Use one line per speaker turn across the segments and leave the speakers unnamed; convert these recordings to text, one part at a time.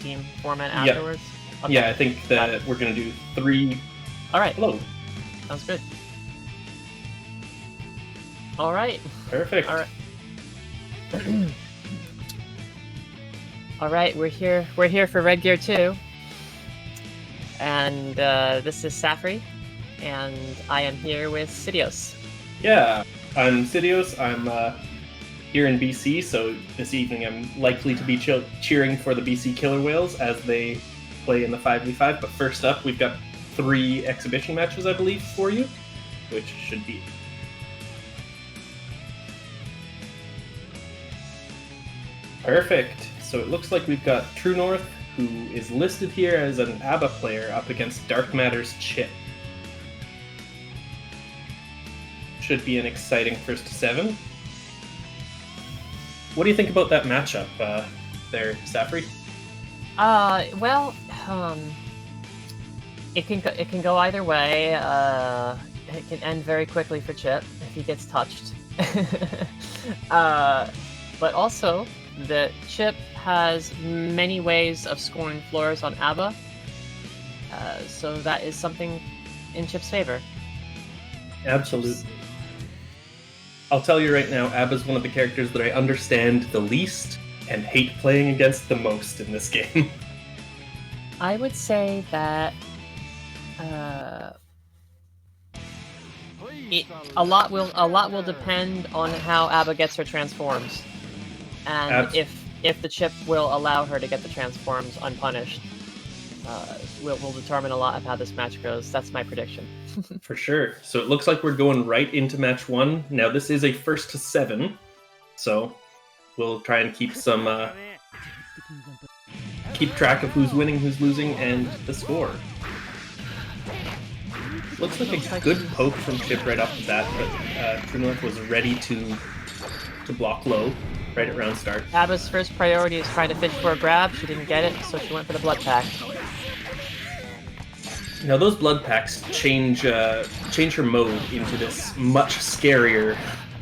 team format afterwards? Okay.
Yeah, I think that we're going to do 3...
Alright.
Hello.
Sounds good. Alright.
Perfect.
Alright. Alright, we're here for Red Gear 2. And this is Safri, and I am here with Sidios.
Yeah, I'm Sidios. I'm here in BC, so this evening I'm likely to be cheering for the BC Killer Whales as they play in the 5v5. But first up, we've got 3 exhibition matches, I believe, for you, which should be... Perfect. So it looks like we've got Truenorth, who is listed here as an ABBA player, up against Darkmatter's Chip. Should be an exciting first to 7. What do you think about that matchup there, Safri?
It can go either way. It can end very quickly for Chip if he gets touched. But also, the Chip has many ways of scoring floors on ABBA, so that is something in Chip's favor.
Absolutely. I'll tell you right now, ABBA's one of the characters that I understand the least and hate playing against the most in this game.
I would say that a lot will depend on how ABBA gets her transforms, and if the Chip will allow her to get the transforms unpunished, will determine a lot of how this match goes. That's my prediction.
For sure. So it looks like we're going right into match 1. Now this is a first to 7, so we'll try and keep some keep track of who's winning, who's losing, and the score. Looks like a good poke from Chip right off the bat, but Truenorth was ready to block low right at round start.
ABBA's first priority is trying to fish for a grab. She didn't get it, so she went for the blood pack.
Now those blood packs change her mode into this much scarier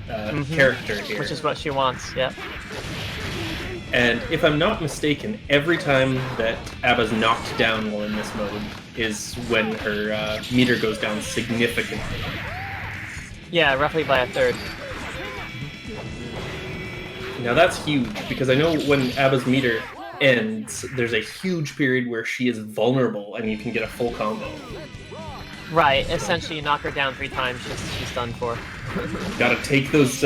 character here.
Which is what she wants, yep.
And if I'm not mistaken, every time that ABBA's knocked down while in this mode is when her meter goes down significantly.
Yeah, roughly by a third.
Now that's huge, because I know when ABBA's meter ends, there's a huge period where she is vulnerable and you can get a full combo.
Right, essentially you knock her down 3 times, she's done for.
Gotta take those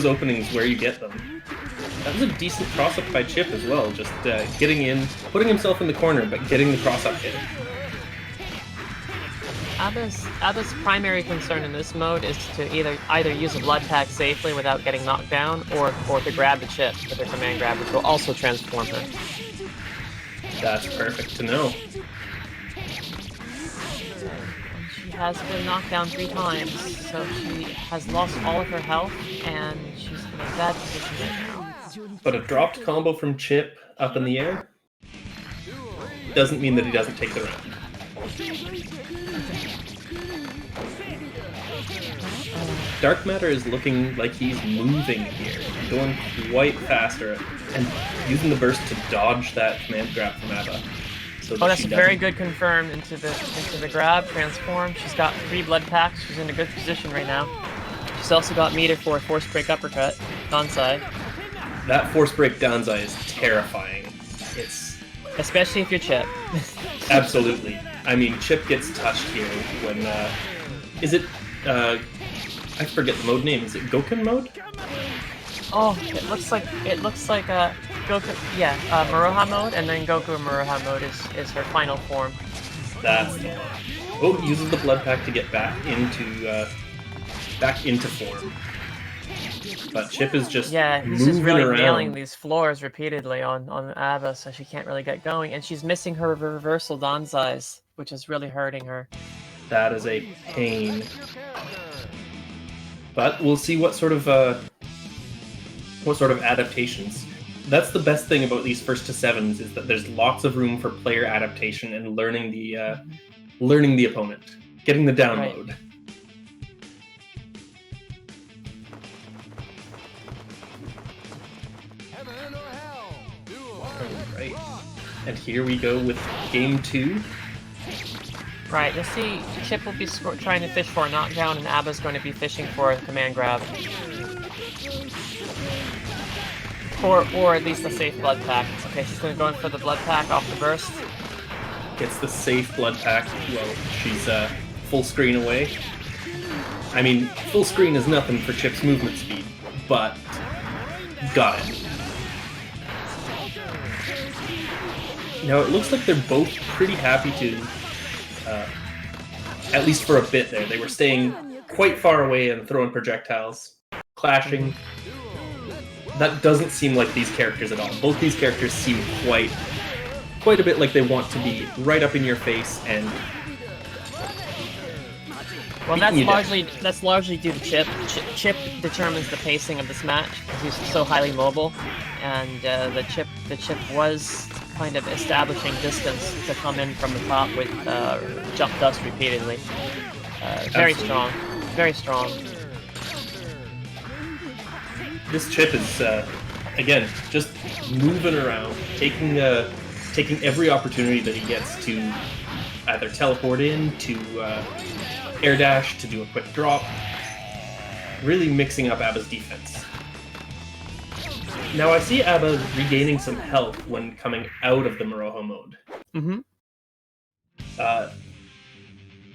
openings where you get them. That was a decent cross-up by Chip as well, just getting in, putting himself in the corner, but getting the cross-up hit.
ABBA's primary concern in this mode is to either use a blood pack safely without getting knocked down, or to grab the Chip with her command grab, which will also transform her.
That's perfect to know.
She has been knocked down 3 times, so she has lost all of her health, and she's in a bad position right now.
But a dropped combo from Chip up in the air doesn't mean that he doesn't take the round. Darkmatter is looking like he's moving here, going quite faster, and using the burst to dodge that command grab from ABBA. So
that's a very good confirm into the grab, transform. She's got 3 blood packs, she's in a good position right now. She's also got meter for a force break uppercut, downside.
That force break downside is terrifying. It's...
Especially if you're Chip.
Absolutely. I mean, Chip gets touched here when, is it, I forget the mode name. Is it Goken mode?
Oh, it looks like Goku. Yeah, Maruha mode, and then Goku and Maruha mode is her final form.
That's the one. Oh, uses the blood pack to get back into form. But Chip is just
he's just really
around.
Nailing these floors repeatedly on ABBA, so she can't really get going, and she's missing her reversal Danzais, which is really hurting her.
That is a pain. But we'll see what sort of adaptations. That's the best thing about these first to 7s, is that there's lots of room for player adaptation and learning the opponent, getting the download.
Right.
Right. And here we go with game 2.
Right, you'll see Chip will be trying to fish for a knockdown, and Abba's going to be fishing for a command grab. Or at least a safe blood pack. Okay, she's going to go in for the blood pack off the burst.
Gets the safe blood pack. Well, she's full screen away. I mean, full screen is nothing for Chip's movement speed, but got it. Now it looks like they're both pretty happy to, at least for a bit there, they were staying quite far away and throwing projectiles, clashing. That doesn't seem like these characters at all. Both these characters seem quite a bit like they want to be right up in your face and
well, that's largely due to Chip. Chip determines the pacing of this match because he's so highly mobile, and the Chip was kind of establishing distance to come in from the top with jump dust repeatedly. Very strong, very strong.
This Chip is again just moving around, taking every opportunity that he gets to either teleport in, to air dash, to do a quick drop, really mixing up Abba's defense. Now I see Abba regaining some health when coming out of the Moroha mode.
Mm-hmm.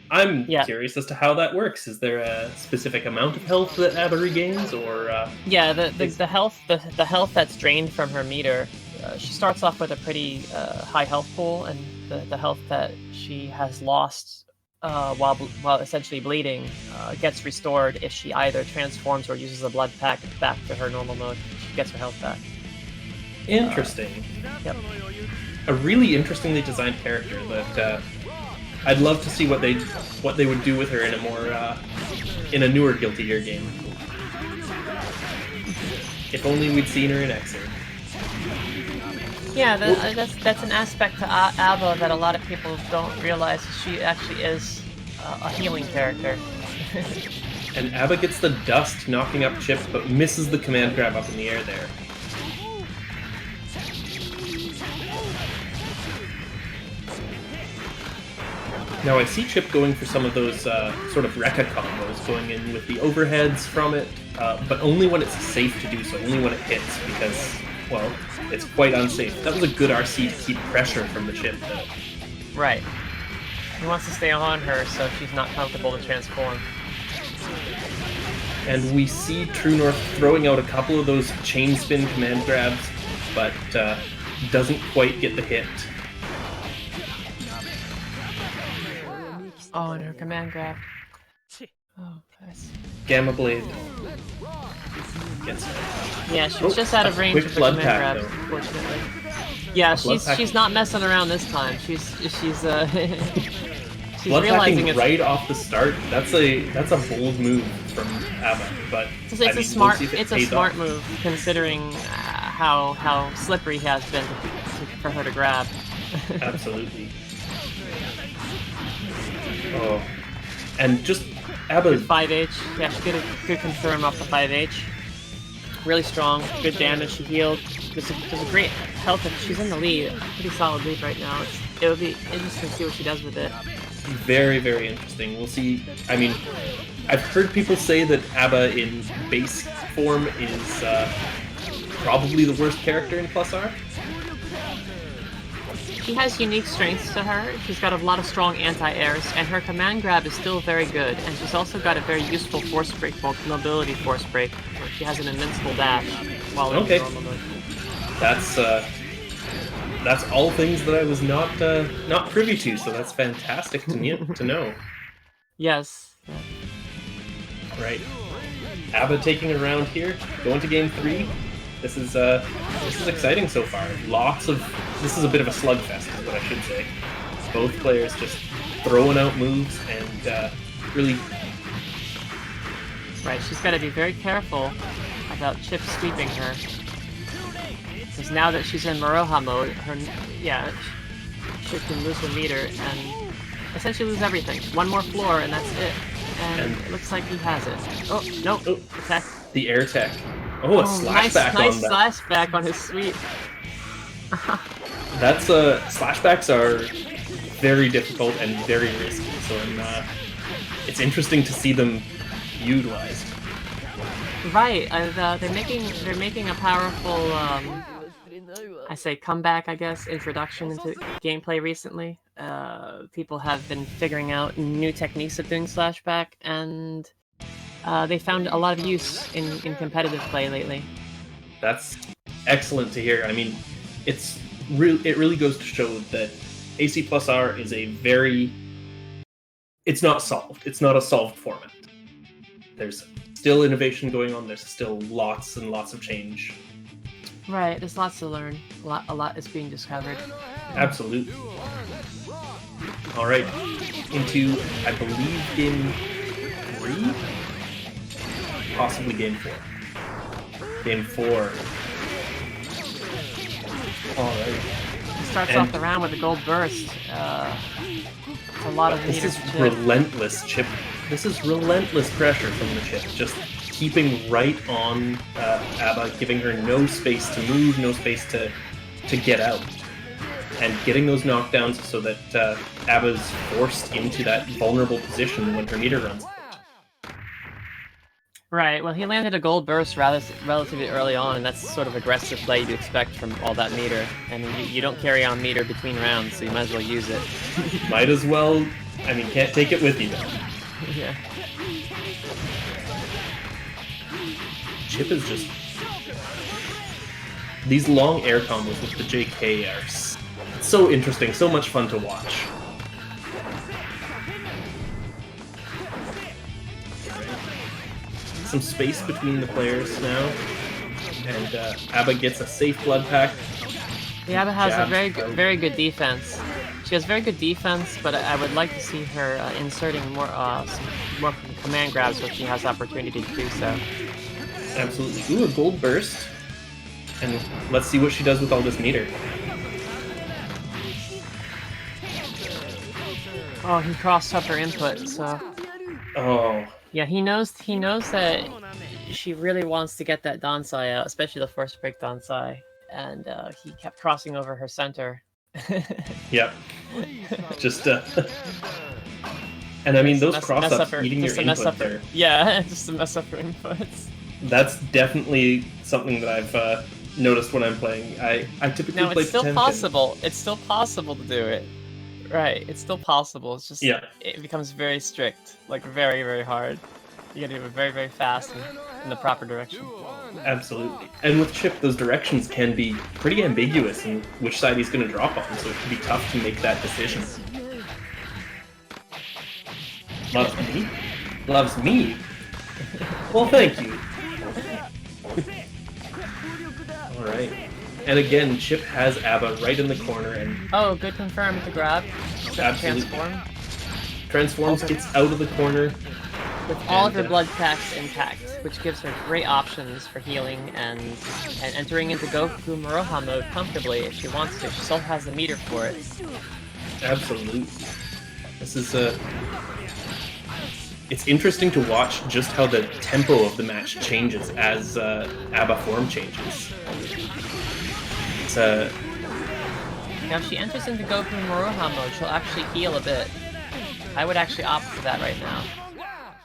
I'm curious as to how that works. Is there a specific amount of health that Abba regains, or
yeah, the health that's drained from her meter. She starts off with a pretty high health pool, and the health that she has lost while essentially bleeding gets restored if she either transforms or uses a blood pack back to her normal mode. She gets her health back.
Interesting.
Yep.
A really interestingly designed character that I'd love to see what they would do with her in a more in a newer Guilty Gear game. If only we'd seen her in Exkcal.
Yeah, that's an aspect to Abba that a lot of people don't realize. She actually is a healing character.
And Abba gets the dust knocking up Chip, but misses the command grab up in the air there. Now I see Chip going for some of those sort of Rekka combos, going in with the overheads from it, but only when it's safe to do so, only when it hits, because, well, it's quite unsafe. That was a good RC to keep pressure from the Chip, though.
Right. He wants to stay on her so she's not comfortable to transform.
And we see Truenorth throwing out a couple of those chain spin command grabs, but doesn't quite get the hit.
Oh, and her command grab. Oh, nice.
Gamma Blade gets her.
Yeah, she was just out of range of the command grab, unfortunately. Yeah, she's not messing around this time. She's she's realizing it's
right off the start. That's a bold move from Abba, but
it's a smart move considering how slippery he has been for her to grab.
Absolutely. Oh, and just Abba's
5H. Yeah, she did a good confirm off the 5H. Really strong, good damage. She healed. There's a great health. She's in the lead, pretty solid lead right now. It'll be interesting to see what she does with it.
Very, very interesting. We'll see. I mean, I've heard people say that Abba in base form is probably the worst character in Plus R.
She has unique strengths to her. She's got a lot of strong anti-airs, and her command grab is still very good. And she's also got a very useful force break, mobility force break, where she has an invincible dash while in normal mode.
That's all things that I was not privy to, so that's fantastic to know.
Yes. Yeah.
Right. Abba taking a round here, going to game 3. This is exciting so far. This is a bit of a slugfest, is what I should say. Both players just throwing out moves and really.
Right, she's got to be very careful about Chip sweeping her. Because now that she's in Moroha mode, Chip can lose her meter and essentially lose everything. One more floor and that's it. And it looks like he has it. Oh, no, attack.
The air tech. Oh, a slashback
nice
on that.
Nice slashback on his sweep.
That's slashbacks are very difficult and very risky, so it's interesting to see them utilized.
Right, they're making a powerful I say comeback, I guess, introduction into gameplay recently. People have been figuring out new techniques of doing slashback, and they found a lot of use in competitive play lately.
That's excellent to hear. I mean, it really goes to show that AC plus R is it's not solved. It's not a solved format. There's still innovation going on. There's still lots and lots of change.
Right, there's lots to learn. A lot is being discovered.
Absolutely. All right, into, I believe, game 3? Possibly game 4. Game 4. All right.
He starts off the round with a gold burst. It's a lot of
This is relentless chip. This is relentless pressure from the chip. Just keeping right on ABBA, giving her no space to move, no space to get out. And getting those knockdowns so that ABBA's forced into that vulnerable position when her meter runs out.
Right, well, he landed a gold burst relatively early on, and that's the sort of aggressive play you'd expect from all that meter. And you don't carry on meter between rounds, so you might as well use it.
Might as well. I mean, can't take it with you, though.
Yeah.
Chip is just... These long air combos with the JK are so interesting, so much fun to watch. Some space between the players now, and ABBA gets a safe blood pack.
Yeah, ABBA has a very good defense. She has very good defense, but I would like to see her inserting more more command grabs when she has opportunity to do so.
Absolutely. Ooh, a gold burst. And let's see what she does with all this meter.
Oh, he crossed up her input, so...
Oh.
Yeah, he knows that she really wants to get that Dansai out, especially the first break Dansai, and he kept crossing over her center.
Yep. Just, and I mean, those cross-ups eating your input there.
Yeah, just to mess up her inputs.
That's definitely something that I've noticed when I'm playing. I typically play
it's still possible. It's still possible to do it. Right, it's still possible. It's just it becomes very strict, like very, very hard. You gotta do it very, very fast and in the proper direction.
Absolutely. And with Chip, those directions can be pretty ambiguous in which side he's going to drop on, so it can be tough to make that decision. Loves me? Loves me? Well, thank you. Alright. And again, Chip has ABBA right in the corner, and...
Oh, good confirm with the grab.
Absolutely.
Transform.
Transforms, gets out of the corner.
With all of her blood packs intact, which gives her great options for healing and entering into Goku Moroha mode comfortably if she wants to. She still has the meter for it.
Absolutely. This is it's interesting to watch just how the tempo of the match changes as ABBA form changes. It's
Now, if she enters into Goku Moroha mode, she'll actually heal a bit. I would actually opt for that right now.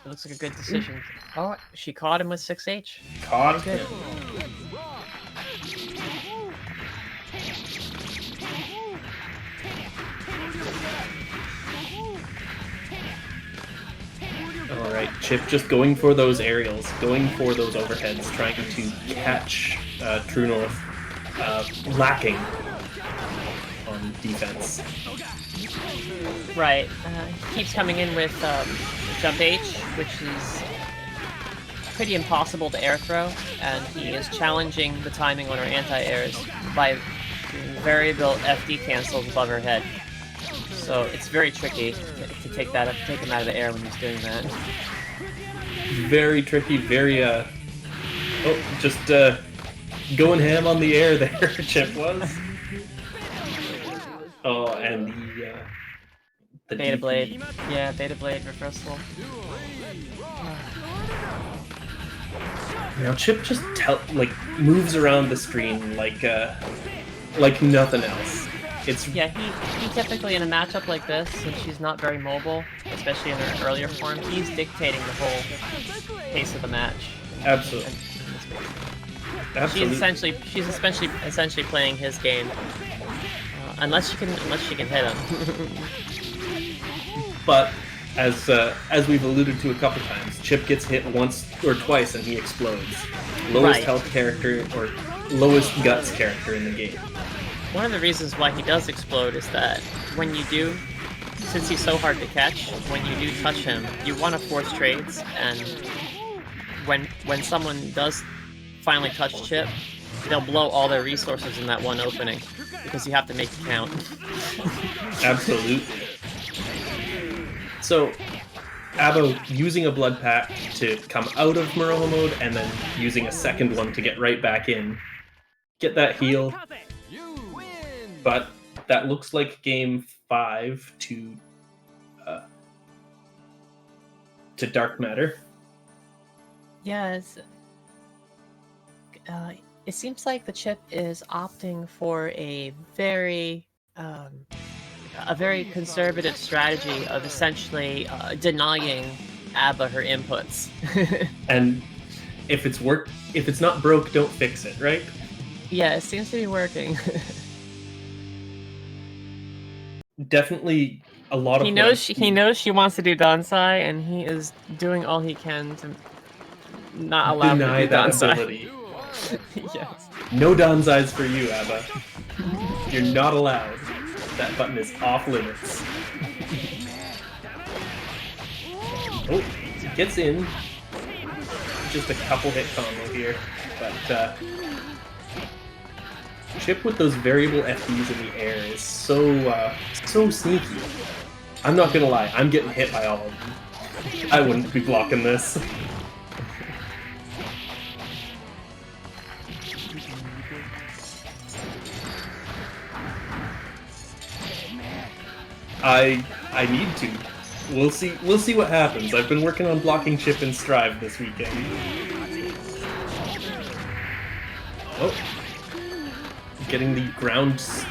It looks like a good decision. Oh, she caught him with 6H.
Caught him. Alright, Chip just going for those aerials, going for those overheads, trying to catch Truenorth, lacking on defense.
Right. He keeps coming in with Jump H, which is pretty impossible to air throw, and he is challenging the timing on her anti-airs by doing variable FD cancels above her head. So it's very tricky to take him out of the air when he's doing that.
Very tricky, very just going ham on the air there, Chip was. Oh, and the
Beta Blade. Yeah, Beta Blade reversal.
Now Chip just moves around the screen like nothing else.
Yeah, he typically in a matchup like this, since she's not very mobile, especially in her earlier form, he's dictating the whole pace of the match.
Absolutely. Absolutely.
She's essentially playing his game, unless she can hit him.
But as we've alluded to a couple times, Chip gets hit once or twice and he explodes. Lowest health character or lowest guts character in the game.
One of the reasons why he does explode is that when you do, since he's so hard to catch, when you do touch him, you want to force trades, and when someone does finally touch Chip, they'll blow all their resources in that one opening, because you have to make it count.
Absolutely. So, Abo using a blood pack to come out of Moroho mode, and then using a second one to get right back in. Get that heal. But that looks like game 5 to Darkmatter.
Yes. It seems like the Chip is opting for a very conservative strategy of essentially denying Abba her inputs.
And if it's not broke, don't fix it, right?
Yeah, it seems to be working.
Definitely a lot of...
He knows she wants to do Dansai, and he is doing all he can to not allow her to do
that
Dansai.
ability.
Yes.
No Dansais for you, Abba. You're not allowed. That button is off limits. Oh, gets in. Just a couple hit combo here, but Chip with those variable FDs in the air is so sneaky. I'm not gonna lie, I'm getting hit by all of them. I wouldn't be blocking this. I need to. We'll see what happens. I've been working on blocking Chip and Strive this weekend. Oh. Getting the ground skid?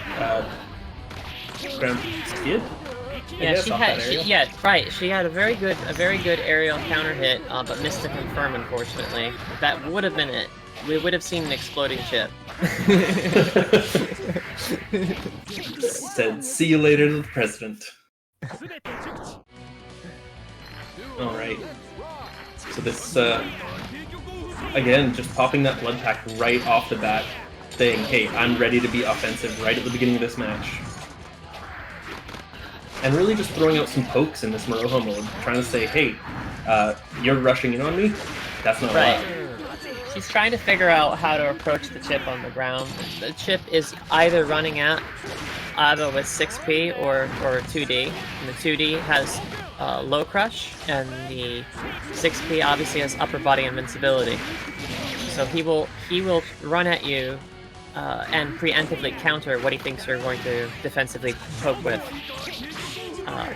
Yeah, she had a very good aerial counter hit, but missed to confirm, unfortunately. That would have been it. We would have seen an exploding Chip.
Said, see you later to the president. Alright. So this, again, just popping that blood pack right off the bat, saying, hey, I'm ready to be offensive right at the beginning of this match. And really just throwing out some pokes in this Moroho mode, trying to say, hey, you're rushing in on me? That's not allowed.
She's trying to figure out how to approach the Chip on the ground. The Chip is either running at Ava with 6P or 2D. And the 2D has low crush, and the 6P obviously has upper body invincibility. So he will run at you and preemptively counter what he thinks you're going to defensively poke with,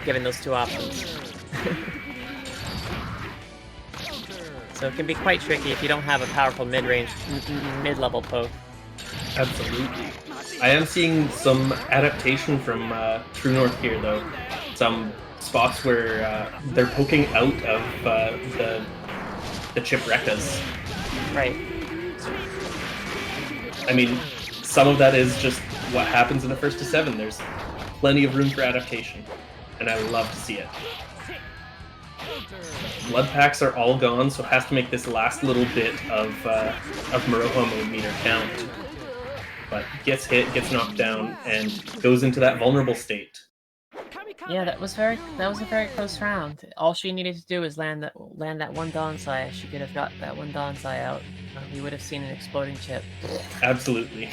given those two options. So it can be quite tricky if you don't have a powerful mid-range, mid-level poke.
Absolutely. I am seeing some adaptation from Truenorth here, though. Some spots where they're poking out of the Chip Rekkas.
Right.
I mean, some of that is just what happens in the first to 7. There's plenty of room for adaptation, and I love to see it. Blood packs are all gone, so it has to make this last little bit of Moroho mode meter count. But gets hit, gets knocked down, and goes into that vulnerable state.
Yeah, that was a very close round. All she needed to do was land that one Dansai. She could have got that one Dansai out. We would have seen an exploding Chip.
Absolutely.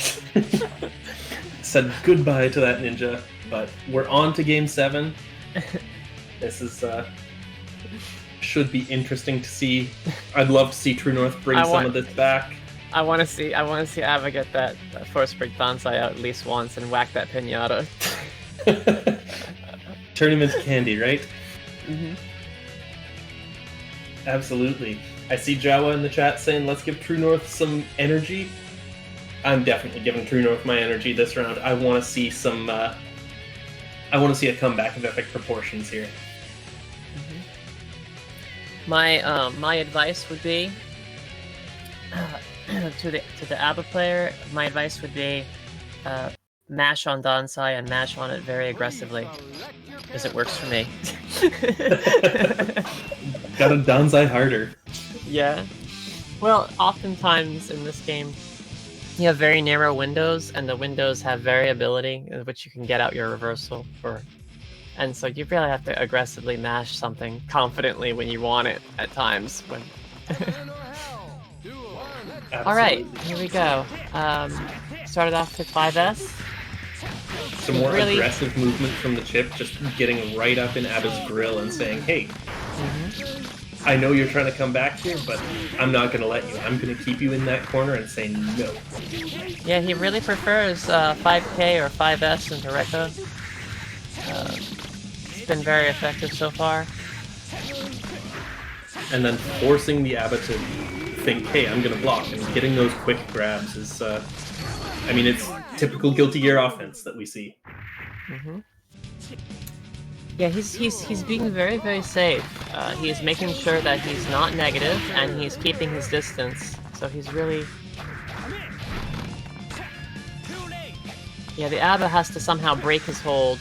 Said goodbye to that ninja, but we're on to game 7. This is should be interesting to see. I'd love to see Truenorth bring some of this back.
I want to see Ava get that first break Dansai out at least once and whack that pinata.
Turn him into candy, right?
Mm-hmm.
Absolutely. I see Jawa in the chat saying, let's give Truenorth some energy. I'm definitely giving Truenorth my energy this round. I want to see some. I want to see a comeback of epic proportions here.
My advice would be to the ABBA player. My advice would be mash on Donsai and mash on it very aggressively, because it works for me.
Gotta Donsai harder.
Yeah. Well, oftentimes in this game, you have very narrow windows, and the windows have variability, in which you can get out your reversal for. And so you really have to aggressively mash something confidently when you want it at times. When. All right, here we go. Started off with 5S.
Some more aggressive movement from the chip, just getting right up in Abba's grill and saying, "Hey, I know you're trying to come back here, but I'm not going to let you. I'm going to keep you in that corner and say no."
Yeah, he really prefers 5K or 5S into Rekka. It's been very effective so far.
And then forcing the Abba to think, "Hey, I'm going to block," and getting those quick grabs is, I mean, it's typical Guilty Gear offense that we see.
Yeah, he's being very, very safe. He's making sure that he's not negative, and he's keeping his distance. So he's really... Yeah, the ABBA has to somehow break his hold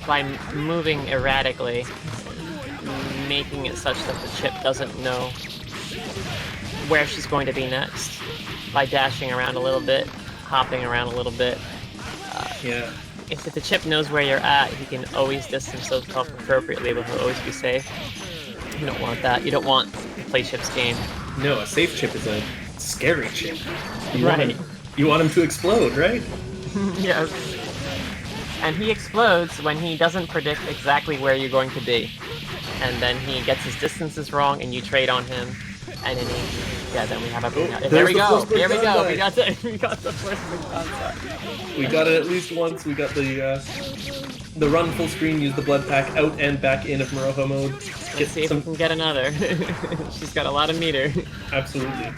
by moving erratically, making it such that the chip doesn't know where she's going to be next, by dashing around a little bit, hopping around a little bit.
Yeah.
If the chip knows where you're at, he can always distance himself appropriately, but he'll always be safe. You don't want that. You don't want to play chip's game.
No, a safe chip is a scary chip.
Right.
You want him to explode, right?
Yes. And he explodes when he doesn't predict exactly where you're going to be. And then he gets his distances wrong, and you trade on him, and then then we have a bring out. There we go! Here we go! We got the first big concept.
We got it at least once. We got the run full screen, use the blood pack out and back in of Maroha mode.
Let's see if we can get another. She's got a lot of meter.
Absolutely.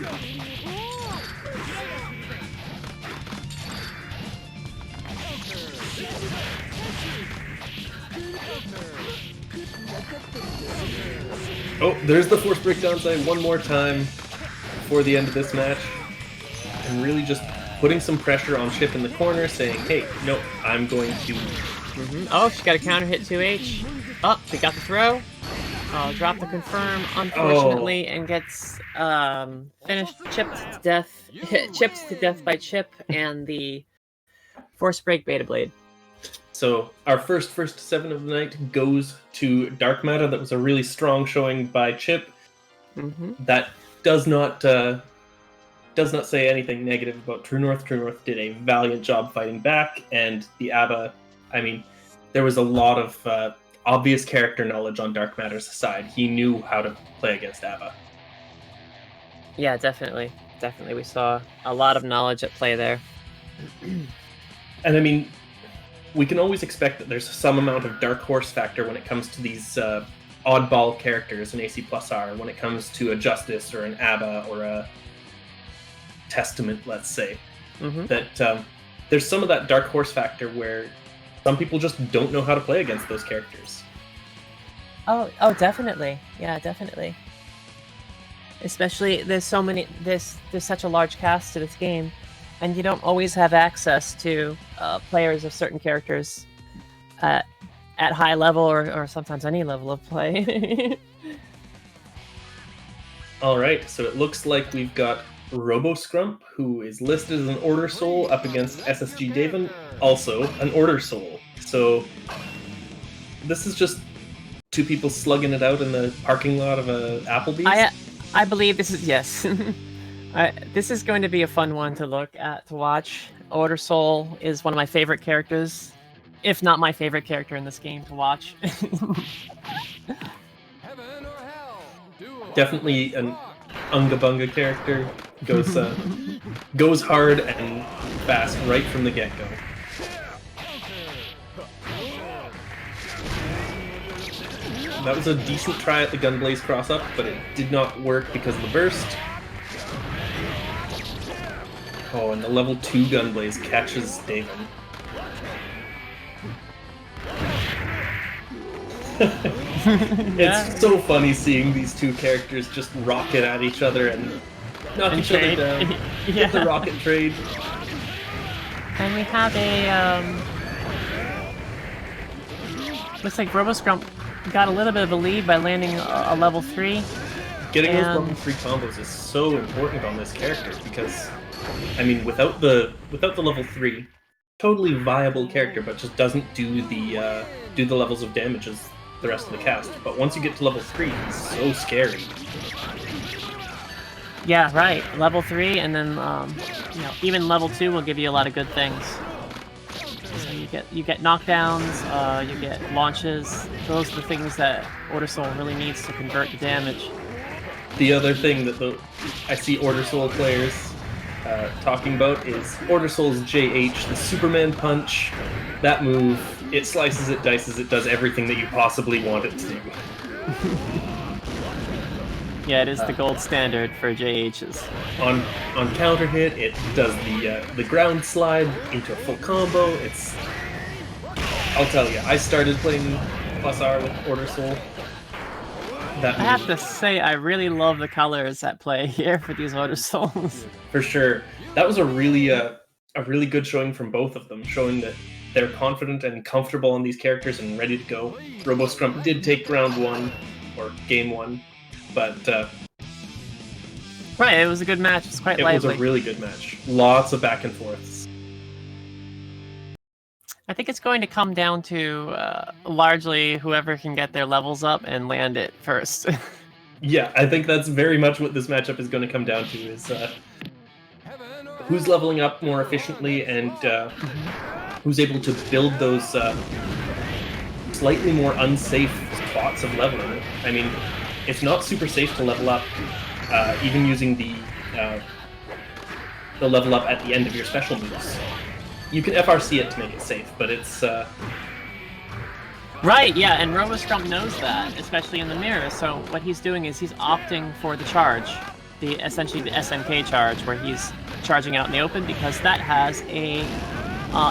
Oh, there's the force breakdown side one more time before the end of this match. And really just putting some pressure on Chip in the corner, saying, "Hey, no, I'm going to..."
Oh, she got a counter hit 2H. Oh, we got the throw. Drop the confirm, unfortunately, and gets finished, chipped to death by Chip and the force break Beta Blade.
So our first 7 of the night goes to Darkmatter. That was a really strong showing by Chip. That does not say anything negative about Truenorth. Truenorth did a valiant job fighting back, and the ABBA, I mean, there was a lot of obvious character knowledge on Darkmatter's side. He knew how to play against ABBA.
Yeah, definitely. Definitely, we saw a lot of knowledge at play there.
And I mean, we can always expect that there's some amount of dark horse factor when it comes to these oddball characters in AC plus R, when it comes to a Justice or an ABBA or a Testament, let's say. That there's some of that dark horse factor where some people just don't know how to play against those characters.
Oh, definitely. Yeah, definitely. Especially, there's such a large cast to this game, and you don't always have access to players of certain characters at high level or sometimes any level of play.
All right, so it looks like we've got RoboScrump, who is listed as an Order Soul, up against SSGDavon, also an Order Soul. So this is just two people slugging it out in the parking lot of a Applebee's?
I believe this is, yes. This is going to be a fun one to watch. Order Soul is one of my favorite characters, if not my favorite character in this game to watch.
Definitely an Unga Bunga character. Goes hard and fast right from the get-go. That was a decent try at the Gunblaze cross-up, but it did not work because of the burst. Oh, and the level 2 Gunblaze catches Davon. It's so funny seeing these two characters just rocket at each other and knock each other down. Get the rocket trade.
And we have a, looks like RoboScrump got a little bit of a lead by landing a level 3.
Getting those level 3 combos is so important on this character because, I mean, without the level 3, totally viable character, but just doesn't do the levels of damage as the rest of the cast. But once you get to level 3, it's so scary.
Yeah, right. Level 3, and then you know, even level 2 will give you a lot of good things. So you get knockdowns, you get launches. Those are the things that Order Soul really needs to convert the damage.
The other thing that I see Order Soul players talking about is Order Soul's JH, the Superman punch. That move, it slices, it dices, it does everything that you possibly want it to do.
Yeah, it is the gold standard for JHs.
On counter hit, it does the ground slide into a full combo. I'll tell you, I started playing Plus R with Order Soul. I
have to say, I really love the colors at play here for these Order Souls.
For sure, that was a really good showing from both of them, showing that they're confident and comfortable on these characters and ready to go. RoboScrump did take round 1 or game 1. But
right, it was a good match. It's quite lively.
It was a really good match. Lots of back and forths.
I think it's going to come down to largely whoever can get their levels up and land it first.
Yeah, I think that's very much what this matchup is going to come down to, is who's leveling up more efficiently and who's able to build those slightly more unsafe spots of leveling. I mean, it's not super safe to level up, even using the level up at the end of your special moves. You can FRC it to make it safe, but it's...
Right, yeah, and RoboScrump knows that, especially in the mirror, so what he's doing is he's opting for the charge, essentially the SNK charge, where he's charging out in the open, because that has a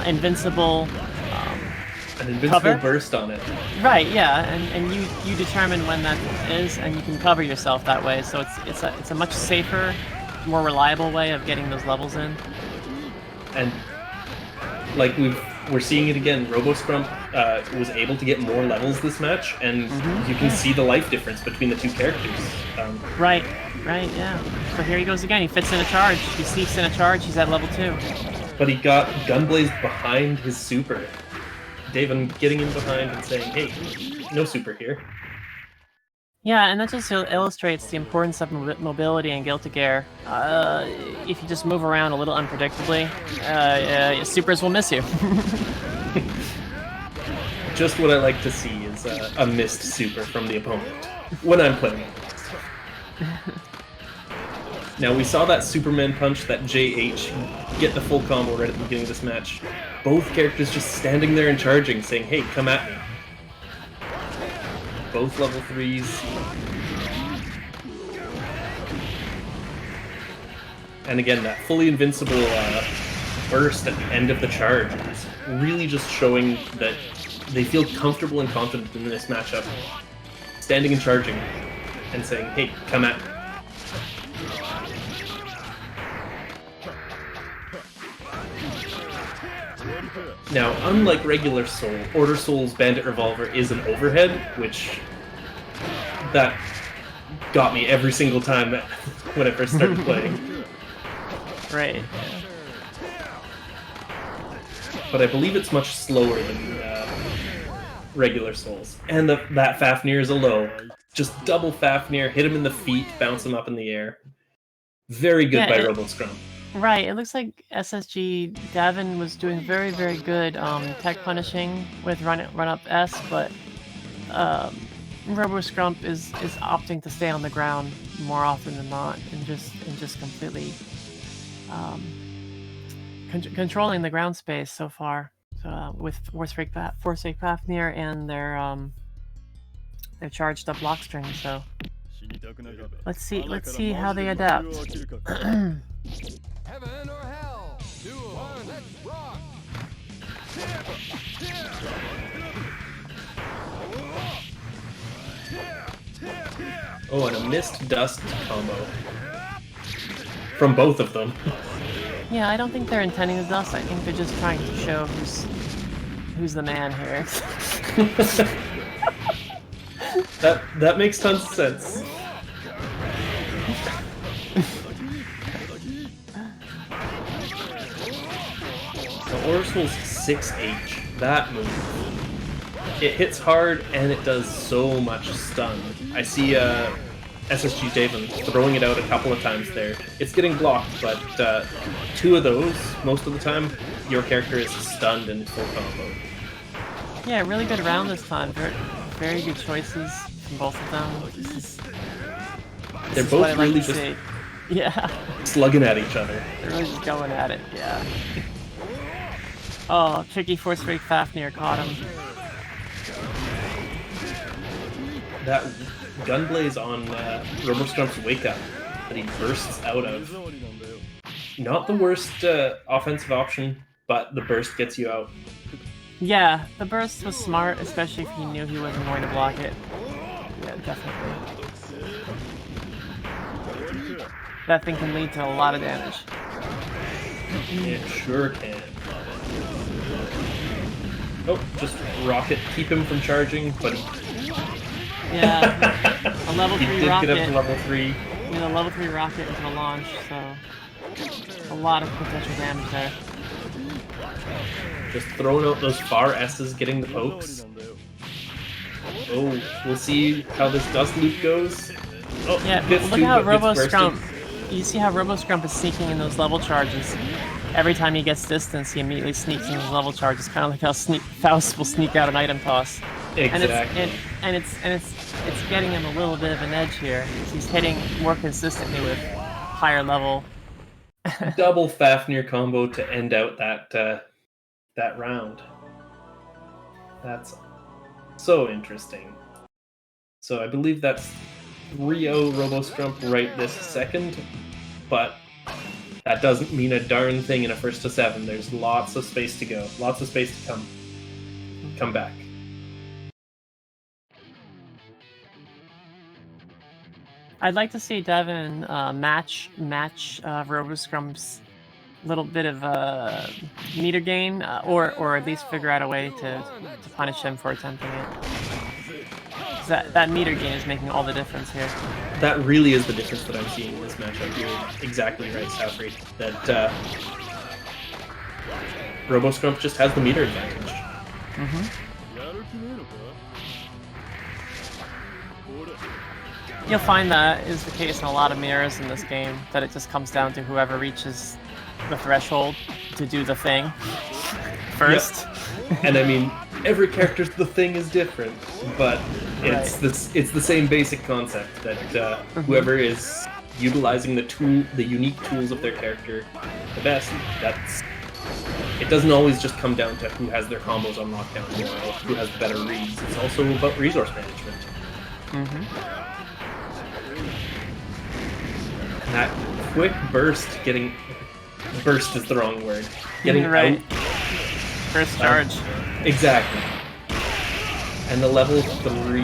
invincible...
an invincible
cover?
Burst on it.
Right, yeah, and you determine when that is, and you can cover yourself that way, so it's a much safer, more reliable way of getting those levels in.
And like we're seeing it again, RoboScrump was able to get more levels this match, and you can see the life difference between the two characters.
Right, yeah. So here he goes again, he fits in a charge, he sneaks in a charge, he's at level 2.
But he got Gunblaze behind his super. Davon getting in behind and saying, hey, no super here.
Yeah, and that just illustrates the importance of mobility in Guilty Gear. If you just move around a little unpredictably, supers will miss you.
Just what I like to see is a missed super from the opponent when I'm playing it. Now, we saw that Superman punch, that JH, get the full combo right at the beginning of this match. Both characters just standing there and charging, saying, hey, come at me. Both level 3s. And again, that fully invincible burst at the end of the charge is really just showing that they feel comfortable and confident in this matchup. Standing and charging, and saying, hey, come at me. Now, unlike regular Soul, Order Soul's Bandit Revolver is an overhead, which that got me every single time when I first started playing.
Right.
But I believe it's much slower than regular Souls. And that Fafnir is a low. Just double Fafnir, hit him in the feet, bounce him up in the air. Very good by RoboScrump.
Right, it looks like SSGDavon was doing very, very good tech punishing with run up S, but RoboScrump is opting to stay on the ground more often than not, and just completely controlling the ground space so far with Forsake Fafnir and their charged up block string. So let's see how they adapt.
Heaven or hell?
Oh, and a missed dust combo. From both of them.
Yeah, I don't think they're intending the dust. I think they're just trying to show who's the man here.
That makes tons of sense. The Oracle's 6H. That move. It hits hard and it does so much stun. I see SSGDavon throwing it out a couple of times there. It's getting blocked, but 2 of those, most of the time, your character is stunned and full combo.
Yeah, really good round this time. Very good choices from both of them.
They're both really just slugging at each other.
They're really just going at it, yeah. Oh, tricky force break Fafnir caught him.
That Gunblaze on RoboScrump's Wake Up that he bursts out of. Not the worst offensive option, but the burst gets you out.
Yeah, the burst was smart, especially if he knew he wasn't going to block it. Yeah, definitely. That thing can lead to a lot of damage.
It sure can. Oh, just rocket. Keep him from charging, but
yeah, a level 3
he
rocket.
Get up to level 3.
With a level 3 rocket into the launch, so a lot of potential damage there.
Just throwing out those far S's, getting the pokes. Oh, we'll see how this dust loop goes. Oh,
yeah, look at how RoboScrump. You see how RoboScrump is sneaking in those level charges. Every time he gets distance, he immediately sneaks in those level charges, kind of like how Faust will sneak out an item toss.
Exactly.
And it's getting him a little bit of an edge here. He's hitting more consistently with higher level.
Double Fafnir combo to end out that round. That's so interesting. So I believe that's 3-0 RoboScrump right this second, but that doesn't mean a darn thing in a 1st to 7. There's lots of space to go. Lots of space to come back.
I'd like to see Devin match RoboScrump's little bit of meter gain, or at least figure out a way to punish him for attempting it. That meter gain is making all the difference here.
That really is the difference that I'm seeing in this matchup. You're exactly right, Safri. That RoboScrump just has the meter advantage.
You'll find that is the case in a lot of mirrors in this game, that it just comes down to whoever reaches the threshold to do the thing first.
Yep. And I mean, every character's the thing is different, but it's the same basic concept that whoever is utilizing the unique tools of their character the best, it doesn't always just come down to who has their combos on lockdown or who has the better reads. It's also about resource management. And that quick burst burst is the wrong word. Getting
right.
out.
First charge.
Exactly. And the level 3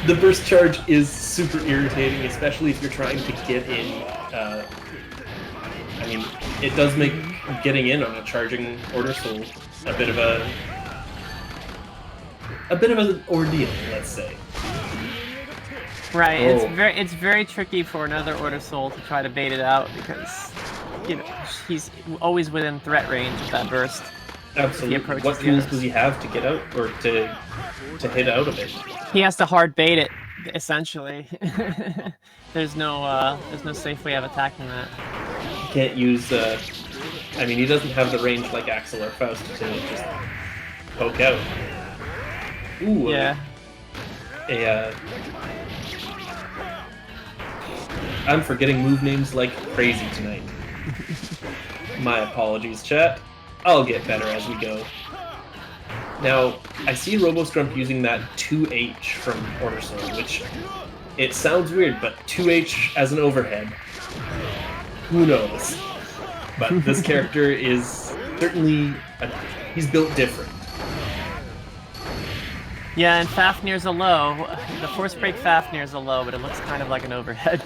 The burst charge is super irritating, especially if you're trying to get in. I mean, it does make getting in on a charging Order Soul a bit of an ordeal, let's say.
Right, it's very tricky for another Order Soul to try to bait it out because, you know, he's always within threat range of that burst.
Absolutely. What tools does he have to get out or to hit out of it?
He has to hard bait it, essentially. There's no safe way of attacking that.
He can't use. I mean, he doesn't have the range like Exkcal or Faust to just poke out. Ooh.
Yeah.
I'm forgetting move names like crazy tonight. My apologies, chat. I'll get better as we go. Now, I see RoboScrump using that 2H from Order Soul, which it sounds weird, but 2H as an overhead. Who knows? But this character is certainly he's built different.
Yeah, and Fafnir's a low. The Force Break Fafnir's a low, but it looks kind of like an overhead.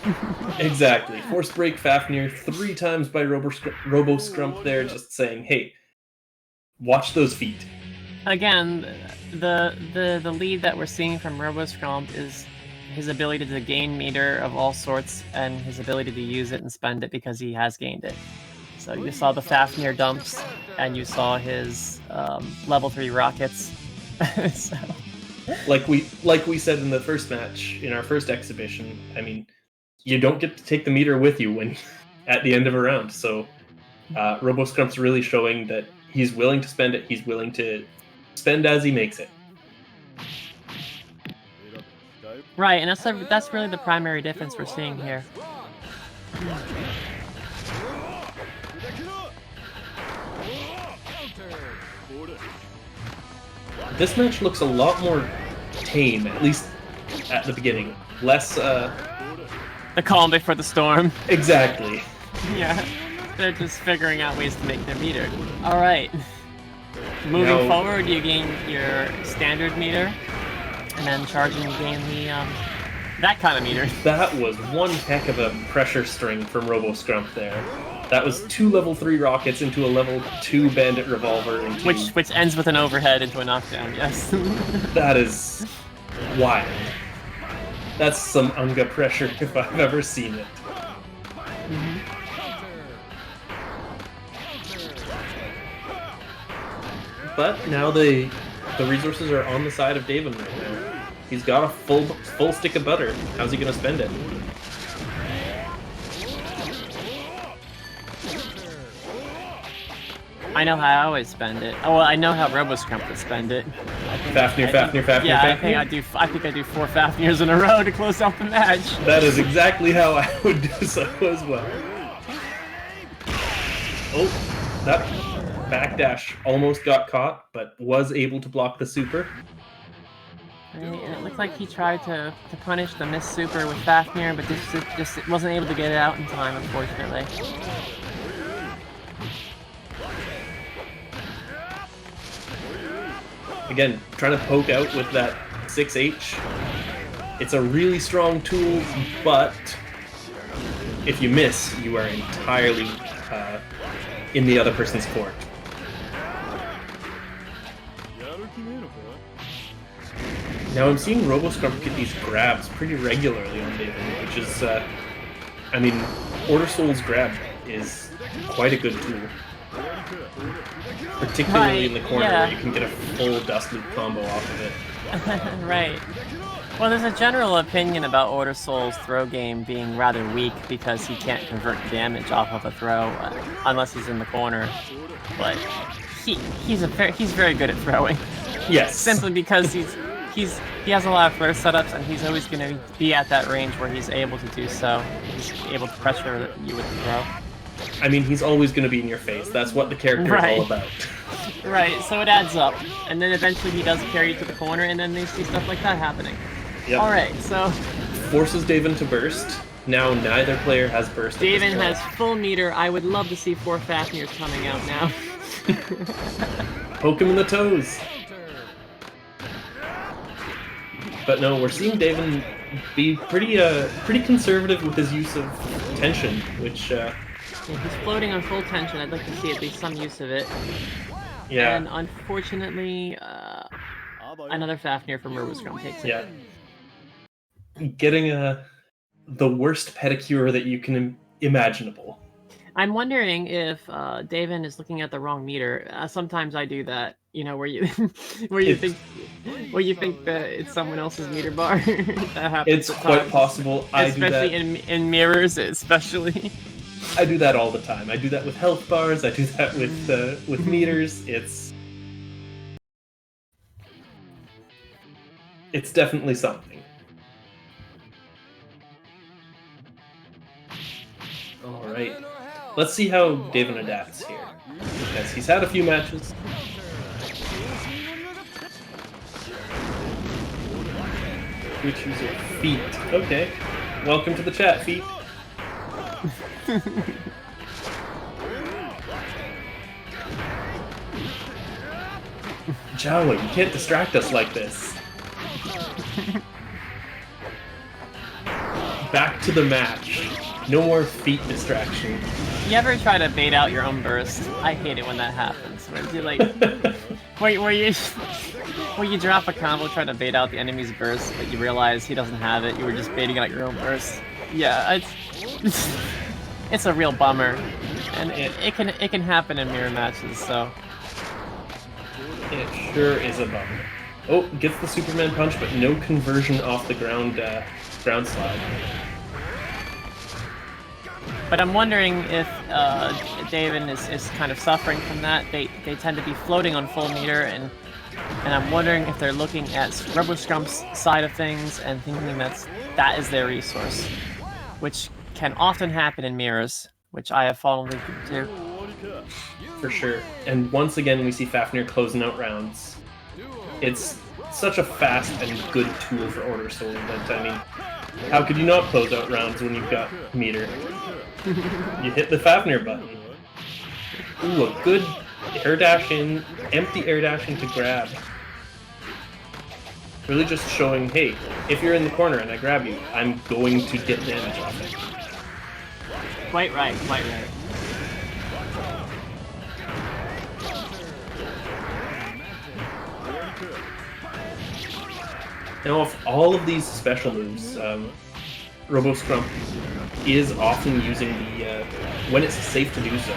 Exactly. Force Break Fafnir 3 times by RoboScrump there, just saying, hey, watch those feet.
Again, the lead that we're seeing from RoboScrump is his ability to gain meter of all sorts and his ability to use it and spend it because he has gained it. So you saw the Fafnir dumps, and you saw his level 3 rockets. So...
Like we said in the first match, in our first exhibition, I mean, you don't get to take the meter with you when at the end of a round. So RoboScrump's really showing that he's willing to spend it. He's willing to spend as he makes it.
Right, and that's really the primary difference we're seeing here.
This match looks a lot more tame, at least at the beginning. Less, The
calm before the storm.
Exactly.
Yeah, they're just figuring out ways to make their meter. Alright. Moving forward, you gain your standard meter, and then charging you gain the, that kind of meter.
That was one heck of a pressure string from RoboScrump there. That was 2 level 3 rockets into a level 2 bandit revolver into...
Which ends with an overhead into a knockdown, yes.
That is wild. That's some Unga pressure if I've ever seen it.
Mm-hmm.
But now the resources are on the side of Davon right now. He's got a full stick of butter. How's he gonna spend it?
I know how I always spend it. Oh, well, I know how RoboScrump would spend it. Fafnir.
Yeah,
I think I do 4 Fafnirs in a row to close out the match.
That is exactly how I would do so as well. Oh, that backdash almost got caught, but was able to block the super.
And it looked like he tried to punish the missed super with Fafnir, but just wasn't able to get it out in time, unfortunately.
Again, trying to poke out with that 6H. It's a really strong tool, but if you miss, you are entirely in the other person's court. Now I'm seeing RoboScrump get these grabs pretty regularly on Davon, which is, I mean, Order Soul's grab is quite a good tool. Particularly in the corner where you can get a full dust loop combo off of it.
Right. Well, there's a general opinion about Order Soul's throw game being rather weak because he can't convert damage off of a throw unless he's in the corner. But he's very good at throwing.
Yes.
Simply because he has a lot of throw setups and he's always going to be at that range where he's able to do so. He's able to pressure you with the throw.
I mean, he's always going to be in your face. That's what the character is all about.
Right, so it adds up. And then eventually he does carry you to the corner, and then they see stuff like that happening. Yep. Alright, so...
Forces Davon to burst. Now neither player has burst.
Davon has full meter. I would love to see 4 Fafnirs coming out now.
Poke him in the toes. But no, we're seeing Davon be pretty conservative with his use of tension, which...
Yeah, he's floating on full tension. I'd like to see at least some use of it.
Yeah.
And unfortunately, another Fafnir from RoboScrump takes it.
Yeah. Getting the worst pedicure that you can imaginable.
I'm wondering if Davon is looking at the wrong meter. Sometimes I do that. You know, where you think that it's someone else's meter bar. That happens.
It's quite possible.
Especially in mirrors, especially.
I do that all the time. I do that with health bars. I do that with meters. It's definitely something. All right, let's see how Davon adapts here, because he's had a few matches. Which user? Feet. Okay. Welcome to the chat, Feet. Jawa, you can't distract us like this. Back to the match. No more feet distraction.
You ever try to bait out your own burst? I hate it when that happens. Where you like, where you drop a combo trying to bait out the enemy's burst, but you realize he doesn't have it. You were just baiting out your own burst. Yeah, it's a real bummer, and it can happen in mirror matches. So
it sure is a bummer. Oh, gets the Superman punch, but no conversion off the ground slide.
But I'm wondering if Davon is kind of suffering from that. They tend to be floating on full meter, and I'm wondering if they're looking at RoboScrump's side of things and thinking that is their resource, which can often happen in mirrors, which I have fallen victim to.
For sure. And once again, we see Fafnir closing out rounds. It's such a fast and good tool for Order Soul that, I mean, how could you not close out rounds when you've got meter? You hit the Fafnir button. Ooh, a good air dash in, empty air dash in to grab. Really just showing, hey, if you're in the corner and I grab you, I'm going to get damage off it.
Quite right, quite right.
Now, of all of these special moves, RoboScrump is often using the when it's safe to do so,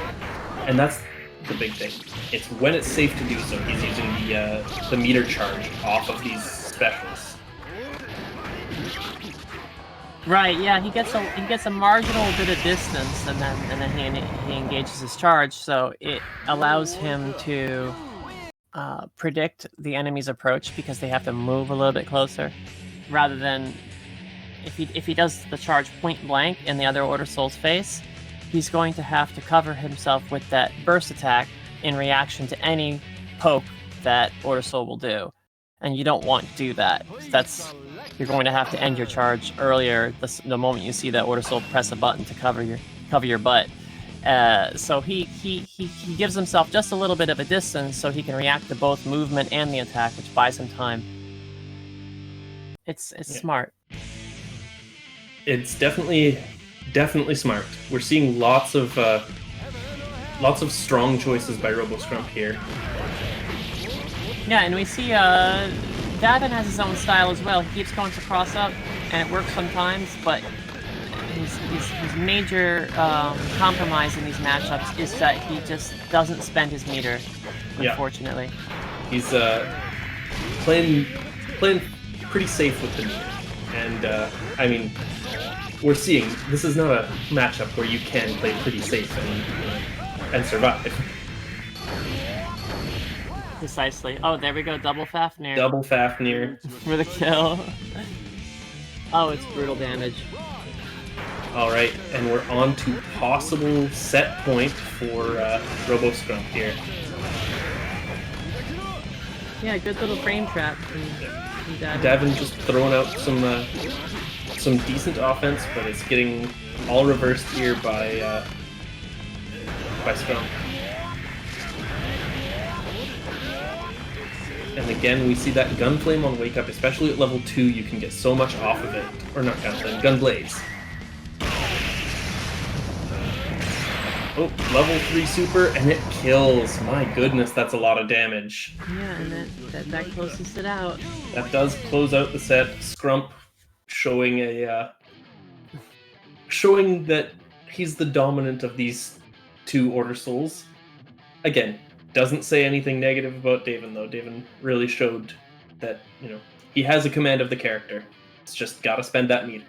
and that's the big thing. It's when it's safe to do so. He's using the meter charge off of these specials.
Right. Yeah. He gets a marginal bit of distance, and then he engages his charge, so it allows him to predict the enemy's approach because they have to move a little bit closer, rather than if he does the charge point blank in the other Order Soul's face, he's going to have to cover himself with that burst attack in reaction to any poke that Order Soul will do, and you don't want to do that. You're going to have to end your charge earlier the moment you see that Order Soul press a button to cover your butt. So he gives himself just a little bit of a distance so he can react to both movement and the attack, which buys him time. It's smart.
It's definitely smart. We're seeing lots of strong choices by RoboScrump here.
Yeah, and we see Davon has his own style as well. He keeps going to cross up, and it works sometimes, but his major compromise in these matchups is that he just doesn't spend his meter, unfortunately.
Yeah. He's playing pretty safe with the meter. And, I mean, we're seeing this is not a matchup where you can play pretty safe and survive.
Precisely. Oh, there we go, double Fafnir.
Double Fafnir.
For the kill. Oh, it's brutal damage.
Alright, and we're on to possible set point for RoboScrump here.
Yeah, good little frame trap from
Davon just throwing out some decent offense, but it's getting all reversed here by Scrump. And again, we see that Gunflame on Wake Up, especially at level 2, you can get so much off of it. Or not Gunflame, Gunblaze. Oh, level 3 super, and it kills. My goodness, that's a lot of damage.
Yeah, and that closes it out.
That does close out the set. Scrump showing that he's the dominant of these two Order Souls. Again, doesn't say anything negative about Davon, though. Davon really showed that, he has a command of the character. It's just gotta spend that meter.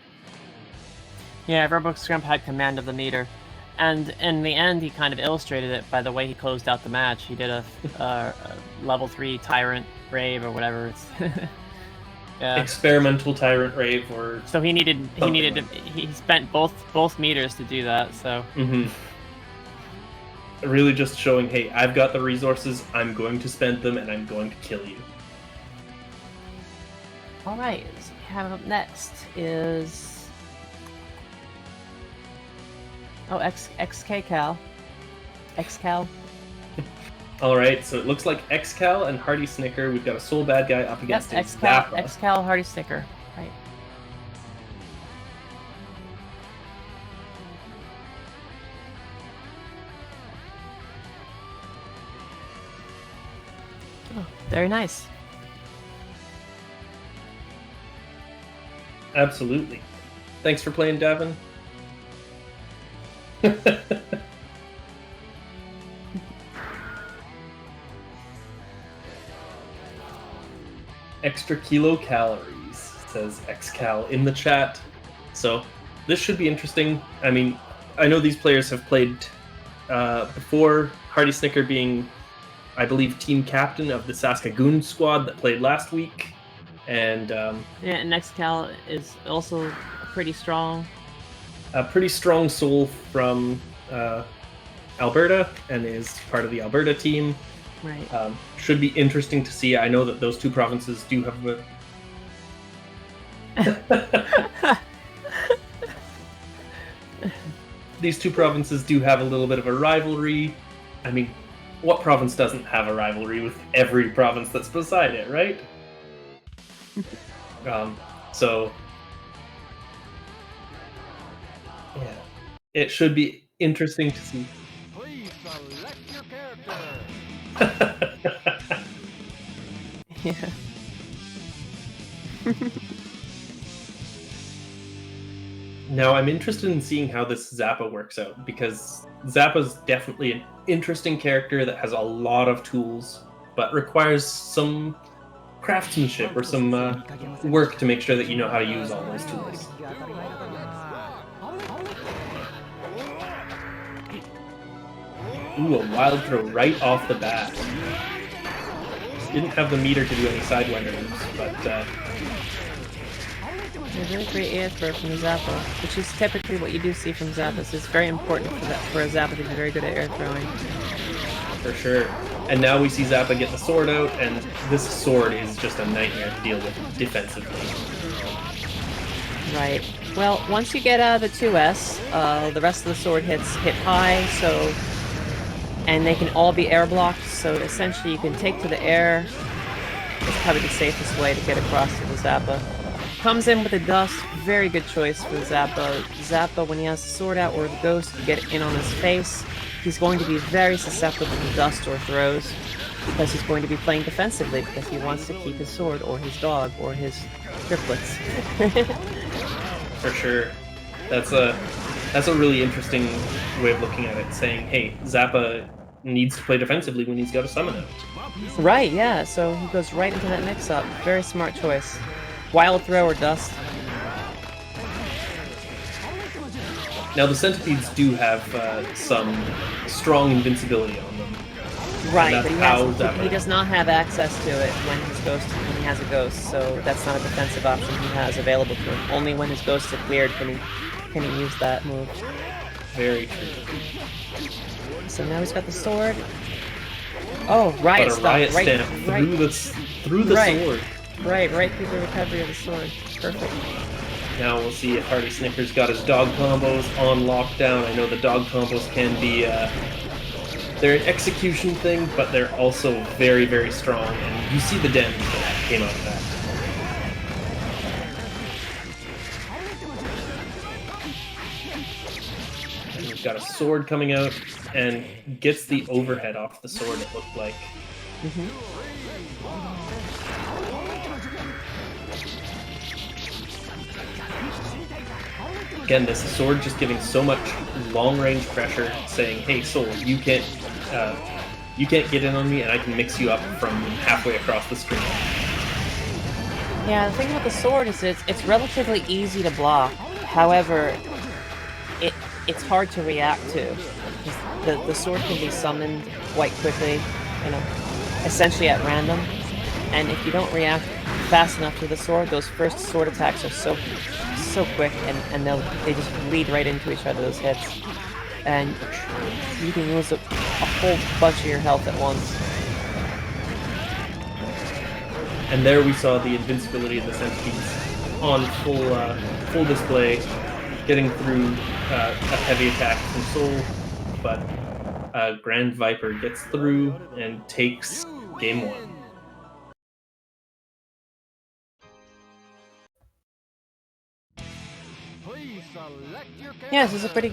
Yeah, RoboScrump had command of the meter. And in the end, he kind of illustrated it by the way he closed out the match. He did a level 3 Tyrant Rave or whatever it's. Yeah.
Experimental Tyrant Rave, or
so he spent both meters to do that. So.
Mm-hmm. Really, just showing, hey, I've got the resources. I'm going to spend them, and I'm going to kill you.
All right. So we have up next is. Oh, Exkcal
Alright, so it looks like Exkcal and HeartySnicker. We've got a Soul Bad Guy up against a Zappa.
Exkcal HeartySnicker. Right. Oh, very nice.
Absolutely. Thanks for playing, Davin. Extra kilocalories, says Exkcal in the chat. So this should be interesting. I mean, I know these players have played before, HeartySnicker being, I believe, team captain of the Saskatoon squad that played last week. And
yeah, and Exkcal is also pretty strong.
A pretty strong soul from Alberta and is part of the Alberta team.
Right.
Should be interesting to see. I know that those two provinces do have these two provinces do have a little bit of a rivalry. I mean, what province doesn't have a rivalry with every province that's beside it, right? So yeah, it should be interesting to see.
Please select your character.
Yeah.
Now, I'm interested in seeing how this Zappa works out, because Zappa's definitely an interesting character that has a lot of tools, but requires some craftsmanship or some work to make sure that you know how to use all those tools. Ooh, a wild throw right off the bat. Didn't have the meter to do any sidewinder moves, but
A really great air throw from the Zappa, which is typically what you do see from Zappas. It's very important for a Zappa to be very good at air throwing.
for sure. And now we see Zappa get the sword out, and this sword is just a nightmare to deal with defensively.
Right. Well, once you get out of the 2S, the rest of the sword hits hit high, so... And they can all be air blocked, so essentially you can take to the air. It's probably the safest way to get across to the Zappa. Comes in with a dust, very good choice for the Zappa. Zappa, when he has the sword out or the ghost, you get it in on his face. He's going to be very susceptible to dust or throws, because he's going to be playing defensively, because he wants to keep his sword, or his dog, or his triplets.
For sure. That's a really interesting way of looking at it, saying, hey, Zappa needs to play defensively when he's got a summon out.
Right, yeah, so he goes right into that mix-up. Very smart choice. Wild throw or dust.
Now, the centipedes do have some strong invincibility on them.
Right, but he does not have access to it when he has a ghost, so that's not a defensive option he has available to him. Only when his ghosts are cleared can he use that move.
Very true.
So now he's got the sword. Oh, riot
but a riot
stamp
through the sword.
Right through the recovery of the sword. Perfect.
Now we'll see if HeartySnicker's got his dog combos on lockdown. I know the dog combos can be, they're an execution thing, but they're also very, very strong. And you see the damage that came out of that. And we've got a sword coming out, and gets the overhead off the sword, it looked like.
Mm-hmm.
Again, this sword just giving so much long-range pressure, saying, "Hey, Soul, you can't get in on me, and I can mix you up from halfway across the screen."
Yeah, the thing about the sword is it's relatively easy to block. However, it's hard to react to. The sword can be summoned quite quickly, essentially at random. And if you don't react fast enough to the sword, those first sword attacks are so quick, and they just bleed right into each other, those hits. And you can lose a whole bunch of your health at once.
And there we saw the invincibility of the centipedes on full display, getting through a heavy attack from Soul, but Grand Viper gets through and takes game 1.
Please select your character.
Yeah, this is a pretty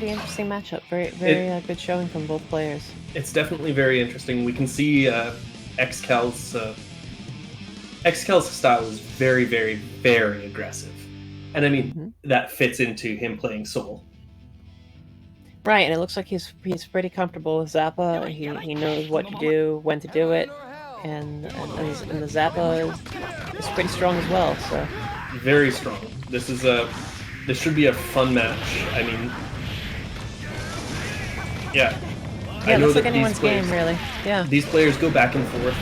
interesting matchup. Very good showing from both players.
It's definitely very interesting. We can see Exkcal's style is very, very, very aggressive, and I mean that fits into him playing Soul.
Right, and it looks like he's pretty comfortable with Zappa. He knows what to do, when to do it, and the Zappa is pretty strong as well. So
very strong. This should be a fun match. I mean, yeah.
Yeah, it looks like anyone's game, really. Yeah.
These players go back and forth.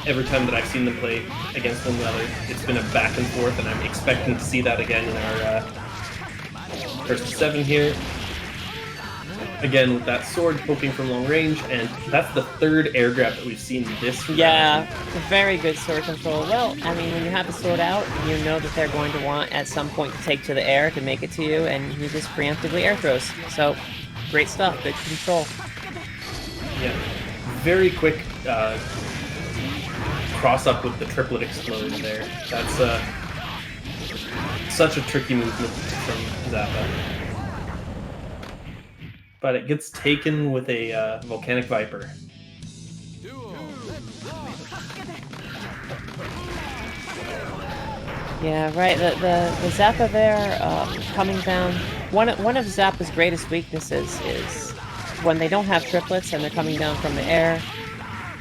Every time that I've seen them play against one another, it's been a back and forth, and I'm expecting to see that again in our first 7 here. Again, with that sword poking from long range, and that's the 3rd air grab that we've seen this round.
Yeah, very good sword control. Well, I mean, when you have the sword out, you know that they're going to want at some point to take to the air to make it to you, and he just preemptively air throws. So, great stuff, good control.
Yeah, very quick cross up with the triplet explosion there. That's such a tricky movement from Zappa. But it gets taken with a Volcanic Viper.
Yeah, right. The Zappa there coming down. One of Zappa's greatest weaknesses is when they don't have triplets and they're coming down from the air.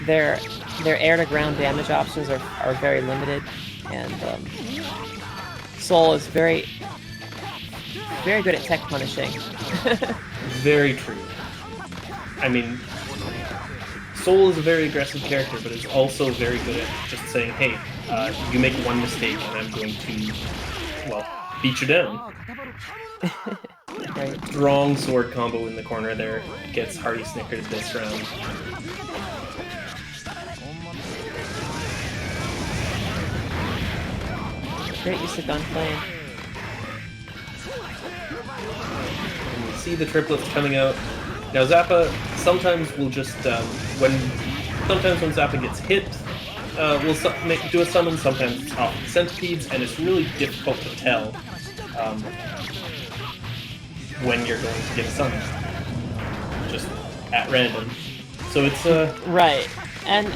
Their air to ground damage options are very limited, and Soul is very good at tech punishing.
Very true. I mean, Soul is a very aggressive character, but is also very good at just saying, hey, you make one mistake and I'm going to, well, beat you down.
Right.
Strong sword combo in the corner there gets HeartySnicker this round.
Great use of gunplay.
See the triplets coming out. Now Zappa sometimes will just sometimes when Zappa gets hit, we'll do a summon. Sometimes it's off the centipedes, and it's really difficult to tell when you're going to get a summon, just at random. So it's
right, and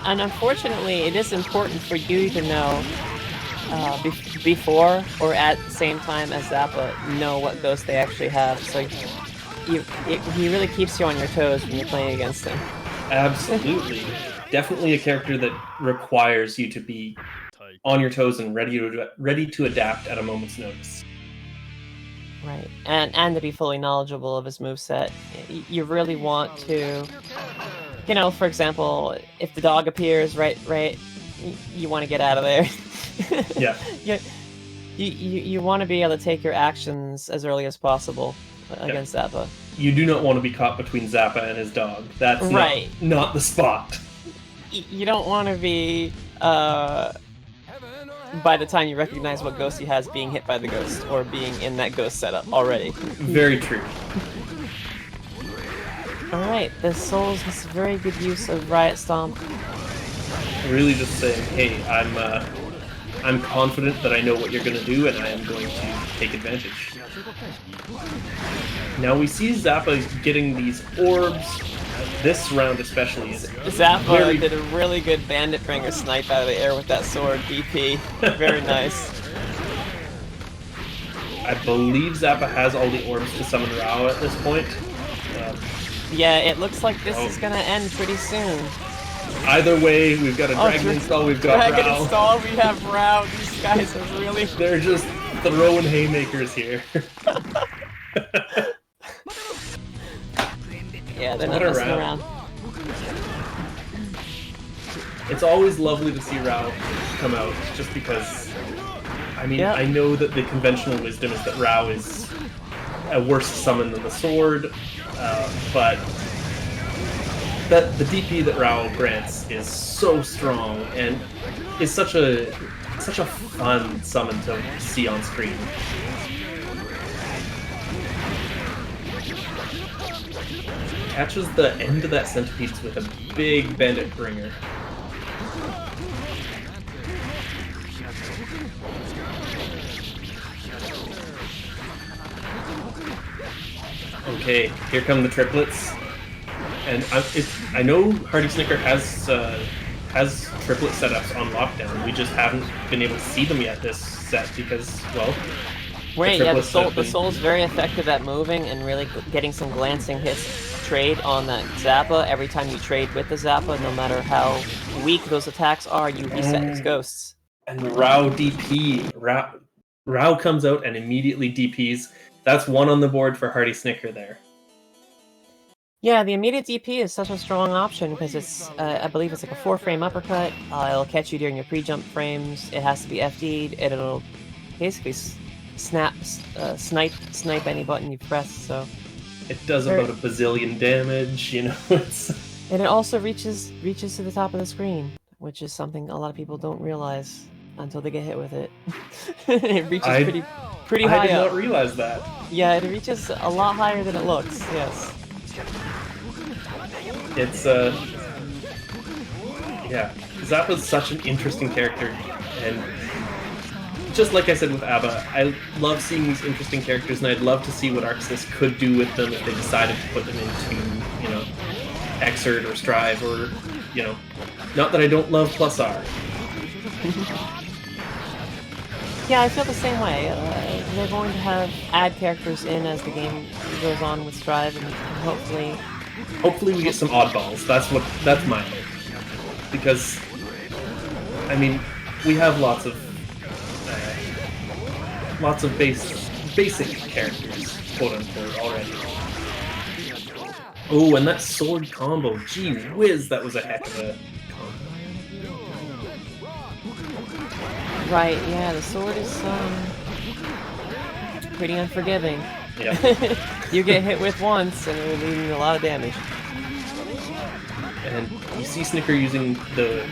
unfortunately, it is important for you to know. Before or at the same time as Zappa, know what ghosts they actually have. So he really keeps you on your toes when you're playing against him.
Absolutely. Definitely a character that requires you to be on your toes and ready to adapt at a moment's notice.
Right, and to be fully knowledgeable of his moveset. You really want to, for example, if the dog appears, right, you want to get out of there.
Yeah.
You want to be able to take your actions as early as possible against Zappa.
You do not want to be caught between Zappa and his dog. That's
right.
not the spot.
You don't want to be, by the time you recognize what ghost he has, being hit by the ghost, or being in that ghost setup already.
Very true.
Alright, the Souls has very good use of Riot Stomp.
Really just saying, hey, I'm confident that I know what you're going to do, and I am going to take advantage. Now we see Zappa getting these orbs. This round especially is
Zappa did a really good Bandit Bringer snipe out of the air with that sword, DP. Very nice.
I believe Zappa has all the orbs to summon Rao at this point.
Yeah, it looks like this is going to end pretty soon.
Either way, we've got a Dragon install, we've got
Dragon
Rao.
install, we have Rao. These guys are really...
They're just throwing haymakers here.
Yeah, they're not messing around.
It's always lovely to see Rao come out, just because, I mean, I know that the conventional wisdom is that Rao is a worse summon than the sword, but the DP that Rao grants is so strong and is such a fun summon to see on screen. catches the end of that centipede with a big bandit bringer. Okay, here come the triplets, and I know HeartySnicker has triplet setups on lockdown. We just haven't been able to see them yet this set because, well,
the Soul's very effective at moving and really getting some glancing hits trade on that Zappa. Every time you trade with the Zappa, no matter how weak those attacks are, you reset his ghosts.
And Rao DP, Rao comes out and immediately DPs. That's one on the board for HeartySnicker there.
Yeah, the immediate DP is such a strong option because it's, I believe it's like a 4-frame uppercut. It'll catch you during your pre-jump frames. It has to be FD'd. It'll basically snipe any button you press. So
it does about a bazillion damage, you know.
And it also reaches to the top of the screen, which is something a lot of people don't realize until they get hit with it. It reaches pretty high up.
I did not realize that.
Yeah, it reaches a lot higher than it looks. Yes.
It's yeah, Zappa's such an interesting character, and just like I said with Abba, I love seeing these interesting characters, and I'd love to see what ArcSys could do with them if they decided to put them into, you know, Exert or Strive, or, you know, not that I don't love Plus R.
Yeah, I feel the same way. They're going to add characters in as the game goes on with Strive, and hopefully we get some oddballs. That's my hope. Because, I mean, we have lots of basic characters, quote unquote, already. Oh, and that sword combo, gee whiz, that was a heck of a combo. Right, yeah, the sword is pretty unforgiving.
Yeah.
You get hit with once, and it will lead a lot of damage.
And you see Snicker using the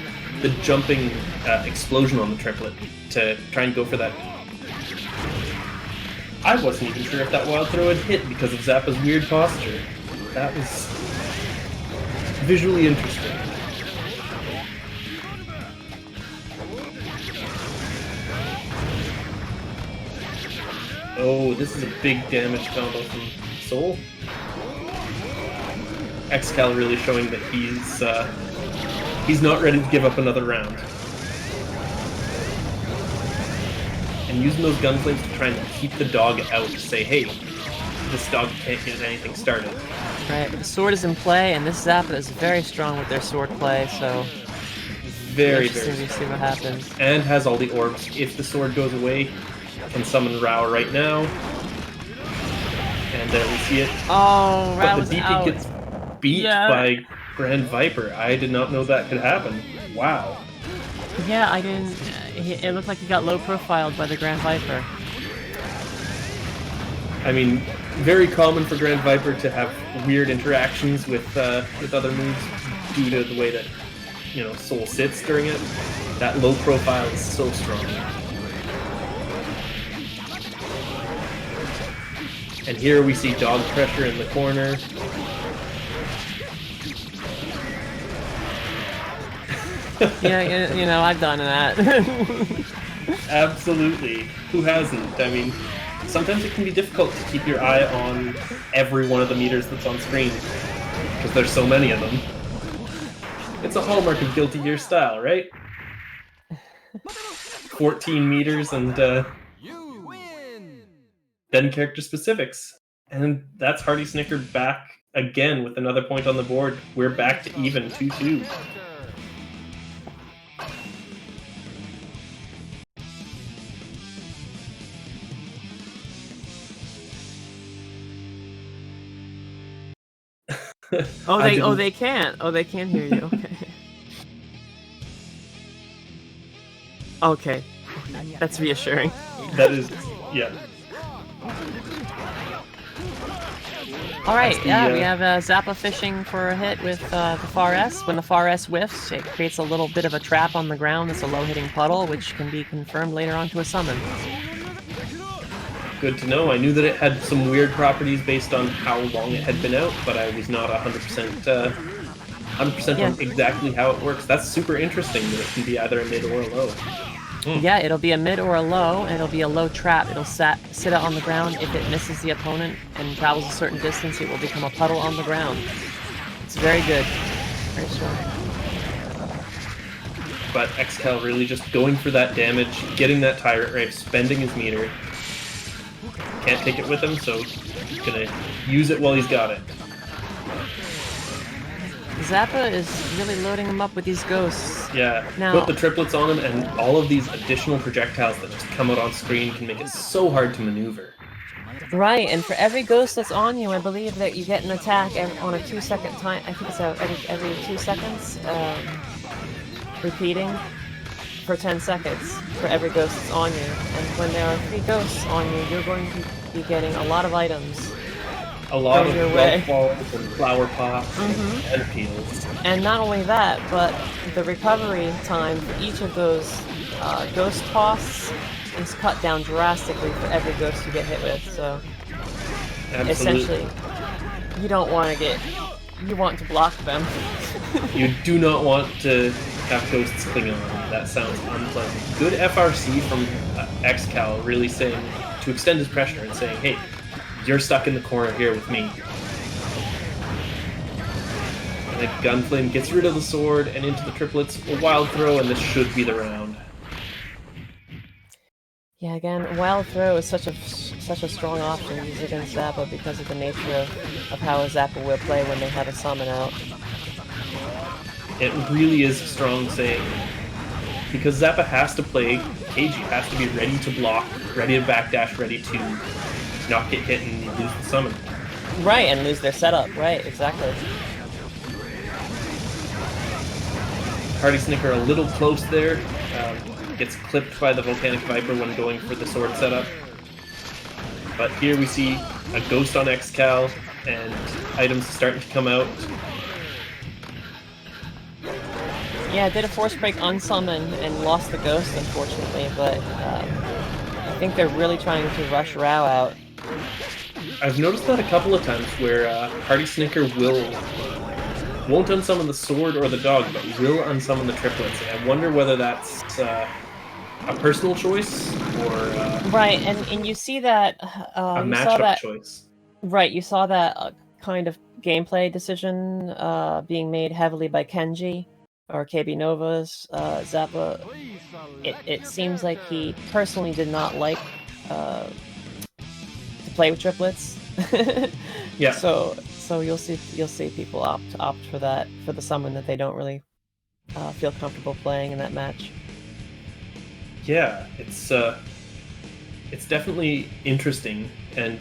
jumping explosion on the triplet to try and go for that. I wasn't even sure if that wild throw had hit because of Zappa's weird posture. That was visually interesting. Oh, this is a big damage combo from Soul. Exkcal really showing that he's not ready to give up another round. And using those gun flames to try and keep the dog out, to say, hey, this dog can't get anything started.
Right, the sword is in play, and this Zappa is very strong with their sword play, so
very
interesting to see what happens.
And has all the orbs. If the sword goes away, can summon Rao right now. And there we see it.
Oh,
but the DP gets beat by Grand Viper. I did not know that could happen. Wow.
Yeah, I didn't. It looked like he got low profiled by the Grand Viper.
I mean, very common for Grand Viper to have weird interactions with other moves due to the way that, you know, Soul sits during it. That low profile is so strong. And here we see dog pressure in the corner.
Yeah, you know, I've done that.
Absolutely. Who hasn't? I mean, sometimes it can be difficult to keep your eye on every one of the meters that's on screen, because there's so many of them. It's a hallmark of Guilty Gear style, right? 14 meters and then character specifics. And that's HeartySnicker back again with another point on the board. We're back to even 2-2.
They can't. Oh, they can hear you. Okay. Okay. That's reassuring.
That is, yeah.
Alright, yeah, we have Zappa fishing for a hit with the Far S. When the Far S whiffs, it creates a little bit of a trap on the ground that's a low-hitting puddle, which can be confirmed later on to a summon.
Good to know. I knew that it had some weird properties based on how long it had been out, but I was not 100% on exactly how it works. That's super interesting that it can be either a mid or a low.
Yeah, it'll be a mid or a low, and it'll be a low trap. It'll sit out on the ground. If it misses the opponent and travels a certain distance, it will become a puddle on the ground. It's very good. Very strong.
But Exkcal really just going for that damage, getting that Tyrant Ray, spending his meter. Can't take it with him, so he's gonna use it while he's got it.
Zappa is really loading him up with these ghosts.
Yeah,
now,
put the triplets on him, and all of these additional projectiles that just come out on screen can make it so hard to maneuver.
Right, and for every ghost that's on you, I believe that you get an attack on a 2-second time. I think it's every 2 seconds, repeating for 10 seconds for every ghost that's on you. And when there are 3 ghosts on you, you're going to be getting a lot of items.
A lot of golf balls and flower pots and peels.
And not only that, but the recovery time for each of those ghost costs is cut down drastically for every ghost you get hit with. So essentially, you don't want to you want to block them.
You do not want to have ghosts cling on. That sounds unpleasant. Good FRC from Exkcal, really saying to extend his pressure and saying, hey, you're stuck in the corner here with me. And the Gunflame gets rid of the sword and into the triplets. A wild throw, and this should be the round.
Yeah, again, wild throw is such a strong option to use against Zappa because of the nature of how a Zappa will play when they have a summon out.
It really is strong saying, because Zappa has to play cagey, has to be ready to block, ready to backdash, ready to not get hit and lose the summon.
Right, and lose their setup. Right, exactly.
HeartySnicker a little close there. Gets clipped by the Volcanic Viper when going for the sword setup. But here we see a ghost on Exkcal, and items starting to come out.
Yeah, I did a force break unsummon and lost the ghost, unfortunately, but I think they're really trying to rush Rao out.
I've noticed that a couple of times where HeartySnicker won't unsummon the sword or the dog, but will unsummon the triplets. And I wonder whether that's a personal choice or
right, and you see that
a matchup choice.
Right, you saw that kind of gameplay decision being made heavily by Kenji or KB Nova's Zappa. It seems like he personally did not like to play with triplets.
Yeah.
So you'll see people opt for that, for the summon that they don't really feel comfortable playing in that match.
Yeah, it's definitely interesting, and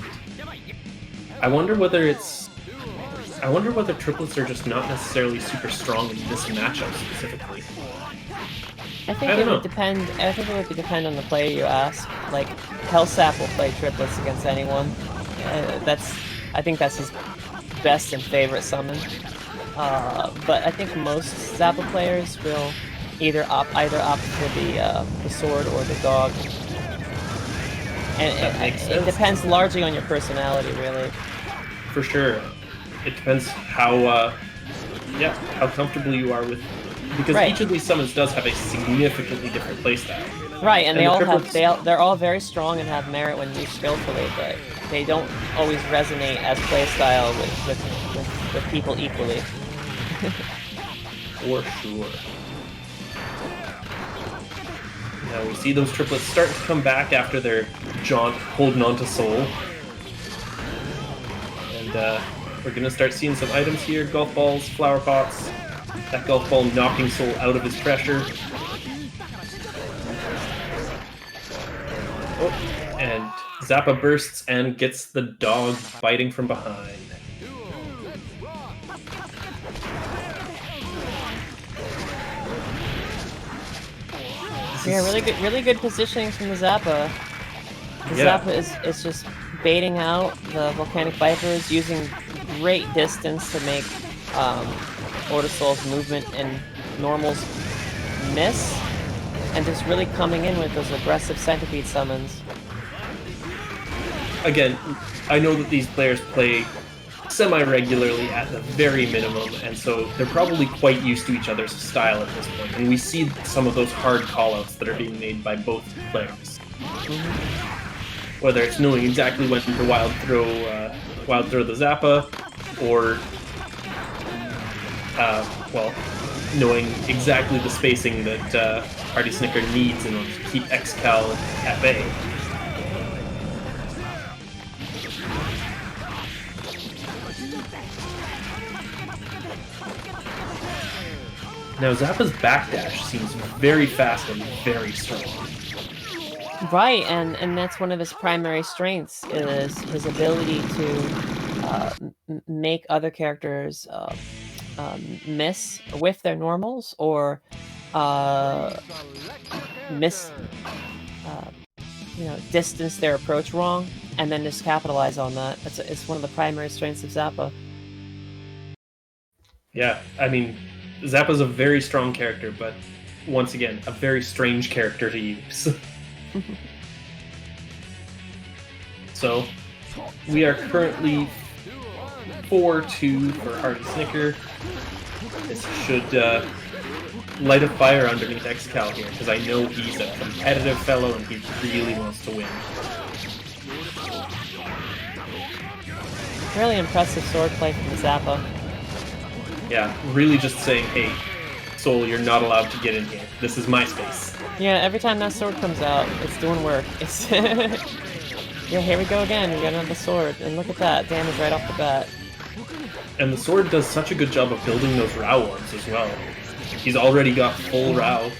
I wonder whether triplets are just not necessarily super strong in this matchup specifically.
I think it would depend. I think it would depend on the player you ask. Like Hellsap will play triplets against anyone. I think that's his best and favorite summon. But I think most Zappa players will either opt for the sword or the dog. And it depends largely on your personality, really.
For sure. It depends how comfortable you are with, because each of these summons does have a significantly different playstyle.
Right, and they're all very strong and have merit when used skillfully, but they don't always resonate as playstyle with people equally.
For sure. Now we see those triplets start to come back after their jaunt holding on to soul. And we're going to start seeing some items here. Golf balls, flower pots. That golf ball knocking soul out of his pressure. Oh, and Zappa bursts and gets the dog biting from behind.
Yeah, really good positioning from the Zappa. Zappa is just baiting out the Volcanic Vipers, using great distance to make Soul's movement and normals miss, and just really coming in with those aggressive centipede summons.
again, I know that these players play semi-regularly at the very minimum, and so they're probably quite used to each other's style at this point, and we see some of those hard call-outs that are being made by both players. Whether it's knowing exactly when to wild throw the Zappa, or well, knowing exactly the spacing that HeartySnicker needs in order to keep Exkcal at bay. Now Zappa's backdash seems very fast and very strong.
Right, and that's one of his primary strengths, is his ability to make other characters miss with their normals, or miss, distance their approach wrong, and then just capitalize on that. It's one of the primary strengths of Zappa.
Yeah, I mean, Zappa's a very strong character, but once again, a very strange character to use. So, we are currently 4-2 for HeartySnicker. This should light a fire underneath Exkcal here, because I know he's a competitive fellow and he really wants to win.
Really impressive swordplay from Zappa.
Yeah, really just saying, hey, Soul, you're not allowed to get in here. This is my space.
Yeah, every time that sword comes out, it's doing work. It's yeah, here we go again. We got another sword, and look at that damage right off the bat.
And the sword does such a good job of building those Rao orbs as well. He's already got full Rao,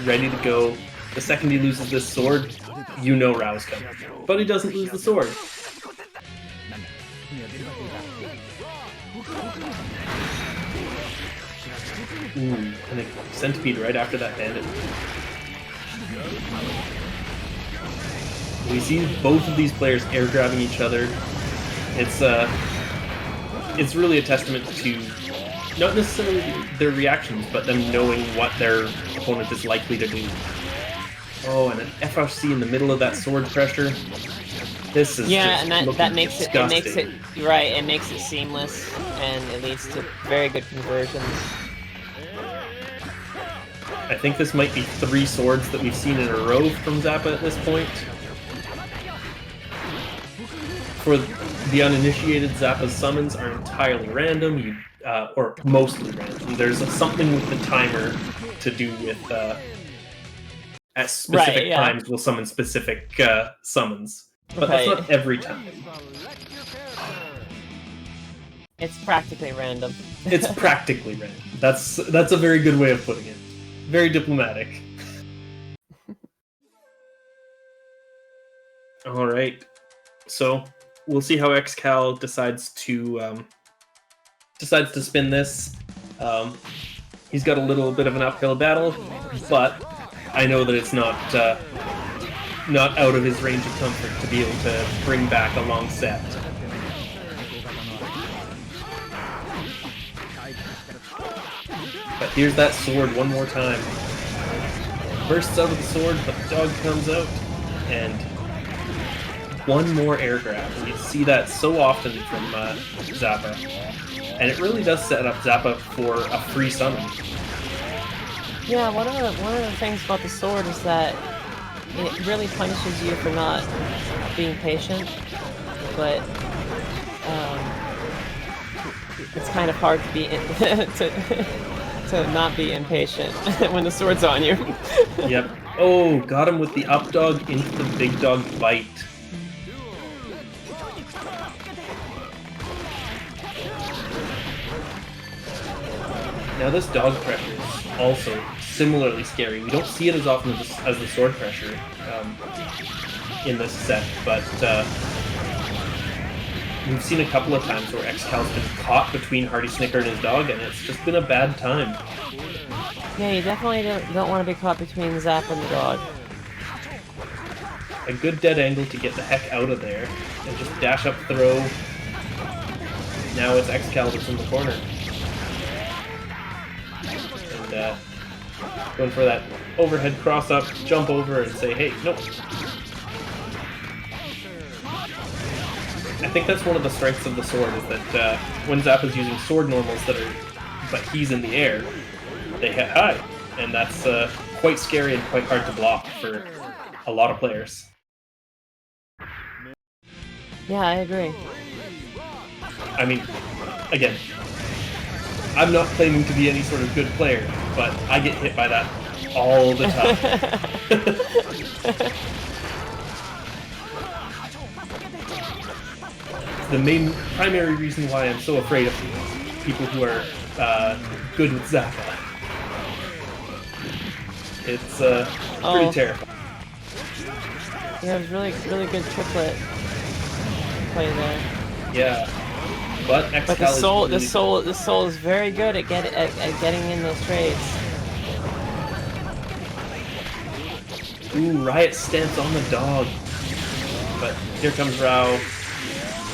ready to go. The second he loses this sword, you know Rao's coming. But he doesn't lose the sword. Ooh, and a centipede right after that bandit. We see both of these players air grabbing each other. It's really a testament to not necessarily their reactions, but them knowing what their opponent is likely to do. Oh, and an FRC in the middle of that sword pressure. This is
and that makes
disgusting.
it makes it seamless, and it leads to very good conversions.
I think this might be 3 swords that we've seen in a row from Zappa at this point. For the uninitiated, Zappa's summons are entirely random, or mostly random. There's something with the timer to do with at specific times we'll summon specific summons. But that's not every time.
It's practically random.
It's practically random. That's a very good way of putting it. Very diplomatic. All right. So we'll see how Exkcal decides to spin this. He's got a little bit of an uphill battle, but I know that it's not out of his range of comfort to be able to bring back a long set. But here's that sword one more time. Bursts out of the sword, but the dog comes out, and one more air grab. And you see that so often from Zappa. And it really does set up Zappa for a free summon.
Yeah, one of the things about the sword is that it really punishes you for not being patient, but it's kind of hard to be to not be impatient when the sword's on you.
Yep. Oh, got him with the up dog into the big dog bite. Now this dog pressure is also similarly scary. We don't see it as often as the sword pressure in this set, but we've seen a couple of times where Exkcal's been caught between HeartySnicker and his dog, and it's just been a bad time.
Yeah, you definitely don't want to be caught between Zappa and the dog.
A good dead angle to get the heck out of there, and just dash up throw. Now it's Exkcal that's in the corner. And going for that overhead cross up, jump over and say, hey, nope. I think that's one of the strengths of the sword, is that when Zappa's using sword normals but he's in the air, they hit high, and that's quite scary and quite hard to block for a lot of players.
Yeah, I agree.
I mean, again, I'm not claiming to be any sort of good player, but I get hit by that all the time. The primary reason why I'm so afraid of people who are good with Zappa. It's pretty terrifying.
Yeah, it was really good triplet play there.
Yeah, but Exkcal
the soul is very good at getting in those trades.
Ooh, Riot stamps on the dog. But here comes Rao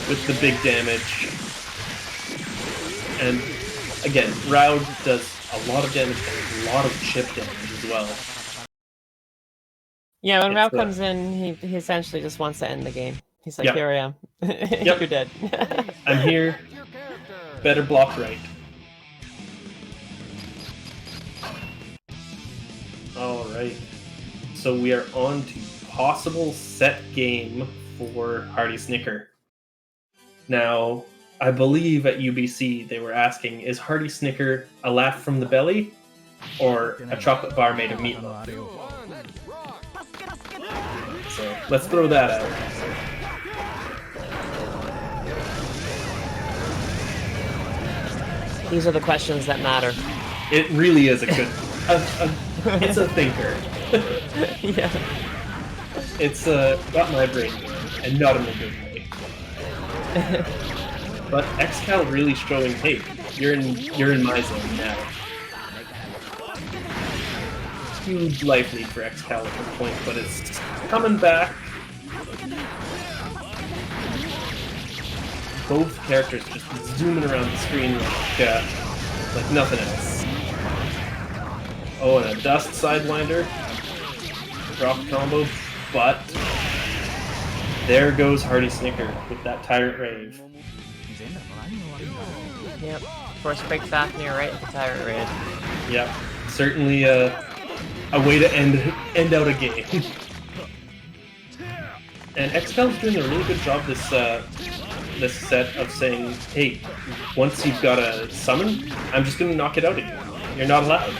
with the big damage. And again, Rao does a lot of damage and a lot of chip damage as well.
Yeah, when Rao comes in, he essentially just wants to end the game. He's like, here I am. You're dead.
I'm here. Better block right. Alright. So we are on to possible set game for HeartySnicker. Now, I believe at UBC they were asking, is HeartySnicker a laugh from the belly or a chocolate bar made of meatloaf? So let's throw that out.
These are the questions that matter.
It really is a good... it's a thinker.
Yeah.
It's got my brain going, and not in a good way. But Exkcal really showing, hey, you're in my zone now. Huge life lead for Exkcal at this point, but it's coming back. Both characters just zooming around the screen like nothing else. Oh, and a dust sidewinder. Drop combo, but there goes HeartySnicker with that Tyrant Rave.
Yep. Force break Fafnir right at the Tyrant Rave.
Yep. Certainly a way to end out a game. And Exkcal's doing a really good job this set of saying, hey, once you've got a summon, I'm just going to knock it out of you. You're not allowed.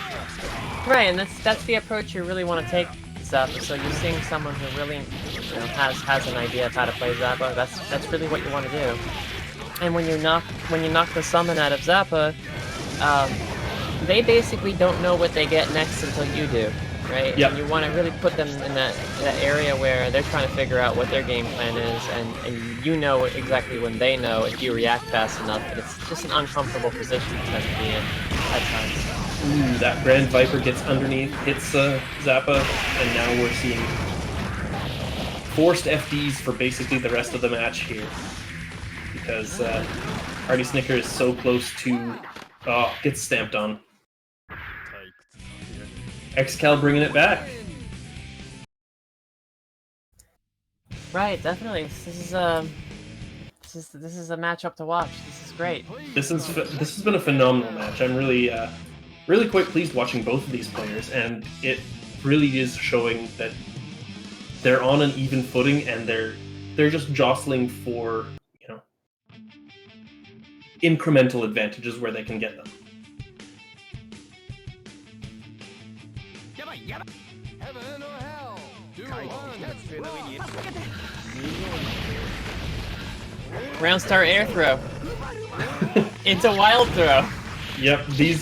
Right, and that's the approach you really want to take Zappa. So you're seeing someone who really, has an idea of how to play Zappa. That's really what you want to do. And when you knock the summon out of Zappa, they basically don't know what they get next until you do, right?
Yep.
And you want to really put them in that area where they're trying to figure out what their game plan is, and you know exactly when they know if you react fast enough. But it's just an uncomfortable position to tend to be in at times.
Ooh, that Grand Viper gets underneath, hits Zappa, and now we're seeing forced FDs for basically the rest of the match here. Because HeartySnicker is so close to... Oh, gets stamped on. Exkcal bringing it back.
Right, definitely. This is a matchup to watch. This is great.
This has been a phenomenal match. I'm really quite pleased watching both of these players, and it really is showing that they're on an even footing, and they're just jostling for, incremental advantages where they can get them.
Heaven or hell?
Round star air throw. It's a wild throw.
Yep, these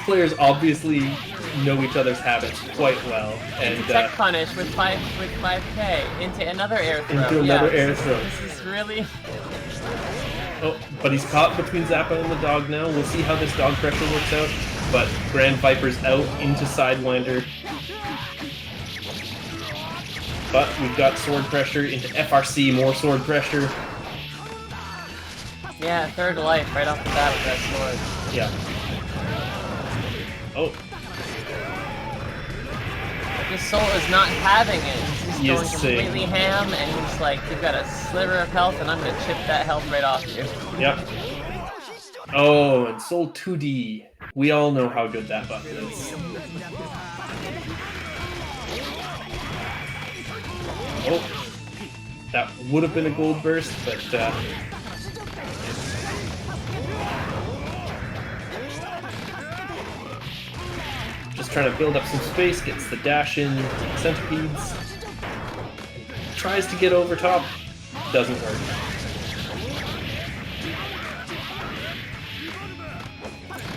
players obviously know each other's habits quite well, and
tech punish with 5K into another air throw.
Into another air throw.
This is really.
Oh, but he's caught between Zappa and the dog now. We'll see how this dog pressure works out. But Grand Viper's out into Sidewinder. But we've got sword pressure into FRC, more sword pressure.
Yeah, third life right off the bat with that sword.
Yeah. Oh.
This soul is not having it. He's just
He is
going completely ham, and he's like, you've got a sliver of health, and I'm gonna chip that health right off you.
Yep. Oh, and Soul 2D. We all know how good that buff is. Oh, that would have been a gold burst, but just trying to build up some space, gets the dash in, centipedes, tries to get over top, doesn't work.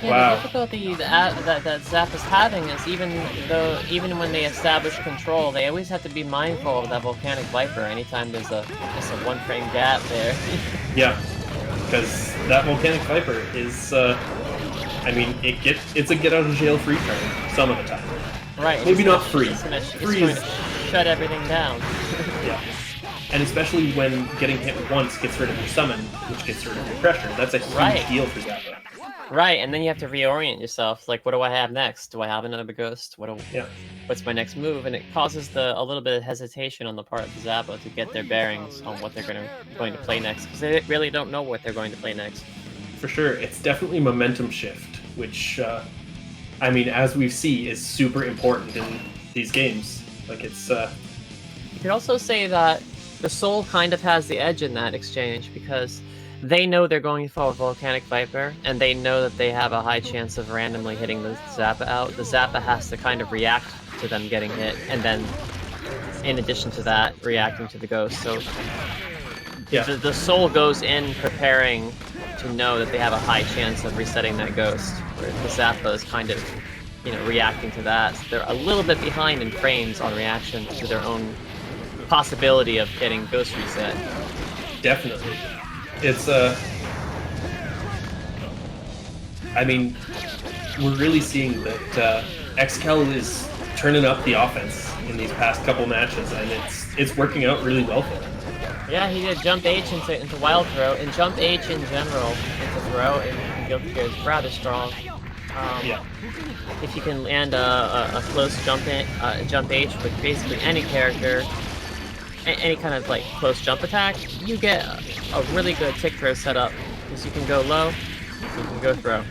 Yeah,
Wow.
the difficulty that Zap is having is even when they establish control, they always have to be mindful of that Volcanic Viper anytime there's just a 1 frame gap there.
Yeah, because that Volcanic Viper is, I mean, it's a get out of jail free card some of the time.
Right.
Maybe not free.
It's going to shut everything down.
Yeah. And especially when getting hit once gets rid of your summon, which gets rid of your pressure. That's a huge deal for Zappa.
Right, and then you have to reorient yourself. Like, what do I have next? Do I have another ghost? What's my next move? And it causes a little bit of hesitation on the part of the Zappa to get their bearings on what they're going to play next, because they really don't know what they're going to play next.
For sure, it's definitely momentum shift, which, I mean, as we see, is super important in these games. Like, it's...
You could also say that the Soul kind of has the edge in that exchange, because they know they're going for a Volcanic Viper, and they know that they have a high chance of randomly hitting the Zappa out. The Zappa has to kind of react to them getting hit, and then, in addition to that, reacting to the Ghost. So,
yeah.
the Soul goes in preparing to know that they have a high chance of resetting that Ghost, where the Zappa is kind of, reacting to that. So they're a little bit behind in frames on reaction to their own possibility of getting Ghost reset.
Definitely. It's, I mean, we're really seeing that Exkcal is turning up the offense in these past couple matches, and it's working out really well for him.
Yeah, he did jump H into Wild Throw, and jump H in general into Throw in Guilty Gear is rather strong.
Yeah.
If you can land a close jump H with basically any character, any kind of like close jump attack, you get a really good tick throw setup, because you can go low, so you can go throw.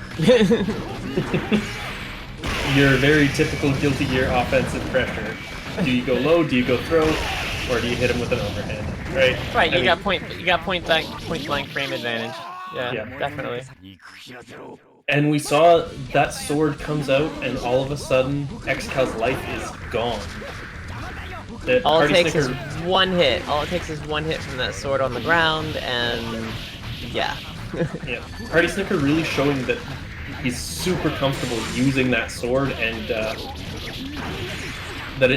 Your very typical Guilty Gear offensive pressure. Do you go low? Do you go throw? Or do you hit him with an overhand? Right.
Right. You got point blank frame advantage. Yeah, definitely.
And we saw that sword comes out, and all of a sudden, Exkcal's life is gone.
All it takes is one hit. All it takes is one hit from that sword on the ground, and yeah.
Yeah. HeartySnicker really showing that he's super comfortable using that sword, and that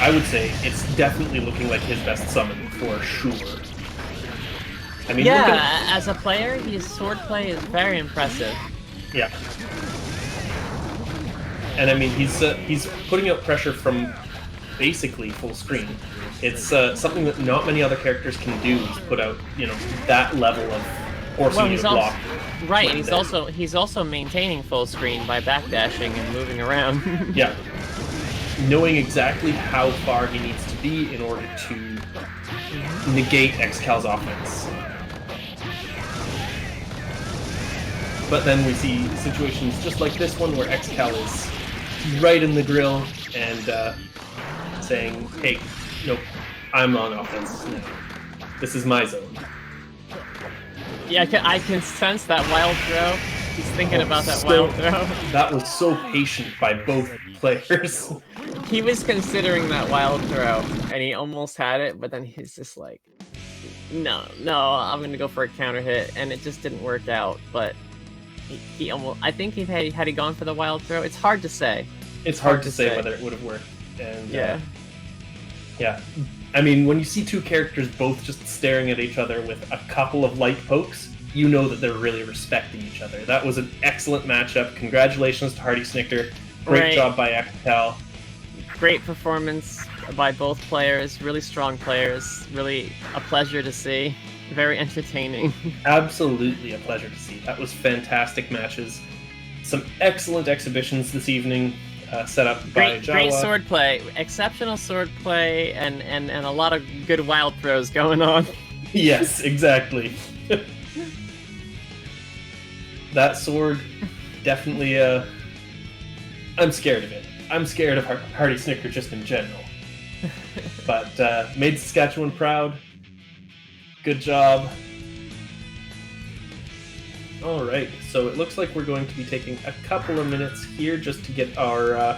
I would say, it's definitely looking like his best summon for sure. I mean,
yeah, as a player, his sword play is very impressive.
Yeah. And I mean, he's putting out pressure from basically full screen. It's something that not many other characters can do, is put out, that level of forcing you to block.
Right, and he's also maintaining full screen by backdashing and moving around.
Yeah. Knowing exactly how far he needs to be in order to negate Exkcal's offense. But then we see situations just like this one where Exkcal is right in the grill and saying, hey, nope, I'm on offense now. This is my zone.
Yeah, I can sense that wild throw. He's thinking about that wild throw.
That was so patient by both players.
He was considering that wild throw, and he almost had it, but then he's just like, no, I'm going to go for a counter hit, and it just didn't work out, but he almost, I think had he gone for the wild throw, it's hard to say.
It's hard to say whether it would have worked. And
yeah.
Yeah. I mean, when you see two characters both just staring at each other with a couple of light pokes, you know that they're really respecting each other. That was an excellent matchup. Congratulations to HeartySnicker. Great job by Exkcal.
Great performance by both players. Really strong players. Really a pleasure to see. Very entertaining.
Absolutely a pleasure to see. That was fantastic matches. Some excellent exhibitions this evening. set up by Jawa.
Great sword play, exceptional sword play, and a lot of good wild throws going on.
Yes, exactly. That sword, definitely, I'm scared of it. I'm scared of HeartySnicker just in general. But, made Saskatchewan proud. Good job. Alright, so it looks like we're going to be taking a couple of minutes here just to get our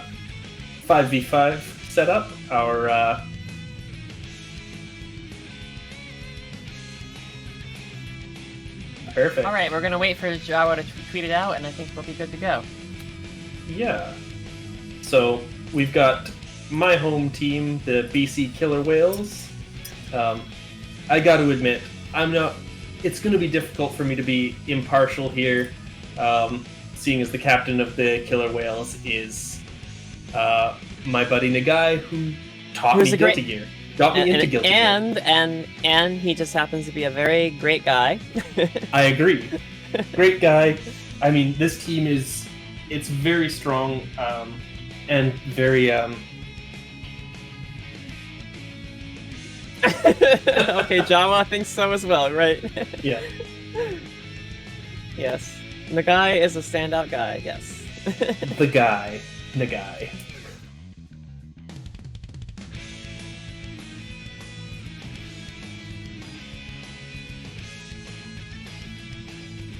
5v5 set up. Our Perfect.
Alright, we're gonna wait for Jawa to tweet it out, and I think we'll be good to go.
Yeah. So, we've got my home team, the BC Killer Whales. I gotta admit, it's gonna be difficult for me to be impartial here, seeing as the captain of the Killer Whales is my buddy Nagai, who taught me Guilty Gear. Got me into Guilty Gear.
And he just happens to be a very great guy.
I agree. Great guy. I mean, this team it's very strong, and very,
Okay, Jawa thinks so as well, right?
Yeah.
Yes. The guy is a standout guy, yes.
The guy. Nagai.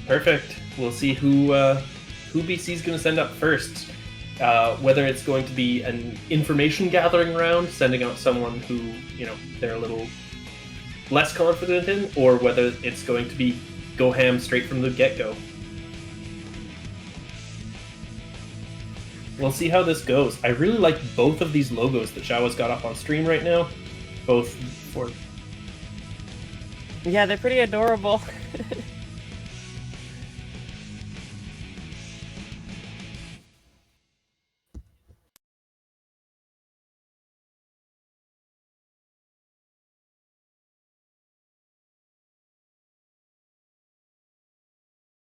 Perfect. We'll see who BC's going to send up first. Whether it's going to be an information gathering round, sending out someone who, they're a little less confident in, or whether it's going to be go ham straight from the get-go. We'll see how this goes. I really like both of these logos that Jawa's got up on stream right now. Both for...
Yeah, they're pretty adorable.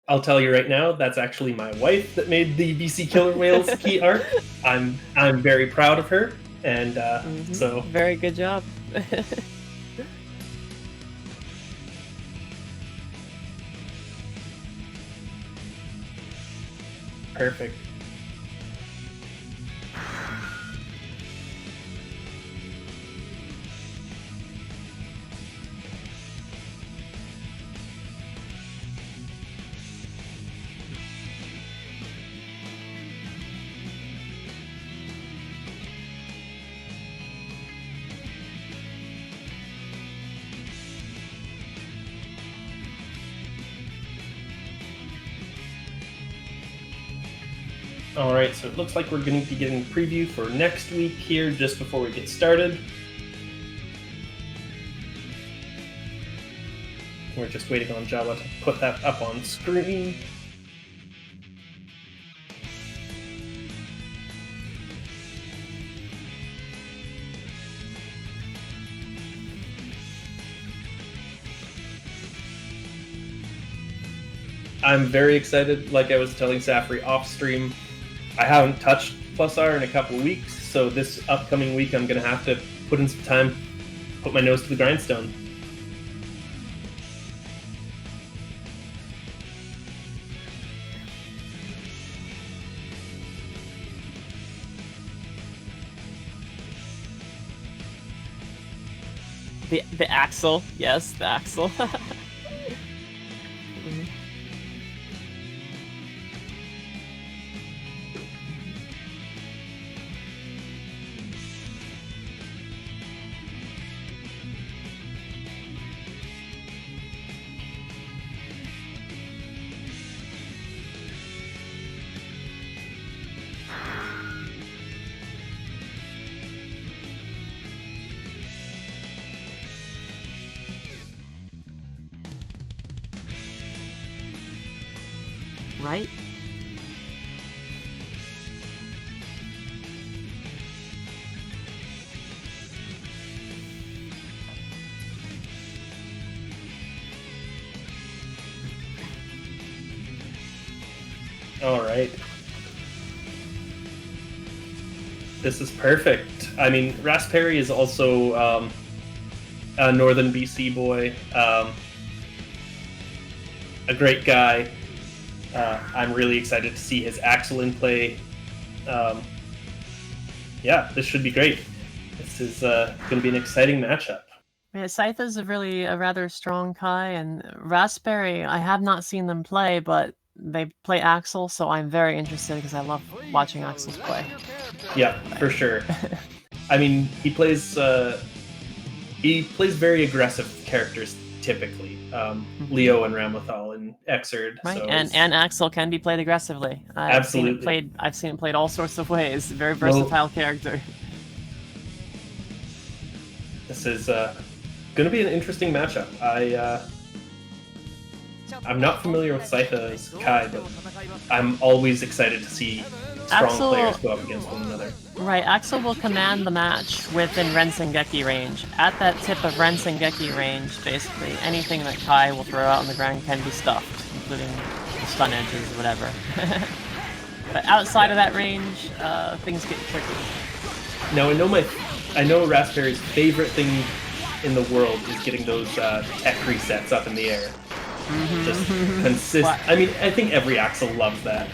I'll tell you right now, that's actually my wife that made the BC Killer Whales key art. I'm very proud of her, and so...
Very good job.
Perfect. Alright, so it looks like we're going to be getting a preview for next week here just before we get started. We're just waiting on Jawa to put that up on screen. I'm very excited, like I was telling Safri off stream. I haven't touched Plus R in a couple weeks, so this upcoming week I'm going to have to put in some time, put my nose to the grindstone.
The axle, yes, the axle. Right?
All right. This is perfect. I mean, Raspberry is also a northern BC boy, a great guy. I'm really excited to see his Exkcal in play. Yeah, this should be great. This is going to be an exciting matchup.
Yeah, Scytha's a rather strong Kai, and Raspberry, I have not seen them play, but they play Exkcal, so I'm very interested because I love watching Axel's play.
Yeah, for sure. I mean, he plays very aggressive characters typically. Leo and Ramathal and Exerd.
Right,
so
and Exkcal can be played aggressively.
Absolutely.
I've seen it played all sorts of ways. Very versatile character.
This is going to be an interesting matchup. I'm not familiar with Scytha's Kai, but I'm always excited to see strong players go up against one another.
Right, Exkcal will command the match within Rensengeki range. At that tip of Rensengeki range, basically, anything that Kai will throw out on the ground can be stuffed, including the stun edges or whatever. But outside of that range, things get tricky.
Now, I know Raspberry's favorite thing in the world is getting those tech resets up in the air. Just consistent. I mean, I think every Exkcal loves that.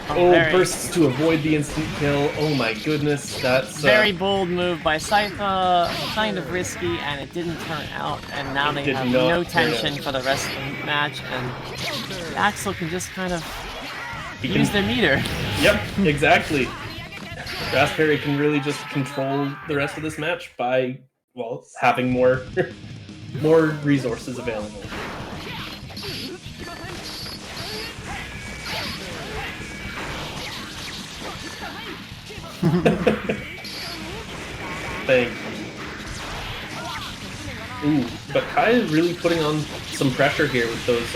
Bursts to avoid the instant kill. Oh my goodness, that's
very bold move by Scytha. Kind of risky, and it didn't turn out. And now they have no tension for the rest of the match, and Exkcal can just kind of use their meter. Yep,
exactly. Raspberry can really just control the rest of this match by, well, having more resources available. Thank you. Ooh, but Kai is really putting on some pressure here with those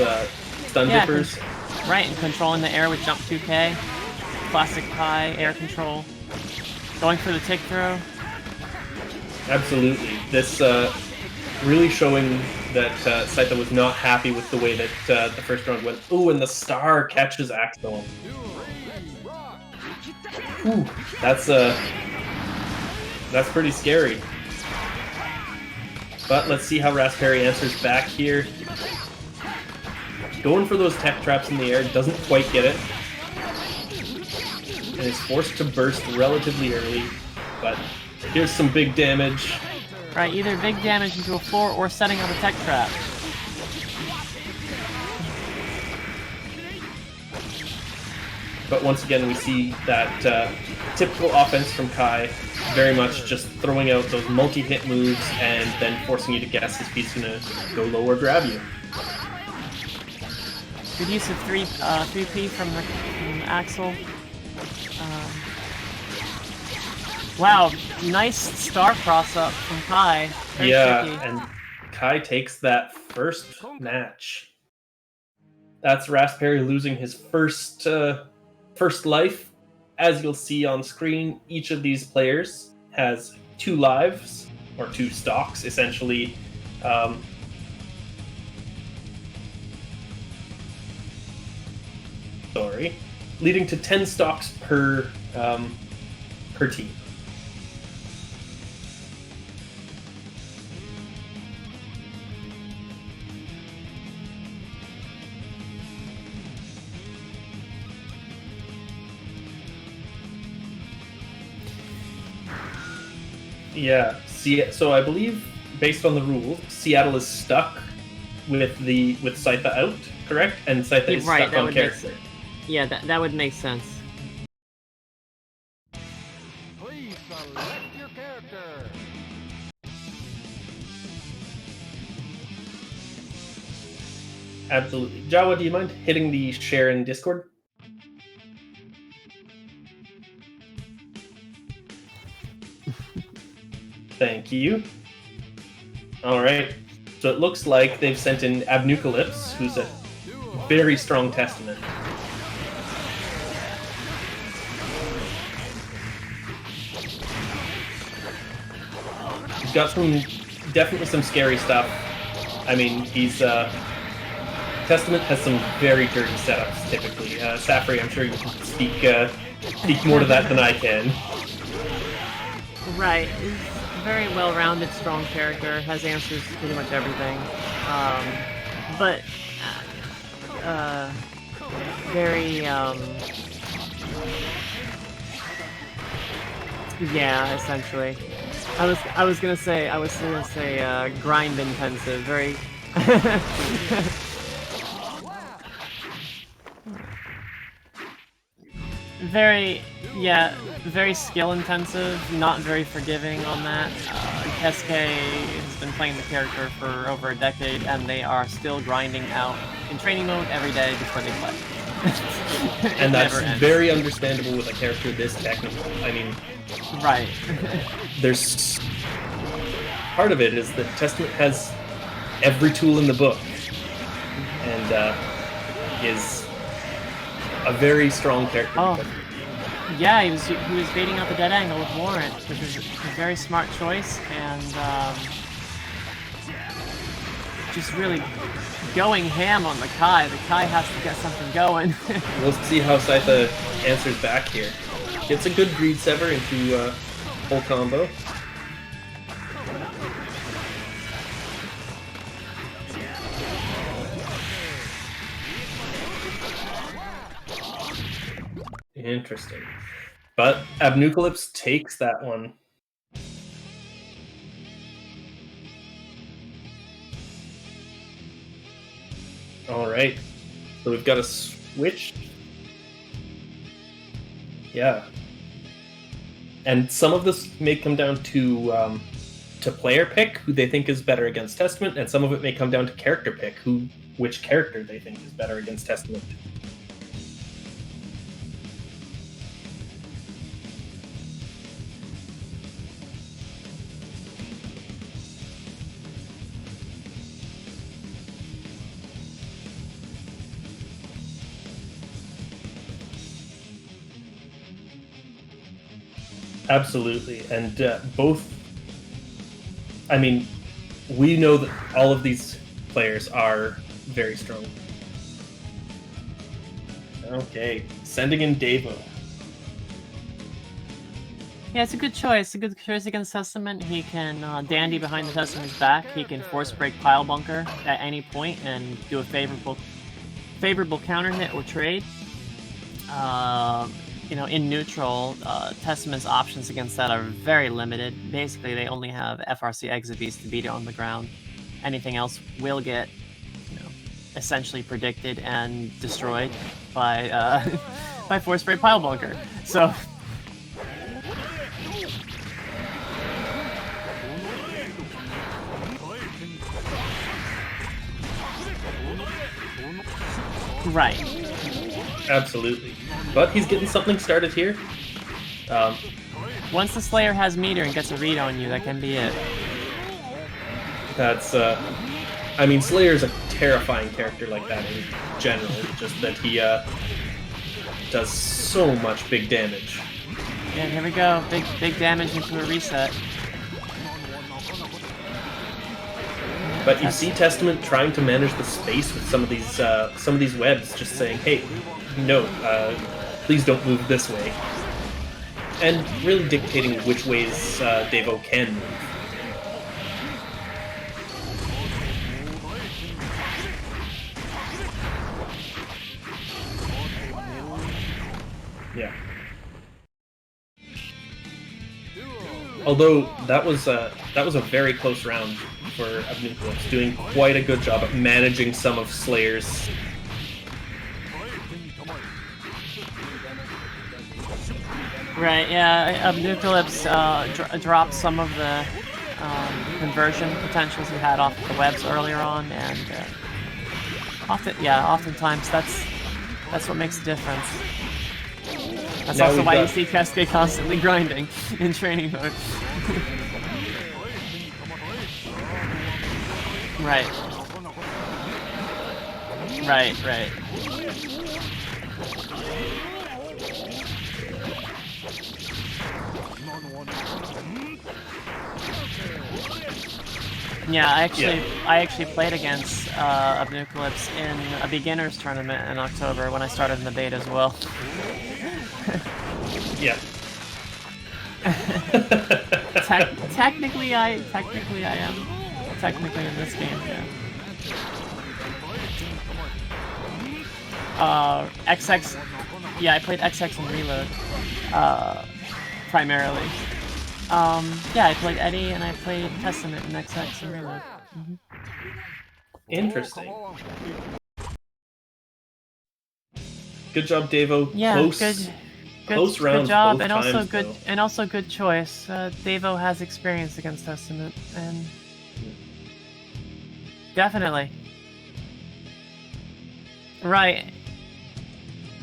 stun dippers.
Right, and controlling the air with jump 2K. Classic Kai, air control. Going for the tick throw.
Absolutely. This really showing that Scytha was not happy with the way that the first round went. Ooh, and the star catches Exkcal. Ooh, that's pretty scary. But let's see how Raspberry answers back here. Going for those tech traps in the air, doesn't quite get it. And is forced to burst relatively early. But here's some big damage.
Right, either big damage into a floor or setting up a tech trap.
But once again, we see that typical offense from Kai, very much just throwing out those multi-hit moves and then forcing you to guess if he's going to go low or grab you.
Good use of 3P from Exkcal. Wow, nice star cross-up from Kai. Very tricky.
And Kai takes that first match. That's Raspberry losing his first life. As you'll see on screen, each of these players has 2 lives, or 2 stocks, essentially. Leading to 10 stocks per team. Yeah, so I believe, based on the rules, Seattle is stuck with Scytha out, correct? And Scytha is stuck on character.
Yeah, that would make sense.
Please select your character.
Absolutely. Jawa, do you mind hitting the share in Discord? Thank you. Alright. So it looks like they've sent in Abnucalypse, who's a very strong testament. He's got definitely some scary stuff. I mean, Testament has some very dirty setups, typically. Safri, I'm sure you can speak speak more to that than I can.
Right. Is very well-rounded, strong character. Has answers to pretty much everything. But very yeah, essentially. I was gonna say grind intensive. Very. Very skill intensive, not very forgiving on that. Exkcal has been playing the character for over a decade, and they are still grinding out in training mode every day before they play.
And that's very understandable with a character this technical. I mean,
right.
There's part of it is that Testament has every tool in the book, and is a very strong character.
Oh, yeah, he was baiting out the dead angle with Warrant, which is a very smart choice, and just really going ham on the Kai. The Kai has to get something going.
We'll see how Scytha answers back here. Gets a good greed sever into full combo. Interesting. But Abnucalypse takes that one. Alright. So we've got a switch. Yeah. And some of this may come down to player pick, who they think is better against Testament, and some of it may come down to character pick, which character they think is better against Testament. Absolutely, and both. I mean, we know that all of these players are very strong. Okay, sending in Davo.
Yeah, it's a good choice. A good choice against Testament. He can dandy behind the Testament's back. He can force break Pile Bunker at any point and do a favorable counter hit or trade. In neutral, Testament's options against that are very limited. Basically, they only have FRC Exhibies to beat it on the ground. Anything else will get, essentially predicted and destroyed by by Force Spray Pile Bunker. So. Right.
Absolutely. But he's getting something started here.
Once the Slayer has meter and gets a read on you, that can be it.
That's, I mean, Slayer's a terrifying character like that in general, just that he, does so much big damage.
Yeah, here we go. Big damage into a reset.
But you see Testament trying to manage the space with some of these webs, just saying, hey, no, please don't move this way. And really dictating which ways Davo can move. Yeah. Although that was a very close round for Abnucalypse, doing quite a good job at managing some of Slayer's.
Right, yeah, Abnucalypse dropped some of the conversion potentials he had off the webs earlier on, and oftentimes that's what makes a difference. That's also why you see Cascade constantly grinding in training mode. Right. Yeah, I actually played against Abnucalypse in a beginners tournament in October when I started in the beta as well.
Yeah.
Technically I am. Technically in this game, yeah. XX. Yeah, I played XX and Reload. Primarily. Yeah, I played Eddie and I played Testament in XX and Reload.
Interesting. Good job, Davo.
Yeah,
Close rounds
good job,
both
and also
times,
good,
though.
and also good choice. Davo has experience against Testament, and definitely, right.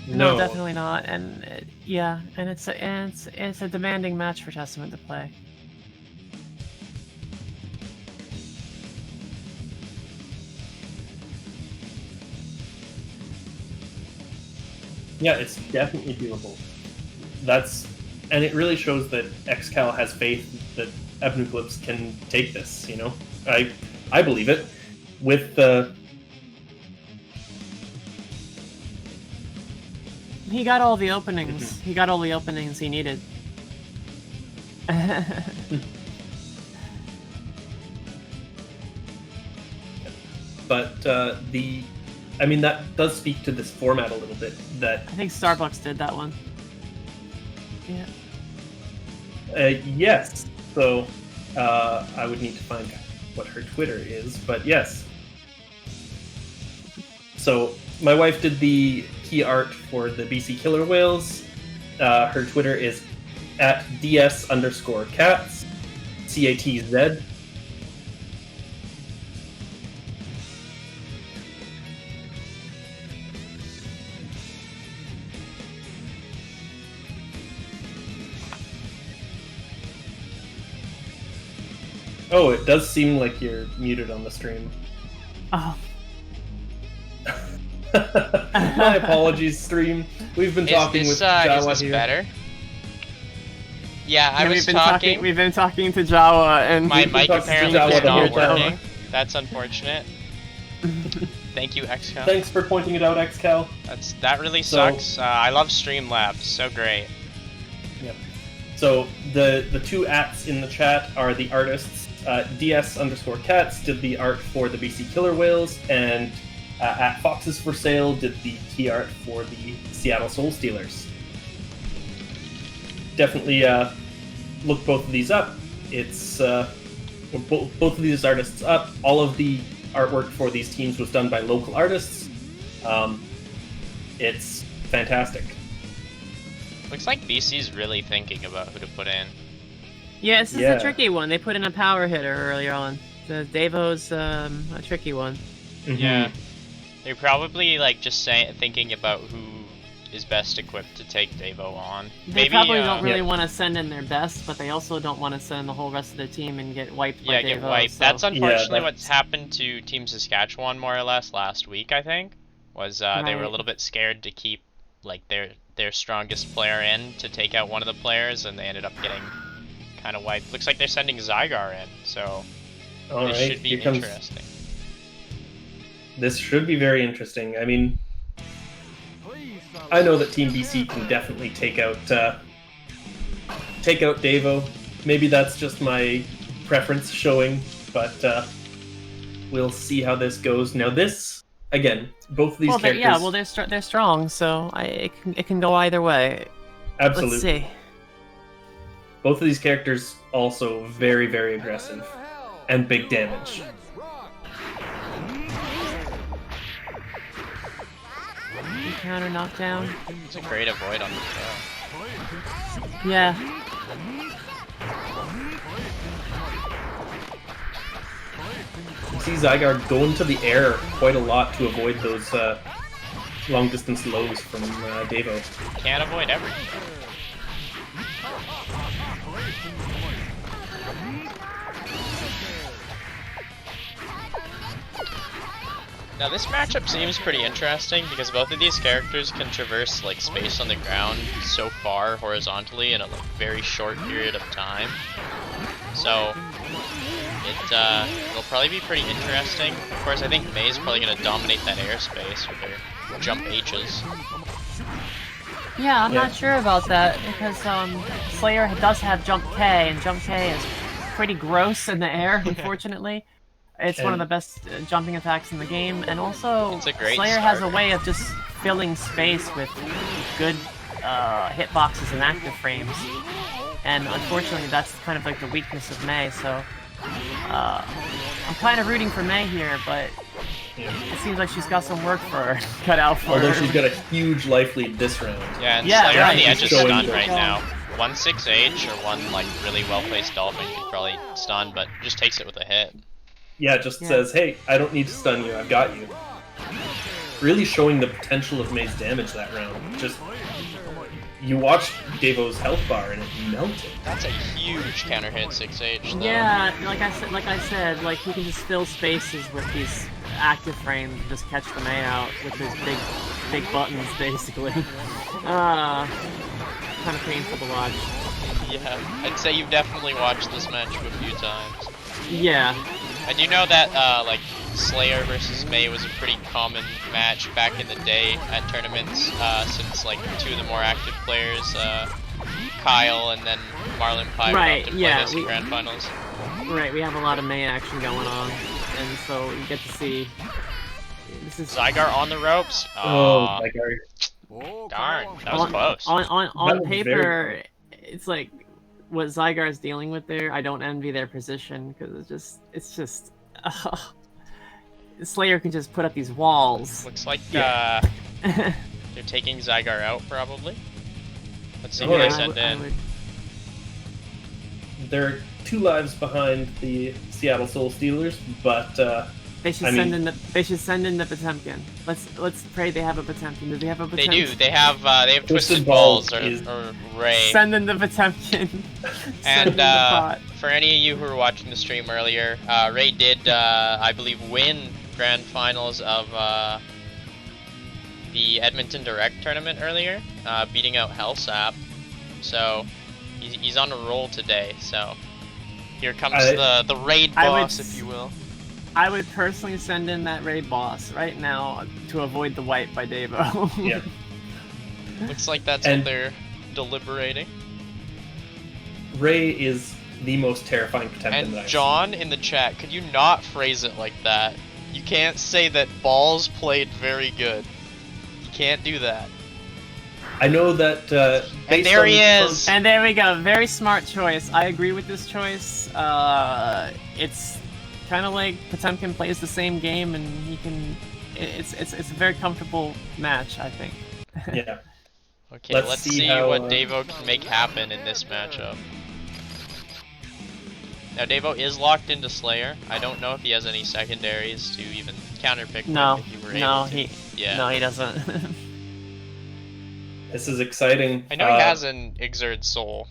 No, definitely not. And yeah, and it's a demanding match for Testament to play.
Yeah, it's definitely doable. And it really shows that Exkcal has faith that Ebnuclips can take this. You know, I believe it. With
he got all the openings. He got all the openings he needed.
But I mean, that does speak to this format a little bit. That
I think Starbucks did that one. Yeah.
Yes. So I would need to find what her Twitter is, but yes. So my wife did the key art for the BC Killer Whales. Her Twitter is @ds_cats, CATZ. Oh, it does seem like you're muted on the stream.
Oh.
My apologies, stream. We've been talking with Jawa
is this
here.
better? Yeah, I was talking.
We've been talking to Jawa, and
my mic apparently is not working.
Jawa.
That's unfortunate. Thank you, Exkcal.
Thanks for pointing it out, Exkcal.
That really sucks. I love Streamlabs. So great.
Yep. So the two ats in the chat are the artists. DS_cats did the art for the BC Killer Whales, and @Foxes for Sale did the key art for the Seattle Soul Stealers. Definitely look both of these up. It's both of these artists up. All of the artwork for these teams was done by local artists. It's fantastic.
Looks like BC's really thinking about who to put in.
Yeah, this is a tricky one. They put in a power hitter earlier on. The Davo's a tricky one.
Mm-hmm.
Yeah, they're probably like just thinking about who is best equipped to take Davo on.
They probably don't really want to send in their best, but they also don't want to send the whole rest of their team and get wiped by Davo.
Yeah, get wiped.
So.
That's unfortunately what's happened to Team Saskatchewan more or less last week, I think. Was they were a little bit scared to keep like their strongest player in to take out one of the players, and they ended up getting kind of wiped. Looks like they're sending Zygar in, so this should be interesting.
This should be very interesting. I mean, I know that Team BC can definitely take out Davo. Maybe that's just my preference showing, but we'll see how this goes. Now this, again, both of these characters...
Yeah, well, they're strong, so it can go either way.
Absolutely.
Let's see.
Both of these characters also very, very aggressive and big damage.
Counter knockdown.
It's a great avoid on the throw.
Yeah.
You see Zygar going to the air quite a lot to avoid those long distance lows from Davo.
Can't avoid everything. Now this matchup seems pretty interesting because both of these characters can traverse like space on the ground so far horizontally in a very short period of time. So it'll probably be pretty interesting. Of course, I think May's probably going to dominate that airspace with her jump H's.
Yeah, I'm not sure about that because Slayer does have Jump K, and Jump K is pretty gross in the air, unfortunately. It's one of the best jumping attacks in the game, and also Slayer has a way of just filling space with good hitboxes and active frames. And unfortunately, that's kind of like the weakness of Mei, so I'm kind of rooting for Mei here, but it seems like she's got some work for her cut out for her.
Although she's got a huge life lead this round.
Yeah, and Slayer on the edge is stunned right now. 1-6H or one like really well-placed Dolphin could probably stun, but just takes it with a hit.
Yeah, it just says, hey, I don't need to stun you, I've got you. Really showing the potential of Mei's damage that round. Just, you watch Davo's health bar and it melted.
That's a huge counter hit 6H though.
Yeah, like I said, like he can just fill spaces with these active frames and just catch the Mei out with his big buttons, basically. Kind of painful to watch.
Yeah, I'd say you've definitely watched this match a few times.
Yeah.
I do know that like Slayer versus Mei was a pretty common match back in the day at tournaments, since like two of the more active players, Kyle and then Marlon Pye,
right,
often play this in grand finals.
Right, we have a lot of Mei action going on, and so you get to see. This is
Zygar on the ropes.
Oh, Zygar.
Darn, that was close.
On paper, it's like what Zygar's dealing with there. I don't envy their position because it's just Slayer can just put up these walls.
Looks like they're taking Zygar out probably. Let's see who they send in.
They're 2 lives behind the Seattle Soul Stealers, but
they should send in the Potemkin. Let's pray they have a Potemkin. Do they have a Potemkin?
They do. They have Twisted Balls or Ray.
Send in the Potemkin.
And for any of you who were watching the stream earlier, Ray did, I believe, win grand finals of the Edmonton Direct tournament earlier, beating out Hellsap. So he's on a roll today. So here comes the raid boss, if you will.
I would personally send in that raid boss right now to avoid the wipe by Davo.
Yeah.
Looks like that's what they're deliberating.
Ray is the most terrifying Potemkin that I've
John in the chat, could you not phrase it like that? You can't say that Balls played very good. You can't do that.
I know that.
And there he is!
And there we go. Very smart choice. I agree with this choice. It's kind of like Potemkin plays the same game, and he can. It's a very comfortable match, I think.
Yeah.
Okay, let's see what Davo can make happen in this matchup. Now Davo is locked into Slayer. I don't know if he has any secondaries to even counterpick him if you were able to.
No, he doesn't.
This is exciting.
I know he has an Exert Soul.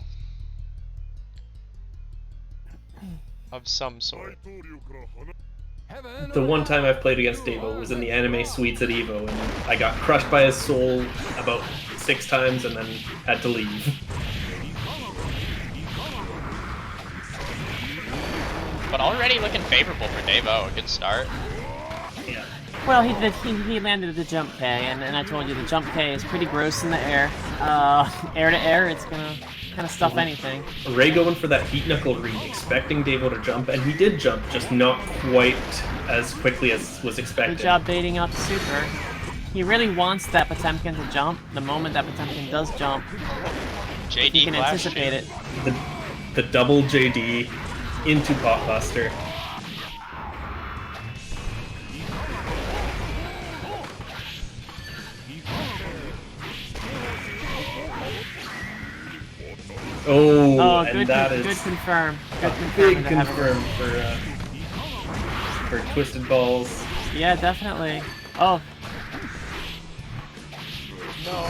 Of some sort.
The one time I've played against Davo was in the anime suites at EVO, and I got crushed by his soul about 6 times and then had to leave.
But already looking favorable for Davo. A good start.
Yeah.
Well, he landed the jump K, and I told you the jump K is pretty gross in the air. Air to air, it's gonna kind of stuff anything.
Ray going for that heat knuckle read, expecting Davo to jump, and he did jump, just not quite as quickly as was expected.
Good job baiting out the super. He really wants that Potemkin to jump. The moment that Potemkin does jump,
JD
he can anticipate it.
The double JD into Potbuster. Oh, and
good,
that is
good confirm. Good
big confirm for Twisted Balls.
Yeah, definitely. Oh.
No.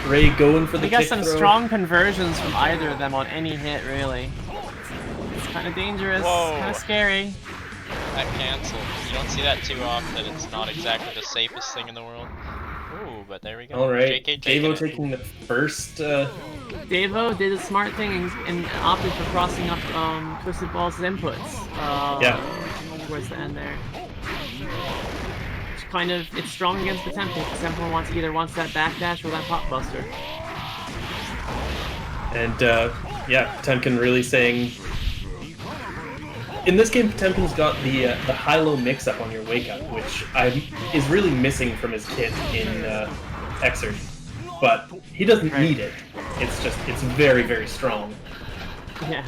Ray going for the
We got
kick
some
throw.
strong conversions from either of them on any hit, really. It's kind of dangerous, kind of scary.
That canceled. You don't see that too often. It's not exactly the safest thing in the world. Ooh, but there we go.
Alright,
Davo
taking the first...
Davo did a smart thing and opted for crossing up Twisted Balls' inputs. Towards the end there. Which kind of, it's strong against Potemkin. Potemkin either wants that backdash or that Potbuster.
And yeah, Potemkin really saying. In this game, Potemkin's got the high-low mix-up on your wake-up, which is really missing from his kit in Exert. But he doesn't need it. It's very, very strong.
Yeah.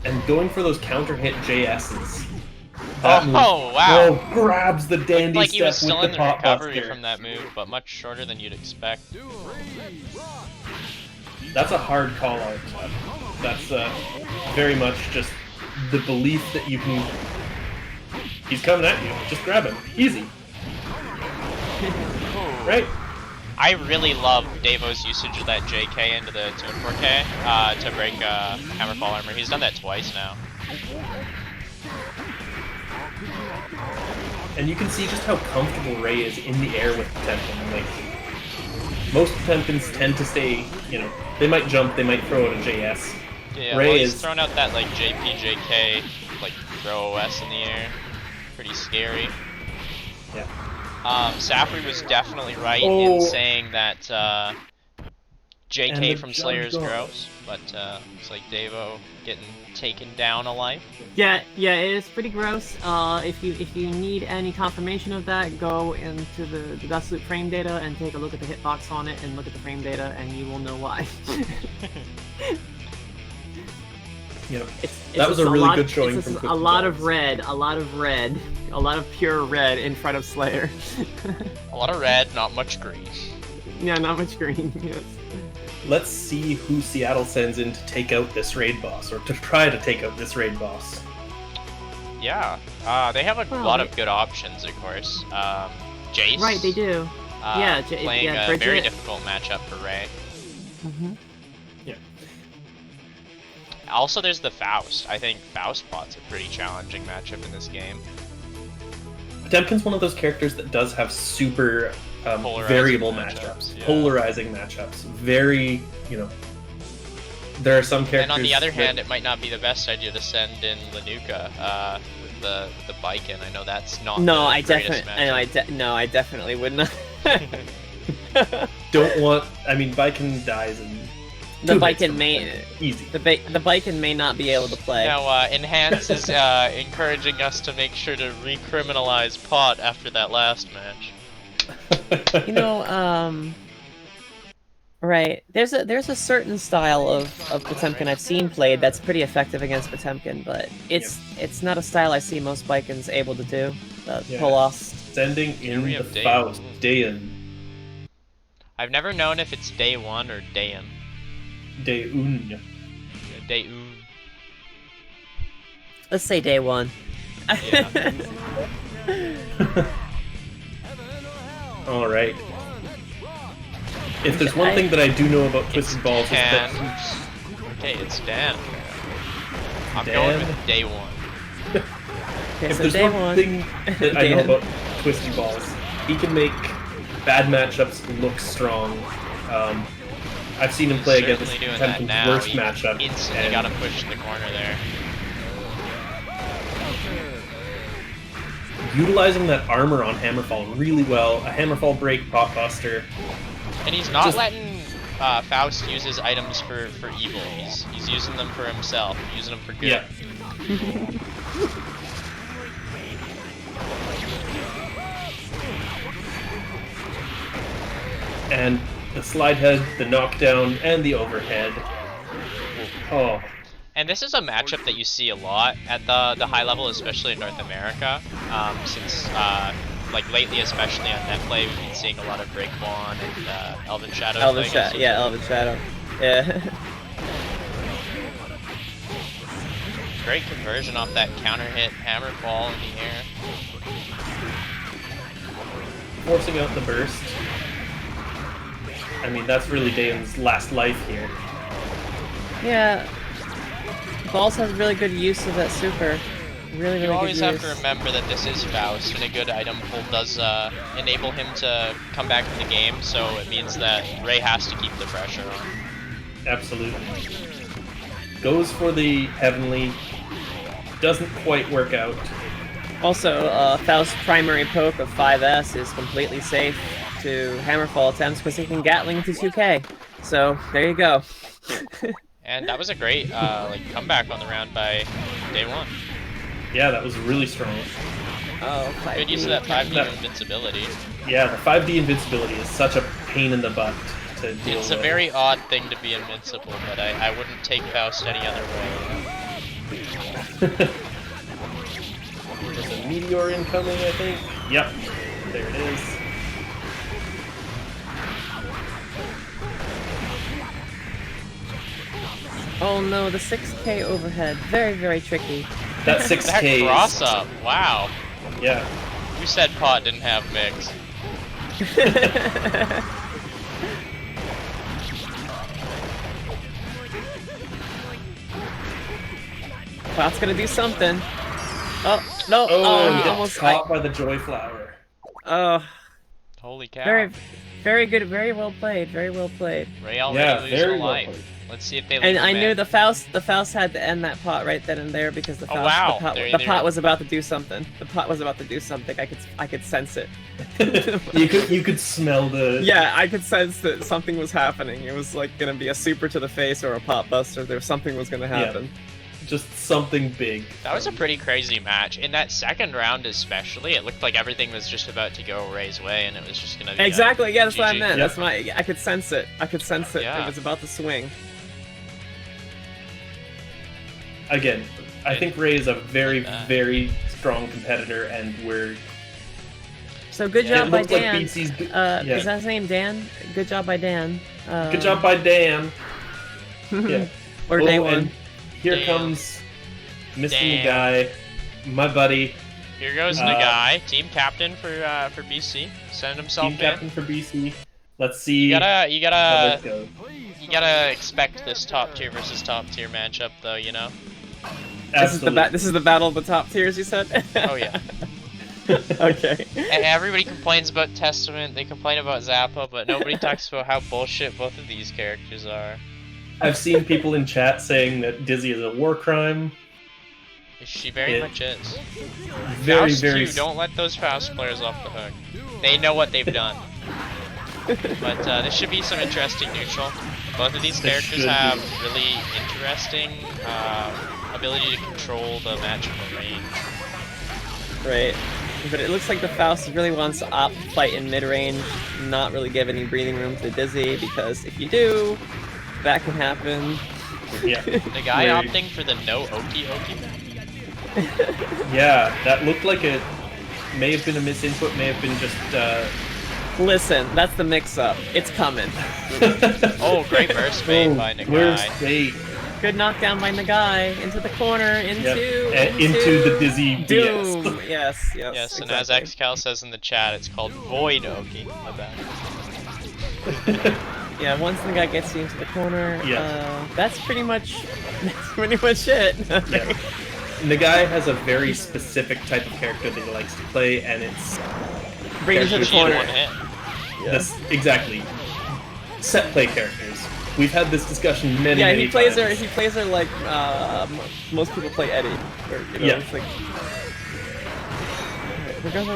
And going for those counter-hit JS's.
Wow!
Oh, grabs the dandy
like he was
step
still
with
in
the
the
pot
recovery
buster.
from that move, but much shorter than you'd expect.
That's a hard call out. That's very much just the belief that you can. He's coming at you. Just grab him. Easy. Right?
I really love Davo's usage of that JK into the 2 and 4K to break Hammerfall armor. He's done that twice now.
And you can see just how comfortable Ray is in the air with Potemkin. Like, most Potemkins tend to stay, they might jump, they might throw out a JS.
Yeah,
Ray
well, he's
is
thrown out that like JK, like throw OS in the air. Pretty scary.
Yeah.
Safri was definitely right in saying that JK from Slayer's gross, but looks like Davo getting taken down a life.
Yeah, it is pretty gross. If you need any confirmation of that, go into the Dustloop frame data and take a look at the hitbox on it and look at the frame data, and you will know why.
Yep. That was a really good showing from
a lot of red, a lot of pure red in front of Slayer.
A lot of red, not much green.
Yeah, not much green. Yes.
Let's see who Seattle sends in to take out this raid boss, or to try to take out this raid boss.
Yeah, they have a lot of good options, of course. Jace.
Right, they do.
Playing a very difficult matchup for Ray.
Mm-hmm.
Yeah.
Also, there's the Faust. I think Faust pot's a pretty challenging matchup in this game.
Potemkin's one of those characters that does have super variable matchups.
Yeah.
Polarizing matchups. Very, there are some characters.
And on the other hand, it might not be the best idea to send in Lanuka with the Biken. I know that's not.
I definitely would not.
Don't want. I mean, Biken dies in.
The Biken may
easy.
The Biken may not be able to play.
Now, Enhance is encouraging us to make sure to recriminalize pot after that last match.
Right. There's a certain style of Potemkin I've seen played that's pretty effective against Potemkin, but it's not a style I see most Bikens able to do. HOS.
Sending in the Faust, Dayan.
I've never known if it's day one or Dayan.
Day-un.
Day-un.
Let's say day one.
Yeah.
Alright. If there's one thing that I do know about Twisted Balls, is that...
Okay, it's Dan. I'm
Dan?
going with day one.
Okay,
If
so
there's
day
one thing that I know about Twisty Balls, he can make bad matchups look strong. I've seen him play against Potemkin's worst matchup.
Instantly got him pushed in the corner there.
Utilizing that armor on Hammerfall really well. A Hammerfall break, pot buster.
And he's not letting Faust use his items for evil. He's using them for himself, using them for good.
Yeah. And the slide head, the knockdown, and the overhead. Oh.
And this is a matchup that you see a lot at the high level, especially in North America, since like lately, especially on Netplay, we've been seeing a lot of Breakbon and Elven Shadow.
Elven Shadow. Yeah.
Great conversion off that counter hit Hammerfall in the air.
Forcing out the burst. I mean, that's really Dayan's last life here.
Yeah. Balls has really good use of that super. Really
You always
good
have
use.
to remember that this is Faust, and a good item pull does enable him to come back from the game, so it means that Ray has to keep the pressure on.
Absolutely. Goes for the Heavenly. Doesn't quite work out.
Also, Faust's primary poke of 5S is completely safe. to Hammerfall attempts because he can Gatling into 2K. So there you go.
And that was a great like comeback on the round by Day One.
Yeah, that was really strong.
Oh,
Good use of that 5D invincibility.
Yeah, the 5D invincibility is such a pain in the butt to deal with.
It's a very odd thing to be invincible, but I wouldn't take Faust any other way.
There's a meteor incoming, I think. Yep, there it is.
Oh no, the 6K overhead. Very, very tricky.
That 6K
That cross up, wow.
Yeah.
Who said pot didn't have mix?
Pot's gonna do something. Oh, no.
Oh,
he
he
almost
got caught by the Joy Flower.
Oh.
Holy cow.
Very, very good. Very well played. Very well played.
Ray already losing a
well
life.
played.
Let's see if they leave
And I
him
knew
in.
the Faust had to end that pot right then and there because the Faust,
wow.
the pot was about to do something. The pot was about to do something. I could sense it.
You could smell the...
Yeah, I could sense that something was happening. It was like gonna be a super to the face or a pot buster. Something was gonna happen.
Yeah. Just something big.
That was a pretty crazy match. In that second round especially, it looked like everything was just about to go Ray's way and it was just gonna be
Exactly, yeah, that's what I
GG.
meant.
Yep.
That's I could sense it. I could sense it.
Yeah.
It was about to swing.
Again, I think Ray is a very, very strong competitor, and we're...
So good
It
job by
looked like
Dan.
BC's
Is that his name, Dan? Good job by Dan.
Good job by Dan. Yeah.
Or Day One.
And here
Dan.
comes Mr.
Dan.
Nagai, my buddy,
Here goes Nagai, team captain for BC. Send himself
team
in.
captain for BC. Let's see
You
how
gotta
this goes.
you gotta expect this top tier versus top tier matchup though, you know?
Absolutely.
This is the battle of the top tiers, you said?
Oh yeah.
Okay.
And everybody complains about Testament, they complain about Zappa, but nobody talks about how bullshit both of these characters are.
I've seen people in chat saying that Dizzy is a war crime.
She very much is.
Very,
Faust
very...
too, don't let those Faust players off the hook. They know what they've done. But this should be some interesting neutral. Both of these characters have really interesting ability to control the matchup range.
Right. But it looks like the Faust really wants to opt fight in mid-range, not really give any breathing room to Dizzy, because if you do, that can happen.
Yeah.
The guy opting for the no Oki Oki?
Yeah, that looked like it may have been a misinput, may have been just...
Listen, that's the mix-up. It's coming.
Oh, great burst bait by
Where's
Nagai.
bait?
Good knockdown by Nagai. Into the corner, into
Into the Dizzy
Doom.
BS.
Yes,
Yes, and
exactly.
as Exkcal says in the chat, it's called Void Oki. My bad.
Yeah, once the guy gets you into the corner,
Yeah.
that's pretty much it.
Yeah. Nagai has a very specific type of character that he likes to play, and it's...
Bring him to the
She in
corner.
one hit.
This, exactly. Set play characters. We've had this discussion many,
Yeah,
many
he plays
times.
her like most people play Eddie. Or, you know,
Yeah.
it's like... We're going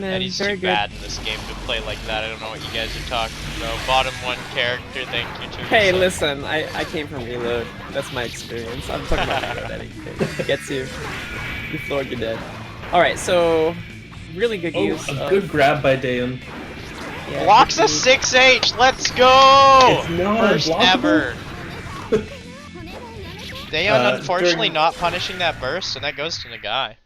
in.
Eddie's
Very
too
good.
bad in this game to play like that. I don't know what you guys are talking about. Bottom one character, thank you to
Hey,
yourself.
listen, I came from Reload. That's my experience. I'm talking about Reload, Eddie. It gets you. You floored, you're dead. Alright, so... Really good use
Oh, a
of...
good grab by Dayon.
Yeah,
Blocks
good
a
use.
6H! Let's go!
It's not
First
blockable.
ever. Dayon unfortunately
during-
not punishing that burst, and that goes to Nagai.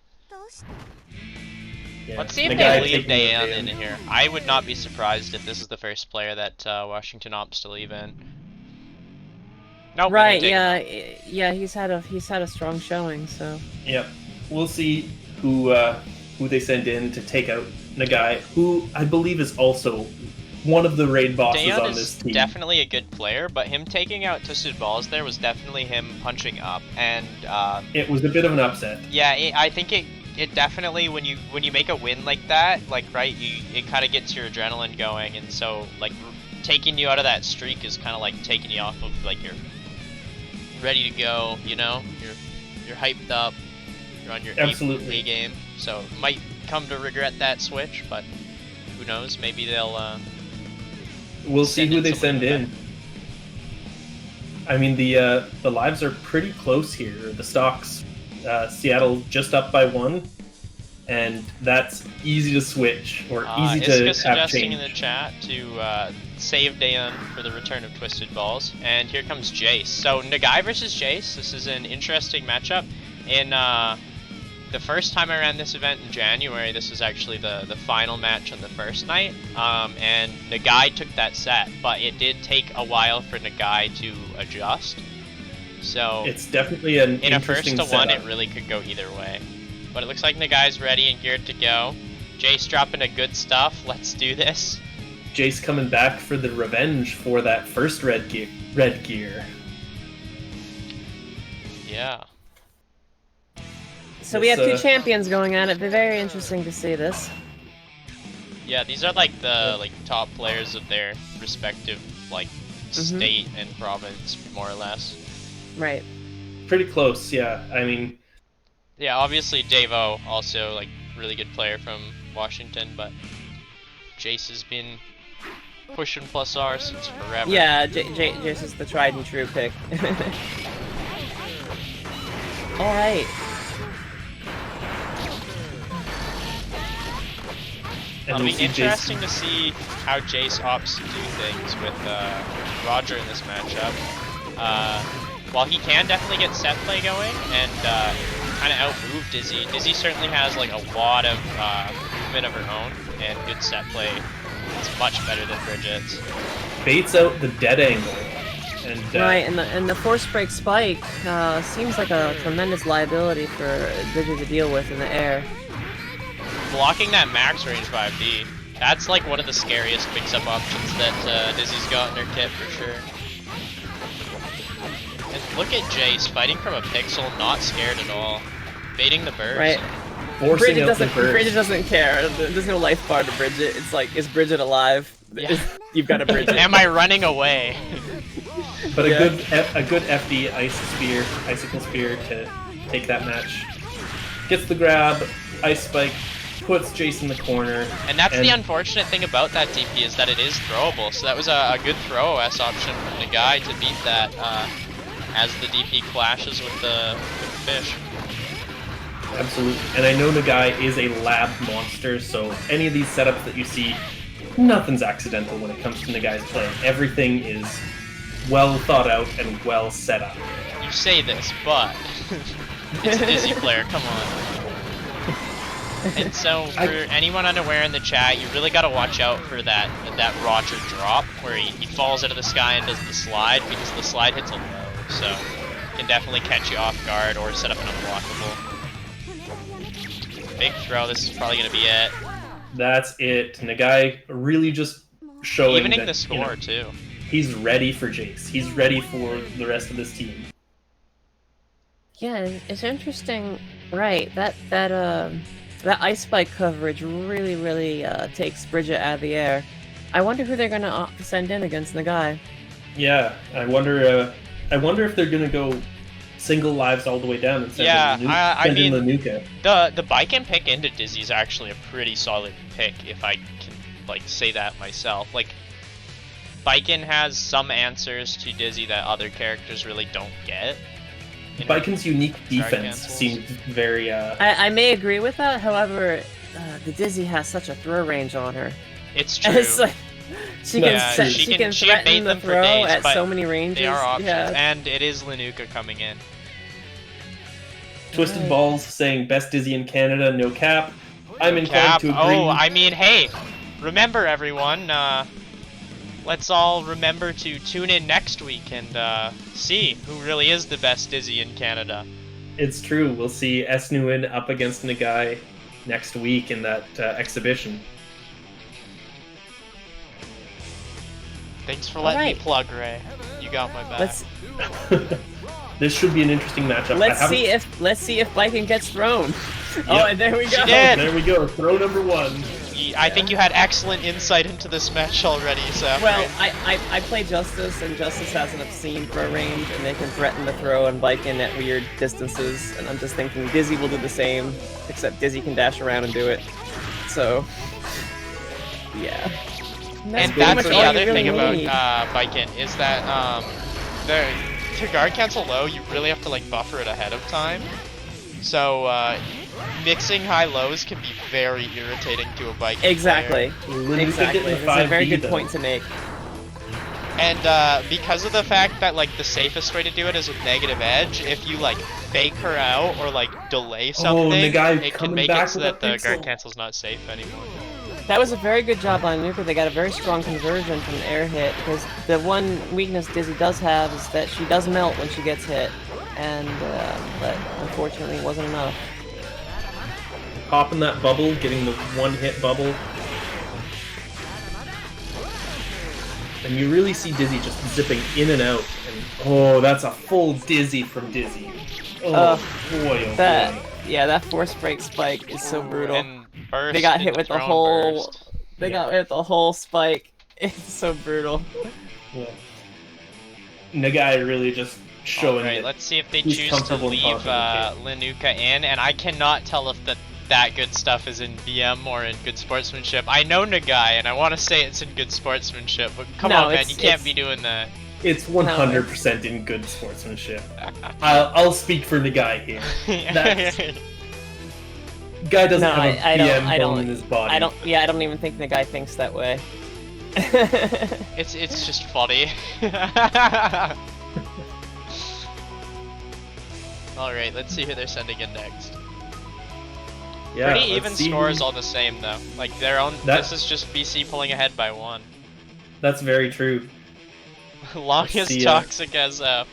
Yeah.
Let's see if
Nagai
they leave
taking
Dayon
the
in here. I would not be surprised if this is the first player that Washington opts to leave in. Nope,
Right,
they take-
yeah, he's had a strong showing, so...
Yep. We'll see who they send in to take out Nagai, who I believe is also one of the raid bosses
Dayon
on
is
this team.
definitely a good player, but him taking out Twisted Balls there was definitely him punching up, and
It was a bit of an upset.
yeah, I think it definitely when you make a win like that, like right, it kind of gets your adrenaline going, and so like taking you out of that streak is kind of like taking you off of like you're ready to go, you know, you're hyped up, you're on your
Absolutely.
A game, so might come to regret that switch, but who knows? Maybe they'll.
We'll see who they
someone
send in. I mean, the lives are pretty close here. The stocks, Seattle just up by 1, and that's easy to switch or easy to
Iska
have
suggesting
change.
in the chat to save Dayon for the return of Twisted Balls, and here comes Jace. So Nagai versus Jace. This is an interesting matchup. In the first time I ran this event in January, this was actually the final match on the first night, and Nagai took that set, but it did take a while for Nagai to adjust. So
It's definitely an
in a first
interesting
to one,
setup.
it really could go either way. But it looks like Nagai's ready and geared to go. Jace dropping a good stuff. Let's do this.
Jace coming back for the revenge for that first red gear.
Yeah.
So we have
It's,
two champions going at it. It'll be very interesting to see this.
Yeah, these are like the top players of their respective state and province, more or less.
Right.
Pretty close, yeah. I mean,
Yeah, obviously Davo also really good player from Washington, but Jace has been pushing plus R since forever.
Yeah, Jace is the tried and true pick. Alright.
and
It'll
we
be
see
interesting to see how Jace opts to do things with Roger in this matchup. While he can definitely get set play going and kind of outmove Dizzy, Dizzy certainly has a lot of movement of her own and good set play. It's much better than Bridget's.
baits out the dead angle. And,
Right, and the force break spike seems like a tremendous liability for Bridget to deal with in the air.
Blocking that max range 5D, that's one of the scariest mix-up options that Dizzy's got in her kit for sure. And look at Jace fighting from a pixel, not scared at all. Baiting the burst.
Right.
forcing out the burst.
Bridget doesn't care. There's no life bar to Bridget. It's like, is Bridget alive?
Yeah.
You've got a Bridget.
Am I running away?
But
Yeah.
a good FD icicle spear to take that match. Gets the grab, ice spike, puts Jace in the corner.
And that's the unfortunate thing about that DP is that it is throwable. So that was a good throw OS option from the guy to beat that as the DP clashes with the fish.
Absolutely. And I know Nagai is a lab monster, so any of these setups that you see, nothing's accidental when it comes to Nagai's play. Everything is well thought out and well set up.
You say this, but it's a Dizzy player, come on. And so, for anyone unaware in the chat, you really gotta watch out for that Roger drop, where he falls out of the sky and does the slide, because the slide hits a low, so it can definitely catch you off guard or set up an unblockable. Big throw, this is probably gonna be it.
That's it. Nagai really just showing
Evening
that,
the score, too.
He's ready for Jace. He's ready for the rest of this team.
Yeah, it's interesting. Right, that ice spike coverage really takes Bridget out of the air. I wonder who they're gonna send in against Nagai.
Yeah, I wonder if they're gonna go single lives all the way down and send in Lanuka.
The bike and pick into Dizzy is actually a pretty solid pick, if I can say that myself. Biken has some answers to Dizzy that other characters really don't get.
Biken's unique defense seems very
I may agree with that, however, the Dizzy has such a throw range on her.
It's true.
It's like, she can threaten the throw
days,
at so many ranges.
They are options,
yeah.
and it is Lanuka coming in.
Twisted Balls saying best Dizzy in Canada, no cap. I'm inclined to agree.
Oh, I mean, hey, remember everyone, let's all remember to tune in next week and see who really is the best Dizzy in Canada.
It's true. We'll see Esnuin up against Nagai next week in that exhibition.
Thanks for letting me plug, Ray. You got my back.
This should be an interesting matchup.
Let's see if Biken gets thrown.
Yep.
Oh, and there we go.
She did.
There we go. Throw number one.
I think you had excellent insight into this match already, so.
Well, I play Justice, and Justice has an obscene throw range, and they can threaten the throw and Biken at weird distances, and I'm just thinking Dizzy will do the same, except Dizzy can dash around and do it. So, Yeah.
And
pretty
that's
much
the
all you
other
really
thing
need.
about Bikin is that to guard cancel low, you really have to like buffer it ahead of time. So mixing high lows can be very irritating to a Bikin
Exactly. Exactly.
getting the
That's a very
5B
good
though.
point to make.
And because of the fact that like the safest way to do it is with negative edge, if you like fake her out or like delay something,
Nagai
it can
coming
make
back
it so
with
that
a
the guard
pixel.
cancel's not safe anymore.
That was a very good job on Nuka. They got a very strong conversion from the air hit, because the one weakness Dizzy does have is that she does melt when she gets hit, and but unfortunately it wasn't enough.
Popping that bubble, getting the one-hit bubble. And you really see Dizzy just zipping in and out. And oh, that's a full Dizzy from Dizzy. Oh, boy, oh
That
boy.
yeah, that force break spike is so brutal.
And burst
They got hit
into
with the
throne
whole.
burst.
They got hit with the whole spike. It's so brutal.
Yeah. Nagai really just showing
Alright,
that
let's see if they
he's
choose to
comfortable and
leave
confident,
Linuka in, and I cannot tell if that good stuff is in BM or in good sportsmanship. I know Nagai, and I want to say it's in good sportsmanship, but come
No,
on, man,
it's-
you can't
it's-
be doing that.
It's 100% in good sportsmanship. I'll speak for Nagai here. That's- Guy doesn't
No,
have a
I
BM
don't.
bone in his body.
I don't. Yeah, I don't even think the guy thinks that way.
It's just funny. Alright, let's see who they're sending in next.
Yeah,
Pretty
let's
even
see
scores
who-
all the same though. Like their own.
That-
This is just BC pulling ahead by 1.
That's very true.
Longest
see,
toxic SO.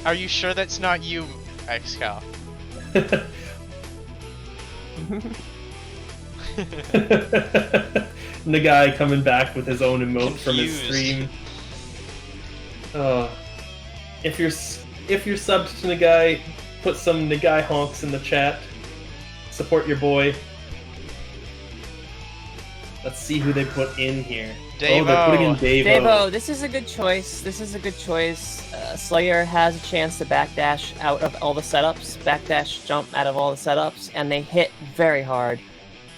Are you sure that's not you, Exkcal?
Nagai coming back with his own emote from his
Confused.
stream. If you're subbed to Nagai, put some Nagai honks in the chat. Support your boy. Let's see who they put in here. Oh, they're putting in Davo.
Davo, this is a good choice. This is a good choice. Slayer has a chance to backdash out of all the setups, backdash jump out of all the setups, and they hit very hard.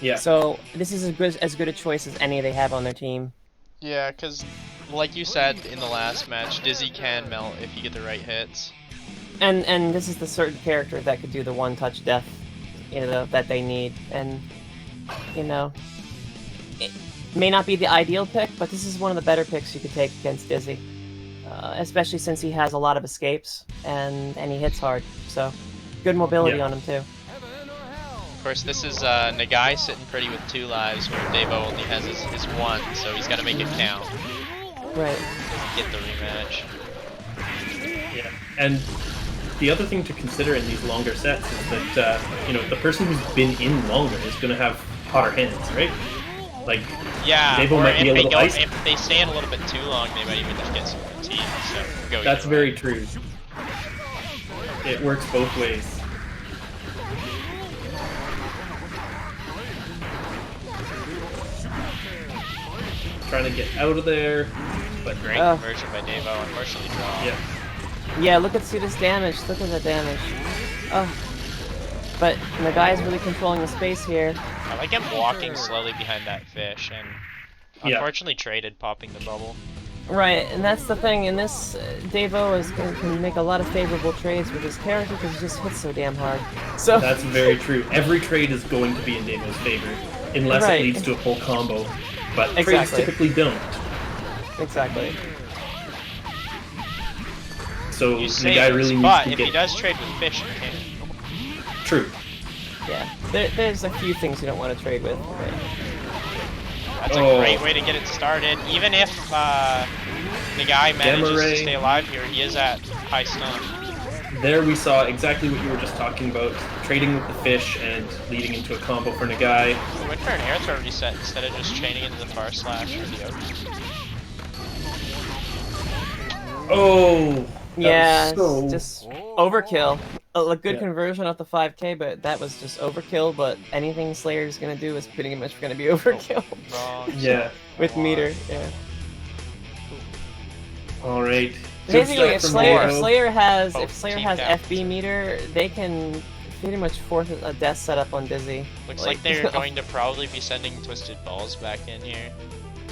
Yeah.
So this is as good a choice as any they have on their team.
Yeah, because like you said in the last match, Dizzy can melt if you get the right hits.
And this is the certain character that could do the one-touch death, you know, that they need. And you know, it may not be the ideal pick, but this is one of the better picks you could take against Dizzy, especially since he has a lot of escapes and he hits hard. So good mobility on him too.
Of course, this is Nagai sitting pretty with 2 lives, where Davo only has his 1, so he's got to make it count.
Right.
Get the rematch.
Yeah. And the other thing to consider in these longer sets is that you know, the person who's been in longer is going to have hotter hands, right? Like,
Yeah,
Davo
or
might be a little icy.
if they stay in a little bit too long, they might even just get some fatigue. So go.
That's
either way.
very true. It works both ways. Trying to get out of there, but
Great conversion by Davo, unfortunately draw.
yeah.
Yeah, see this damage. Look at the damage. Oh. But Nagai is really controlling the space here.
I like him walking slowly behind that fish, and unfortunately traded popping the bubble.
Right, and that's the thing. In this, Davo can make a lot of favorable trades with his character because he just hits so damn hard. So
That's very true. Every trade is going to be in Davo's favor, unless it leads to a full combo. But trades
Exactly.
typically don't.
Exactly.
So
You
the
say
guy
this,
really needs
but
to
if
get
he does trade with fish, he can.
true.
Yeah. There's a few things you don't want to trade with. Right?
That's a great way to get it started. Even if the guy manages to stay alive here, he is at high stun.
There we saw exactly what you were just talking about, trading with the fish and leading into a combo for Nagai.
We went for an air throw reset instead of just chaining into the far slash or the oak.
Oh!
Yeah,
so...
it's just overkill. A good
Yeah.
conversion off the 5k, but that was just overkill, but anything Slayer's gonna do is pretty much gonna be overkill.
Wrong.
Yeah.
With meter, yeah.
Alright.
Basically, if Slayer has
Oh,
FB
team captains.
meter, they can pretty much forced a death setup on Dizzy.
Looks like they're going to probably be sending Twisted Balls back in here.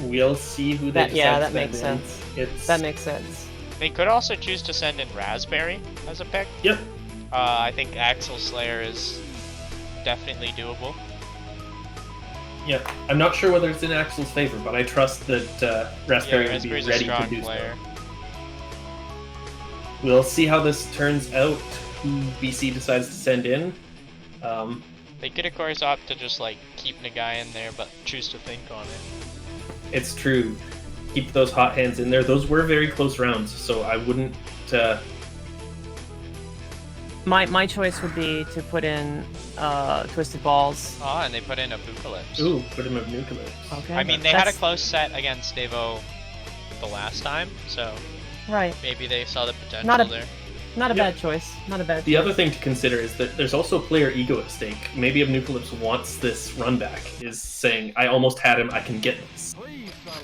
We'll see who they decide
Yeah,
to
that
send
makes
in.
sense. That makes sense.
They could also choose to send in Raspberry as a pick.
Yep.
I think Axel Slayer is definitely doable.
Yep. I'm not sure whether it's in Axel's favor, but I trust that Raspberry will be
Raspberry's
ready
a strong
to do
player.
so. We'll see how this turns out, who BC decides to send in.
They could, of course, opt to just, like, keep Nagai in there, but choose to think on it.
It's true. Keep those hot hands in there. Those were very close rounds, so I wouldn't...
My choice would be to put in Twisted Balls.
Oh, and they put in Apocalypse.
Ooh, put him of Nucleus.
Okay.
I mean, they had a close set against Devo the last time, so
right.
maybe they saw the potential there.
Not a bad choice. Not a bad choice.
The other thing to consider is that there's also player ego at stake. Maybe Abnucalypse wants this run back, is saying, I almost had him, I can get this.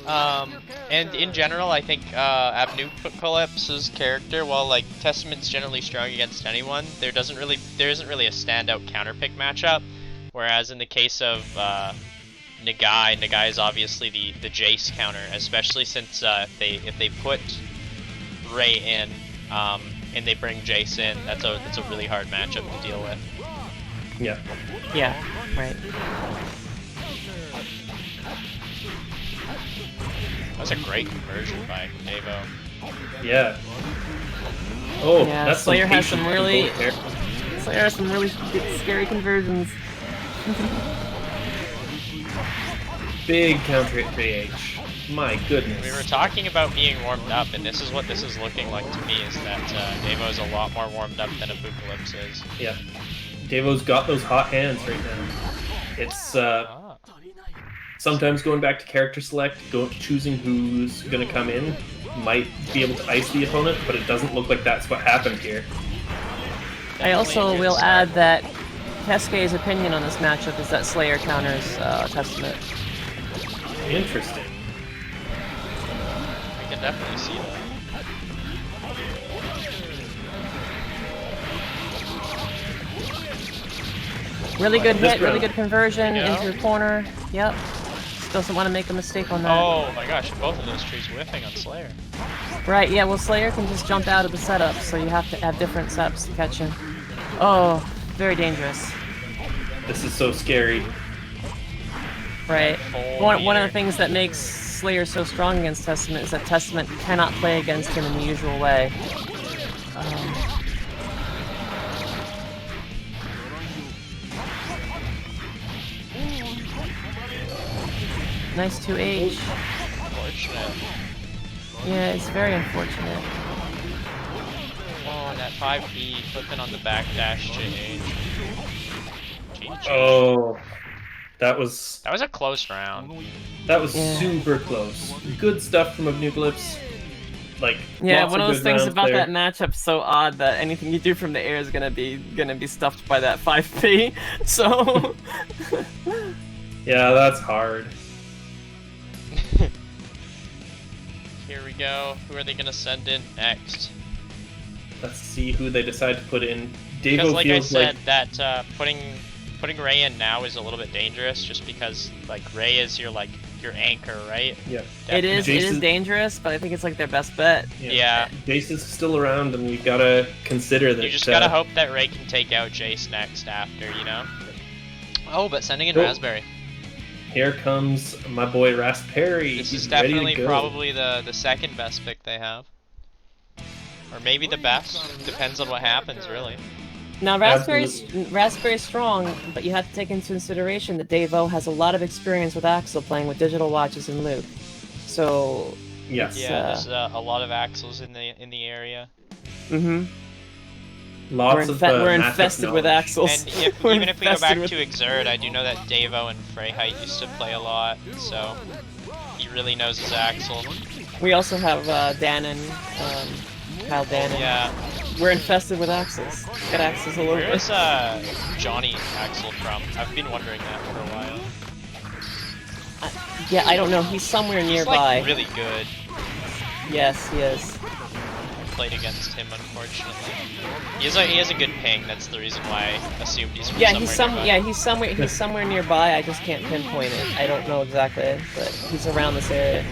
And in general, I think Abnucalypse's character, while like Testament's generally strong against anyone, there isn't really a standout counterpick matchup. Whereas in the case of Nagai is obviously the Jace counter, especially since if they put Ray in and they bring Jace in, that's a really hard matchup to deal with.
Yeah.
Yeah. Right.
That's a great conversion by Devo.
Yeah. Oh,
Yeah,
that's
Slayer has
some
some
patience
really
from both there.
Slayer has some really scary conversions.
Big counter hit JH. My goodness.
We were talking about being warmed up, and this is what this is looking like to me, is that Devo is a lot more warmed up than Apocalypse is.
Yeah. Devo's got those hot hands right now. It's sometimes going back to character select, choosing who's going to come in, might be able to ice the opponent, but it doesn't look like that's what happened here.
I also will add that Teske's opinion on this matchup is that Slayer counters Testament.
Interesting.
I can definitely see that.
Really good hit,
round.
really good conversion
Yeah.
into the corner. Yep. Just doesn't want to make a mistake on that.
Oh my gosh, both of those trees whiffing on Slayer.
Right, yeah, well Slayer can just jump out of the setup, so you have to have different setups to catch him. Oh, very dangerous.
This is so scary.
Right. One of the things that makes Slayer so strong against Testament is that Testament cannot play against him in the usual way. Nice 2H.
Unfortunate.
Yeah, it's very unfortunate.
Oh, and that 5B flipping on the backdash change.
Oh, that was
That was a close round.
yeah. super close. Good stuff from Abnucalypse. Like
Yeah,
lots
one of those
good
things
rounds
about
there.
that matchup's so odd that anything you do from the air is gonna be stuffed by that 5P. So
Yeah, that's hard.
Here we go. Who are they gonna send in next?
Let's see who they decide to put in.
Because
Devo
like I
feels
said,
like
that putting Ray in now is a little bit dangerous, just because like Ray is your anchor, right?
yeah.
it is
Jason-
dangerous, but I think it's like their best bet.
Yeah.
Jace is still around, and we've got to consider that.
You just gotta hope that Ray can take out Jace next after, you know? Oh, but sending in
Oh.
Raspberry.
Here comes my boy Raspberry.
This
He's
is
ready to
definitely
go.
probably the second best pick they have. Or maybe the best. Depends on what happens, really.
Now Raspberry's strong, but you have to take into consideration that Devo has a lot of experience with Axel playing with digital watches and Luke. So
Yes.
Yeah, there's a lot of Axles in the area.
Lots of
we're
matchup
infested with
knowledge.
Axels.
And
We're
even if we go
infested
back
with-
to Exert, I do know that Devo and Freyheit used to play a lot, so he really knows his Axel.
We also have Danon, Kyle Danon.
Yeah.
We're infested with Axels. Got Axels all over.
Where's Johnny Axel from? I've been wondering that for a while.
Yeah, I don't know. He's somewhere
He's
nearby.
like really good.
Yes, he is.
played against him, unfortunately. He has a good ping. That's the reason why I assumed he's from somewhere nearby.
He's somewhere nearby. I just can't pinpoint it. I don't know exactly, but he's around this area.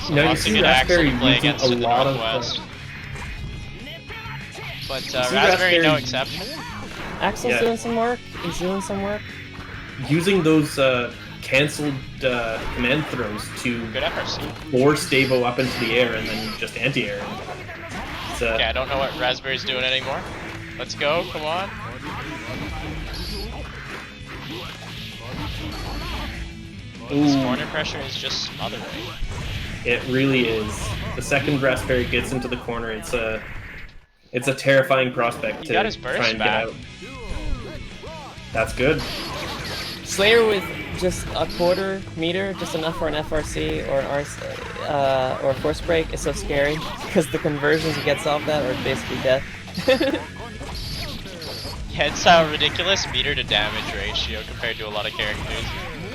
So
No, you
lots of
see
good
Raspberry
Exkcal to play
using
against
a
in the
lot of,
Northwest. But
see
Raspberry, no
Raspberry-
exception.
Axel's doing some work. He's doing some work.
Using those cancelled command throws to
Good FRC.
force Davo up into the air and then just anti-air him. It's,
Okay, I don't know what Raspberry's doing anymore. Let's go, come on. This corner pressure is just smothering.
It really is. The second Raspberry gets into the corner, it's a terrifying prospect
He
to
got his burst
try and
back.
get out. That's good.
Slayer with just a quarter meter, just enough for an FRC or an or a force break, is so scary because the conversions he gets off that are basically death.
Yeah, it's a ridiculous meter to damage ratio compared to a lot of characters.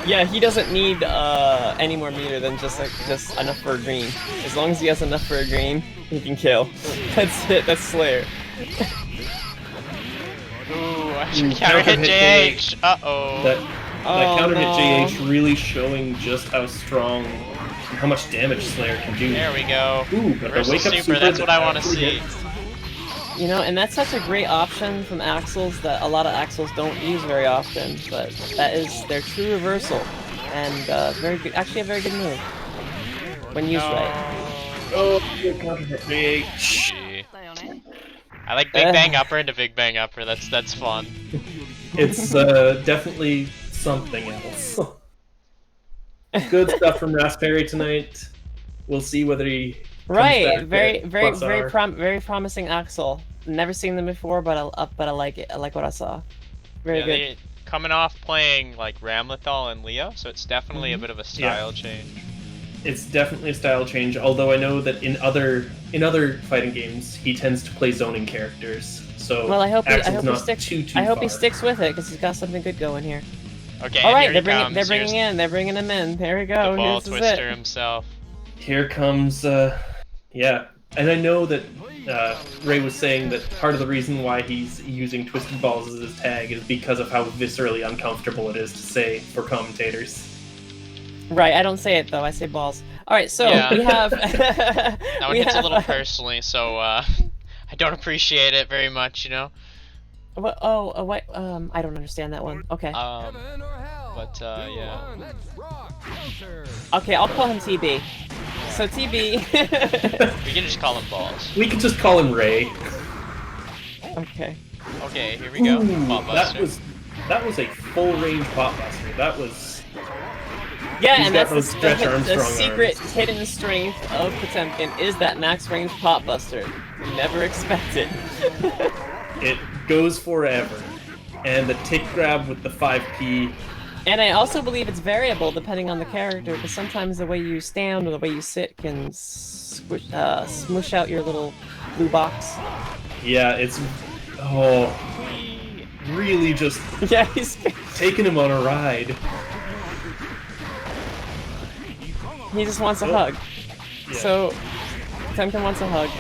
Yeah, he doesn't need any more meter than just enough for a green. As long as he has enough for a green, he can kill. That's it. That's Slayer.
Ooh, I should counter hit JH. Uh-oh.
That counter
no.
hit JH really showing just how strong and how much damage Slayer can do.
There we go.
Ooh, but the
Reversal
wake up
super, that's
that
what I want to
actually
see.
hits.
You know, and that's such a great option from Axels that a lot of Axels don't use very often, but that is their true reversal, and very good, actually a very good move when used right.
Oh, good counter hit JH.
Gee. I like Big Bang Upper into Big Bang Upper, that's fun.
It's definitely something else. Good stuff from Raspberry tonight. We'll see whether he comes
Right,
back
very promising Axel. Never seen them before, but I like it. I like what I saw. Very good.
They, coming off playing like Ramlethal and Leo, so it's definitely a bit of a style change.
It's definitely a style change, although I know that in other fighting games he tends to play zoning characters. So
Well, I hope he
Axel's
sticks.
too
I hope he
far.
sticks with it because he's got something good going here.
Okay,
All right,
here
they're
he comes.
bringing him in. There we go.
The ball
This is
twister
it.
himself.
Here comes, yeah. And I know that Ray was saying that part of the reason why he's using Twisted Balls as his tag is because of how viscerally uncomfortable it is to say for commentators.
Right, I don't say it though. I say balls. All right, so
Yeah.
we have.
That one hits a little personally, so I don't appreciate it very much, you know.
What? What? I don't understand that one. Okay.
Heaven or hell.
But yeah.
Let's rock. Enter.
Okay, I'll call him TB. So TB.
We can just call him balls.
We could just call him Ray.
Okay.
Okay, here we go.
Ooh,
Ball
that
buster.
was a full range pop buster. That was
Yeah,
He's
and
got
that's
those Stretch
the
Armstrong
secret
arms.
hidden strength of Potemkin is that max range pop buster. Never expected.
it goes forever, and the tick grab with the 5P.
And I also believe it's variable depending on the character, because sometimes the way you stand or the way you sit can smush out your little blue box.
Yeah, it's really just
Yeah, he's
taking him on a ride.
he just wants a
Oh.
hug.
Yeah.
So Potemkin wants a hug.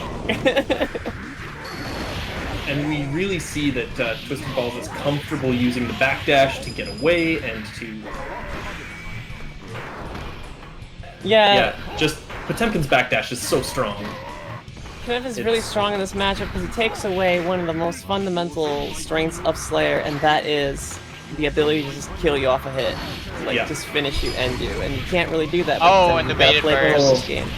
And we really see that Twisted Balls is comfortable using the backdash to get away and to
Yeah,
just Potemkin's backdash is so strong.
Kniv is really strong in this matchup because he takes away one of the most fundamental strengths of Slayer, and that is the ability to just kill you off a hit. Like, just finish you, end you. And you can't really do that.
Oh, and the baited burst.
This game.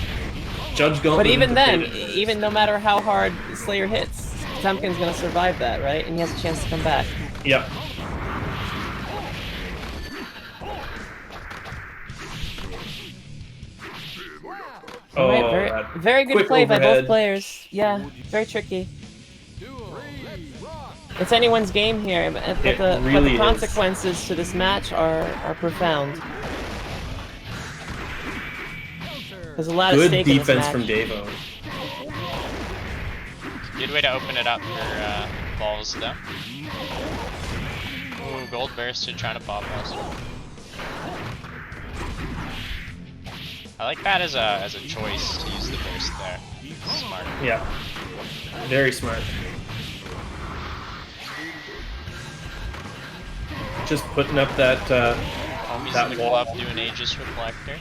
Judge Gauntlet.
But even
with
then,
baited burst.
even no matter how hard Slayer hits, Potemkin's gonna survive that, right? And he has a chance to come back.
Yep. Oh,
Alright, very good
quick
play by
overhead.
both players. Yeah, very tricky.
Duel. Let's rock.
It's anyone's game here, but
It
the
really is.
consequences to this match are profound. There's a lot of
Good
stake in this
defense
match.
from Davo.
Good way to open it up for balls, though. Ooh, gold bursted trying to pop buster. I like that as a choice to use the burst there. Smart.
Yeah. Very smart. Just putting up that
Homies
that
in the
wall.
club doing Aegis Reflector.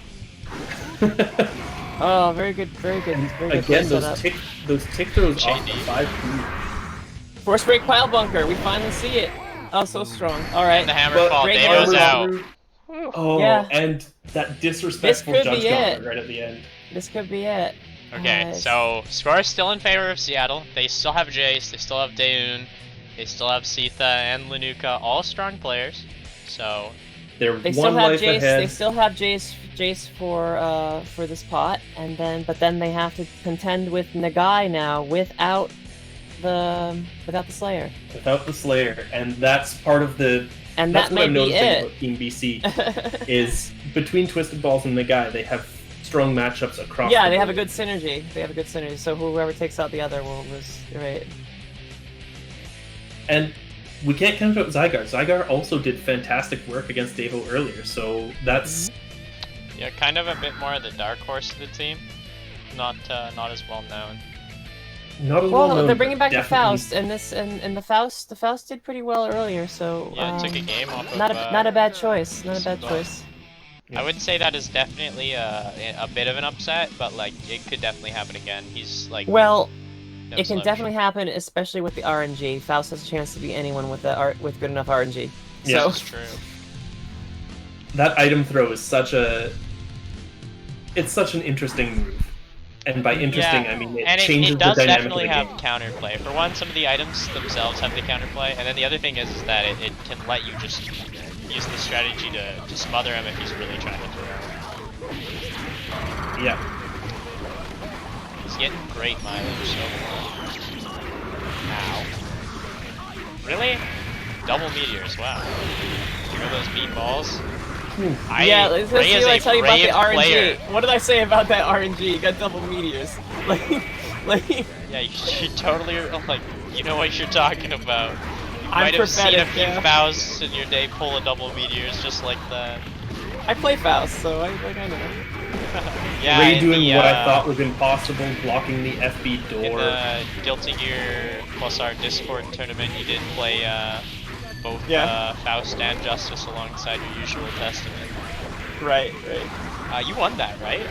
Oh, very good, very good. Very good
Again,
setup.
those tick throws off the
JD.
5
Force break pile bunker. We finally see it. Oh, so strong. All right.
And the hammer
But
fall.
great
Davo's
hammer
out.
through. Oh,
Yeah.
and that disrespectful
This could
judge
be
gauntlet
it.
right at the end.
This could be it.
Okay, so score is still in favor of Seattle. They still have Jace, they still have Daeun, they still have Sitha and Lanuka, all strong players. So
They're
They
one
still have
life
Jace.
ahead.
They still have Jace for this pot, and then they have to contend with Nagai now without the Slayer.
Without the Slayer, and that's part of the.
And
that's
that
what I'm
may be
noticing
it.
about Team BC is between Twisted Balls and the guy, they have strong matchups across.
Yeah,
the
they have a
board.
good synergy. They have a good synergy. So whoever takes out the other will lose. Right.
And we can't count out Zygar. Zygar also did fantastic work against Davo earlier, so that's.
yeah, kind of a bit more of the dark horse of the team. Not as well known.
Not as
Well,
well known,
they're bringing
but
back the
definitely-
Faust, and the Faust did pretty well earlier. So
Yeah, it took a game off of.
not a bad choice. Not a bad
Well,
choice.
I would say that is definitely a bit of an upset, but like it could definitely happen again. He's like
Well,
no
it can
slouch.
definitely happen, especially with the RNG. Faust has a chance to be anyone with with good enough RNG.
Yeah.
So
That's true.
That item throw is such a. It's such an interesting move. And by interesting,
Yeah,
I mean it
and
changes
it does
the dynamic
definitely
of the
have
game.
counterplay. For one, some of the items themselves have the counterplay, and then the other thing is that it can let you just use the strategy to smother him if he's really trying to throw.
Yeah.
He's getting great mileage so far. Ow. Really? Double meteors, wow. Hear those meatballs?
yeah, let's
Ray
see
is
what I
a
tell you about the
brave
RNG.
player.
What did I say about that RNG? You got double meteors. like
Yeah, you totally like you know what you're talking about. You
I'm
might have seen a
prophetic,
few
yeah.
Fausts in your day pull a double meteors just like that.
I play Faust, so I know.
Yeah,
Ray
in
doing
the,
what I thought was impossible, blocking the FB
in
door.
the Guilty Gear plus our Discord tournament, you did play both
Yeah.
Faust and Justice alongside your usual Testament.
Right.
You won that, right?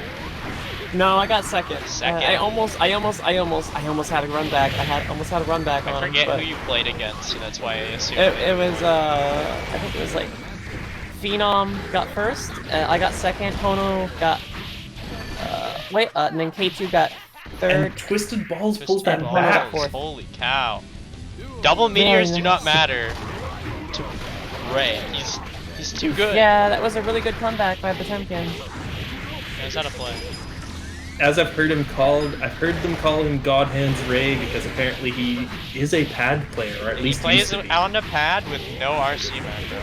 No, I got second.
Second?
I almost had a run back. Almost had a run back
I
on him,
forget
but
who you played against, so that's why I assumed.
it was I think it was like Phenom got first. I got second. Hono got and then K2 got third.
And Twisted Balls
Just
pulls that
and
balls.
back.
fourth.
Holy cow! Double meteors do not
nice.
matter to Ray. He's too good.
Yeah, that was a really good comeback by Potemkin.
He knows how to play.
As I've heard them call him God Hands Ray because apparently he is a pad player, or at
He
least
plays
used to be.
on the pad with no RC macro.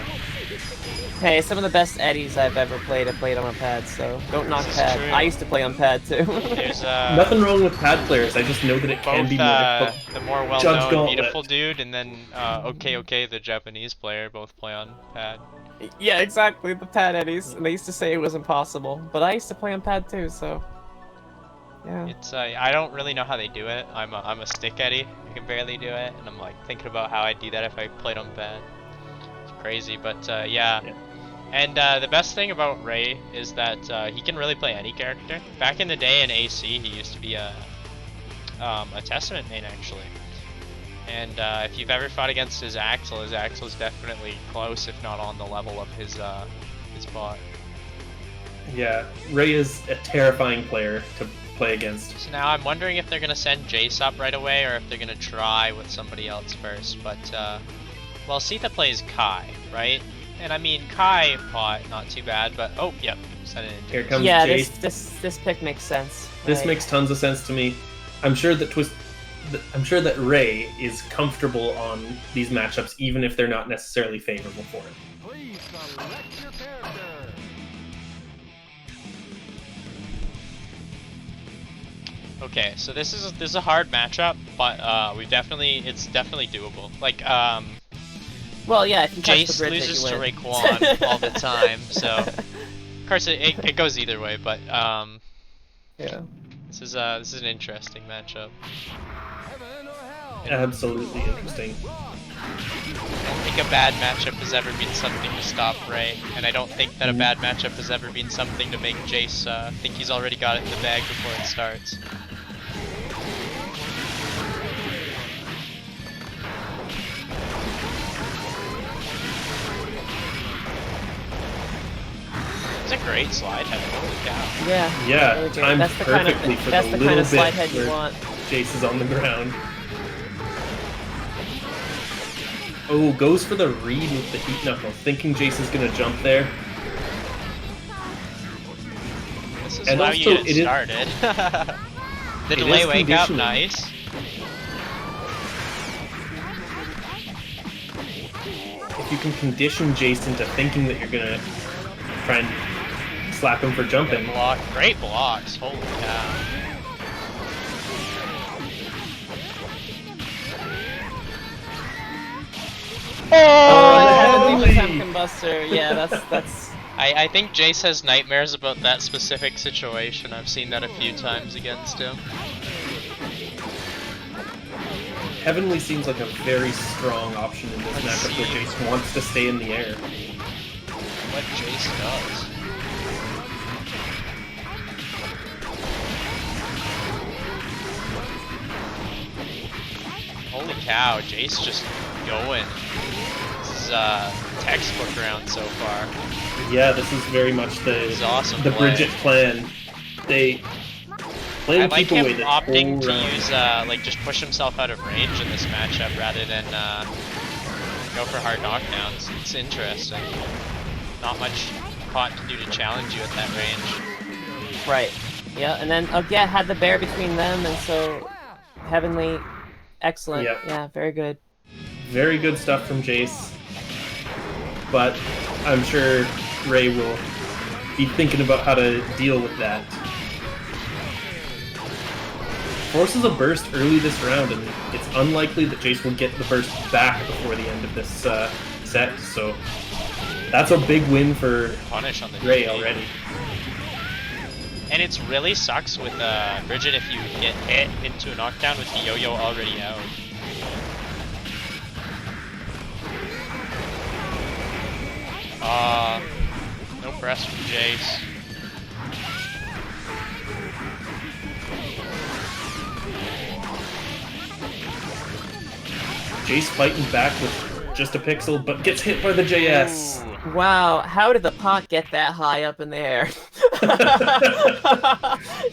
Hey, some of the best eddies I've ever played, I played on a pad, so don't knock
This is
pad.
true.
I used to play on pad too.
There's
Nothing wrong with pad players. I just know that it can
both
be more difficult.
the more
Judge
well-known
Gauntlet.
beautiful dude, and then OK, the Japanese player, both play on pad.
Yeah, exactly, the pad eddies. And they used to say it was impossible, but I used to play on pad too, so yeah.
It's I don't really know how they do it. I'm a stick eddy. I can barely do it, and I'm like thinking about how I'd do that if I played on pad. It's crazy, but yeah. And the best thing about Ray is that he can really play any character. Back in the day in AC, he used to be a Testament main actually. And if you've ever fought against his Exkcal is definitely close, if not on the level of his bot.
Yeah, Ray is a terrifying player to play against.
So now I'm wondering if they're gonna send Jace up right away, or if they're gonna try with somebody else first. But well, Sitha plays Kai, right? And I mean Kai bot not too bad, but oh yep, send it in.
Here comes
Yeah,
Jace.
this pick makes sense.
This
right?
makes tons of sense to me. I'm sure that Ray is comfortable on these matchups, even if they're not necessarily favorable for him.
Please select your character.
Okay, so this is a hard matchup, but it's definitely doable. Like
Well, yeah, if you touch the
Jace
bridge,
loses
you
to
win.
Raekwon all the time, so of course it goes either way. But
yeah.
this is an interesting matchup.
Heaven or
Absolutely interesting.
I don't think a bad matchup has ever been something to stop Ray, and I don't think that a bad matchup has ever been something to make Jace think he's already got it in the bag before it starts. It's a great slide head, holy cow.
Yeah.
Yeah,
really good.
timed
That's the kind
perfectly
of,
for
that's
the
the
little
kind of slide
bit
head you
where
want.
Jace is on the ground. Oh, goes for the read with the heat knuckle, thinking Jace is gonna jump there.
This is
And
how
also,
you get
it is-
started. The
It
delay
is
wake up,
conditioning.
nice.
If you can condition Jace into thinking that you're gonna try and slap him for jumping.
Block. Great blocks, holy cow.
Heavenly
holy!
Potemkin Buster. Yeah, that's.
I think Jace has nightmares about that specific situation. I've seen that a few times against him.
Heavenly seems like a very strong option in this
Let's
matchup where
see.
Jace wants to stay in the air.
What Jace does. Holy cow, Jace just going. This is textbook round so far.
Yeah, this is very much
This is awesome
the
play.
Bridget plan. They let
I
him
like
keep
him
away the
opting
whole
to
round.
use, like, just push himself out of range in this matchup rather than go for hard knockdowns. It's interesting. Not much pot to do to challenge you at that range.
Right. Yeah, and then yeah, had the bear between them, and so Heavenly, excellent.
Yeah.
Yeah, very good.
Very good stuff from Jace. But I'm sure Ray will be thinking about how to deal with that. Forces a burst early this round, and it's unlikely that Jace will get the burst back before the end of this set, so that's a big win for
Punish on the
Ray
DP.
already.
And it's really sucks with Bridget if you get hit into a knockdown with the yo-yo already out. No press from Jace.
Jace fighting back with just a pixel, but gets hit by the JS.
Wow, how did the pot get that high up in the air?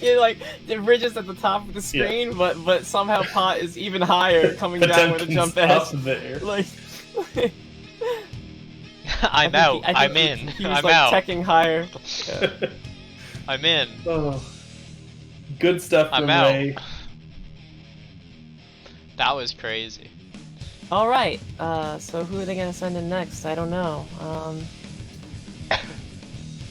You're like, the bridge is at the top of the screen, but somehow pot is even higher coming down with a jump
Potemkin's
edge.
up there.
Like,
I'm
I
out.
think
I'm in.
He was
I'm
like
out.
teching higher.
I'm in.
Oh, good stuff
I'm
from
out.
Ray.
That was crazy.
All right. So who are they gonna send in next? I don't know.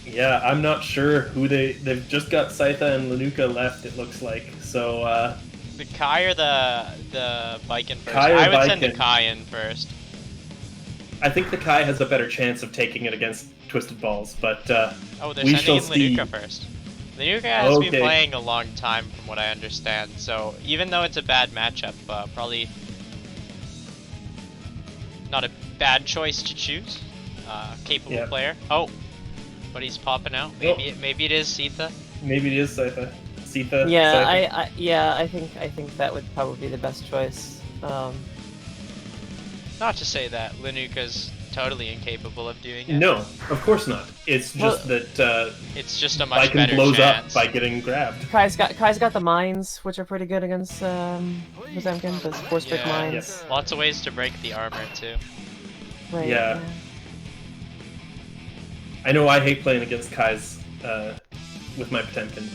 Yeah, I'm not sure who they've just got Scytha and Lenuka left. It looks like so.
The Kai or the Viking first?
Kai or
I would send the
Viking?
Kai in first.
I think the Kai has a better chance of taking it against Twisted Balls, but
Oh, they're
we
sending
shall
in
see.
Lenuka first. Lenuka has been
Okay.
playing a long time from what I understand, so even though it's a bad matchup, probably not a bad choice to choose. Capable
Yeah.
player. Oh, but he's popping out. Maybe it is Sitha.
Maybe it is Scytha. Scytha.
Yeah,
Scytha.
I think that would probably be the best choice.
Not to say that Lenuka's totally incapable of doing it.
No, of course not. It's just that
It's just a much
Viking
better
blows
chance.
up by getting grabbed.
Kai's got the mines, which are pretty good against Potemkin. The force break
Yeah.
mines.
Lots of ways to break the armor too.
Right.
Yeah. I know I hate playing against Kai's with my Potemkin.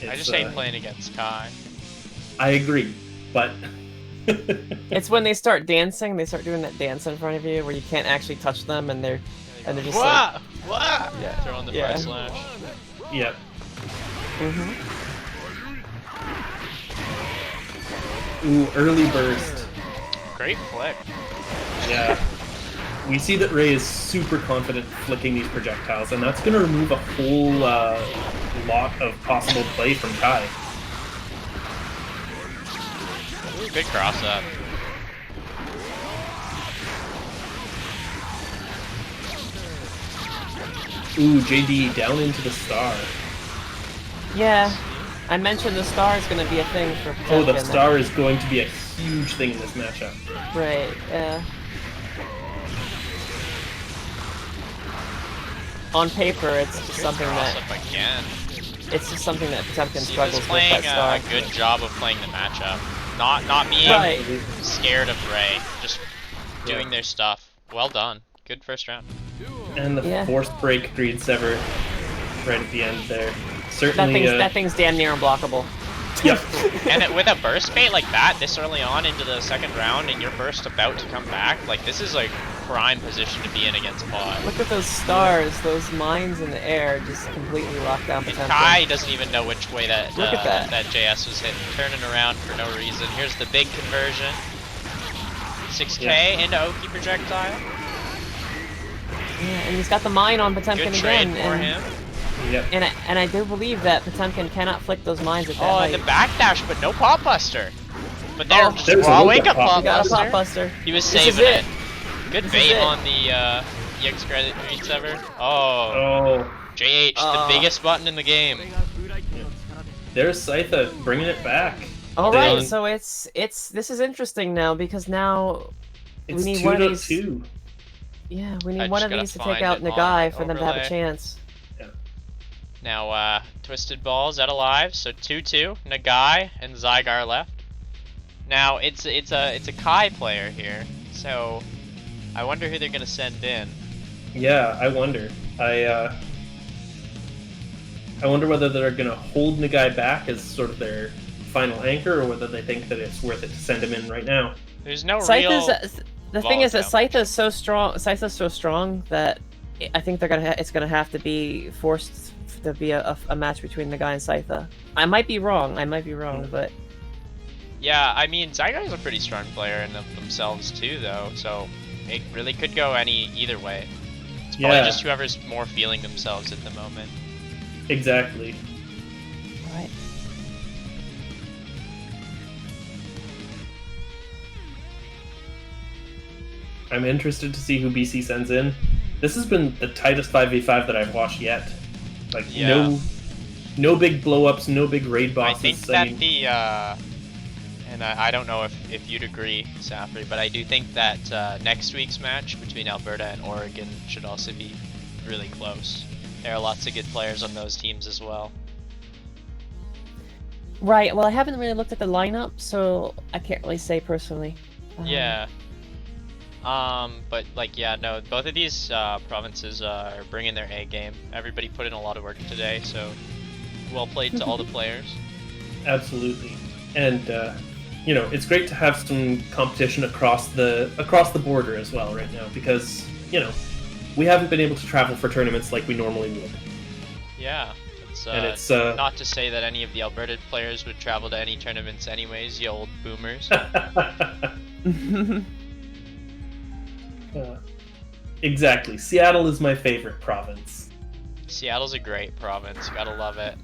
I just hate playing against Kai.
I agree, but
It's when they start dancing, they start doing that dance in front of you where you can't actually touch them, and they're just like,
Wah!
Yeah.
Throw on the
Yeah.
fire slash.
yeah. Ooh, early burst.
Great flick.
Yeah. We see that Ray is super confident flicking these projectiles, and that's going to remove a whole lot of possible play from Kai.
Ooh, good cross up.
Ooh, JD down into the star.
Yeah, I mentioned the star is going to be a thing for Potemkin.
Oh, the star is going to be a huge thing in this matchup.
Right, yeah. On paper, it's just something that...
Up again.
It's just something that Potemkin struggles with,
playing
that star.
a good job of playing the matchup. Not being scared of Ray, just doing their stuff. Well done. Good first round.
And the forced break Greed Sever right at the end there. Certainly,
that thing's damn near unblockable.
Yep.
And with a burst bait like that this early on into the second round and your burst about to come back, like this is like prime position to be in against Pod.
Look at those stars, those mines in the air just completely lock down
And
Potemkin.
Kai doesn't even know which way that
Look at that.
that JS was hitting, turning around for no reason. Here's the big conversion. 6K into Oki projectile.
Yeah, and he's got the mine on Potemkin
Good trade
again.
for him.
Yep.
And I do believe that Potemkin cannot flick those mines at that
Oh,
height.
and the backdash, but no pop buster. But they're just
there's a
throwing a
look at
pop
He got a
buster.
pop buster.
He was
This is
saving
it.
it. Good
This
bait
is it.
on the Exkcal Greed Sever. Oh,
Oh,
JH, the biggest button in the game.
there's Scytha bringing it back.
All
They-
right, so this is interesting now because now
It's
we need one of these.
2-2.
Yeah, we
I
need one
just
of
gotta
these to take
find
out
it on
Nagai for them to have a
overlay.
chance.
Now, Twisted Ball's out alive, so 2-2. Nagai and Zygar left. Now it's a Kai player here, so I wonder who they're gonna send in.
Yeah, I wonder. I wonder whether they're gonna hold Nagai back as sort of their final anchor, or whether they think that it's worth it to send him in right now.
There's no
Scytha's
real.
the thing is that
volatile.
Scytha's so strong. Scytha's so strong that I think they're gonna. It's gonna have to be forced to be a match between Nagai and Scytha. I might be wrong. But
Yeah, I mean Zygar's a pretty strong player in themselves too, though. So it really could go either way. It's probably
Yeah.
just whoever's more feeling themselves at the moment.
Exactly.
right.
I'm interested to see who BC sends in. This has been the tightest 5v5 that I've watched yet. Like,
Yeah.
no big blow-ups, no big raid bosses.
I think that and I don't know if you'd agree, Safri, but I do think that next week's match between Alberta and Oregon should also be really close. There are lots of good players on those teams as well.
Right. Well, I haven't really looked at the lineup, so I can't really say personally.
Yeah. But like, yeah, no, both of these provinces are bringing their A game. Everybody put in a lot of work today, so well played to all the players.
Absolutely. And, you know, it's great to have some competition across the border as well right now, because, you know, we haven't been able to travel for tournaments like we normally would.
Yeah.
And it's
not to say that any of the Alberta players would travel to any tournaments anyways, you old boomers.
Exactly. Seattle is my favorite province.
Seattle's a great province, gotta love it.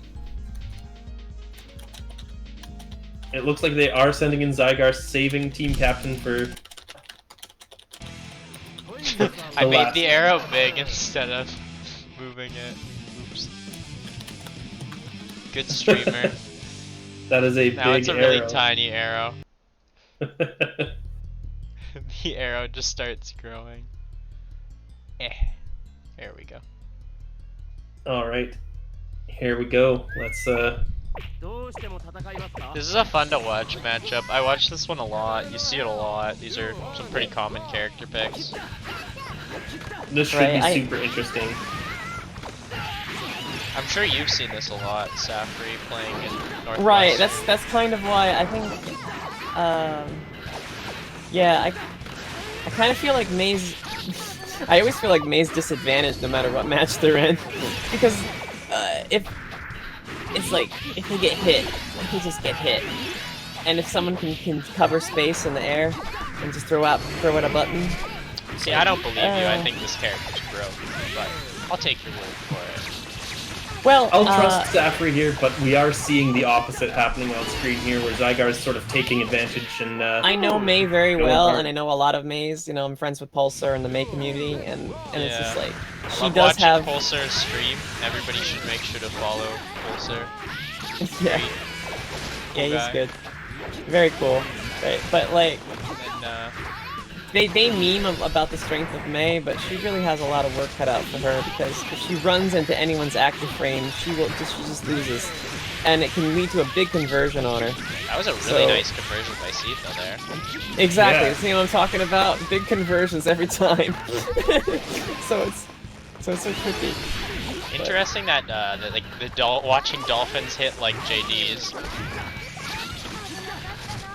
It looks like they are sending in Zygar, saving team captain for...
I made the arrow big instead of moving it. Oops. Good streamer.
That is a
Now
big
it's a
arrow.
really tiny arrow. The arrow just starts growing. There we go.
Alright. Here we go. Let's,
This is a fun to watch matchup. I watch this one a lot. You see it a lot. These are some pretty common character picks.
This should
Right,
be super interesting.
I'm sure you've seen this a lot, Safri, playing in Northwest.
Right. That's kind of why I think. Yeah, I kind of feel like May's. I always feel like May's disadvantaged no matter what match they're in, because if they get hit, they just get hit, and if someone can cover space in the air and just throw out a button.
See, I don't believe you. I think this character's broken, but I'll take your word for it.
Well,
I'll trust Zafri here, but we are seeing the opposite happening on screen here, where Zygar is sort of taking advantage and...
I know May very
going
well,
hard.
and I know a lot of Mays. You know, I'm friends with Pulsar and the May community, and it's just
Yeah.
like, she
Love
does
watching
have.
Pulsar's stream. Everybody should make sure to follow Pulsar.
Yeah.
Great.
Yeah,
Cool
he's
guy.
good. Very cool. Right, but like.
And
They meme about the strength of Mei, but she really has a lot of work cut out for her because if she runs into anyone's active frame, she just loses, and it can lead to a big conversion on her.
that was a really nice conversion by Sita there.
Exactly.
Yeah.
See what I'm talking about? Big conversions every time. so it's so tricky.
Interesting that watching dolphins hit like JD's.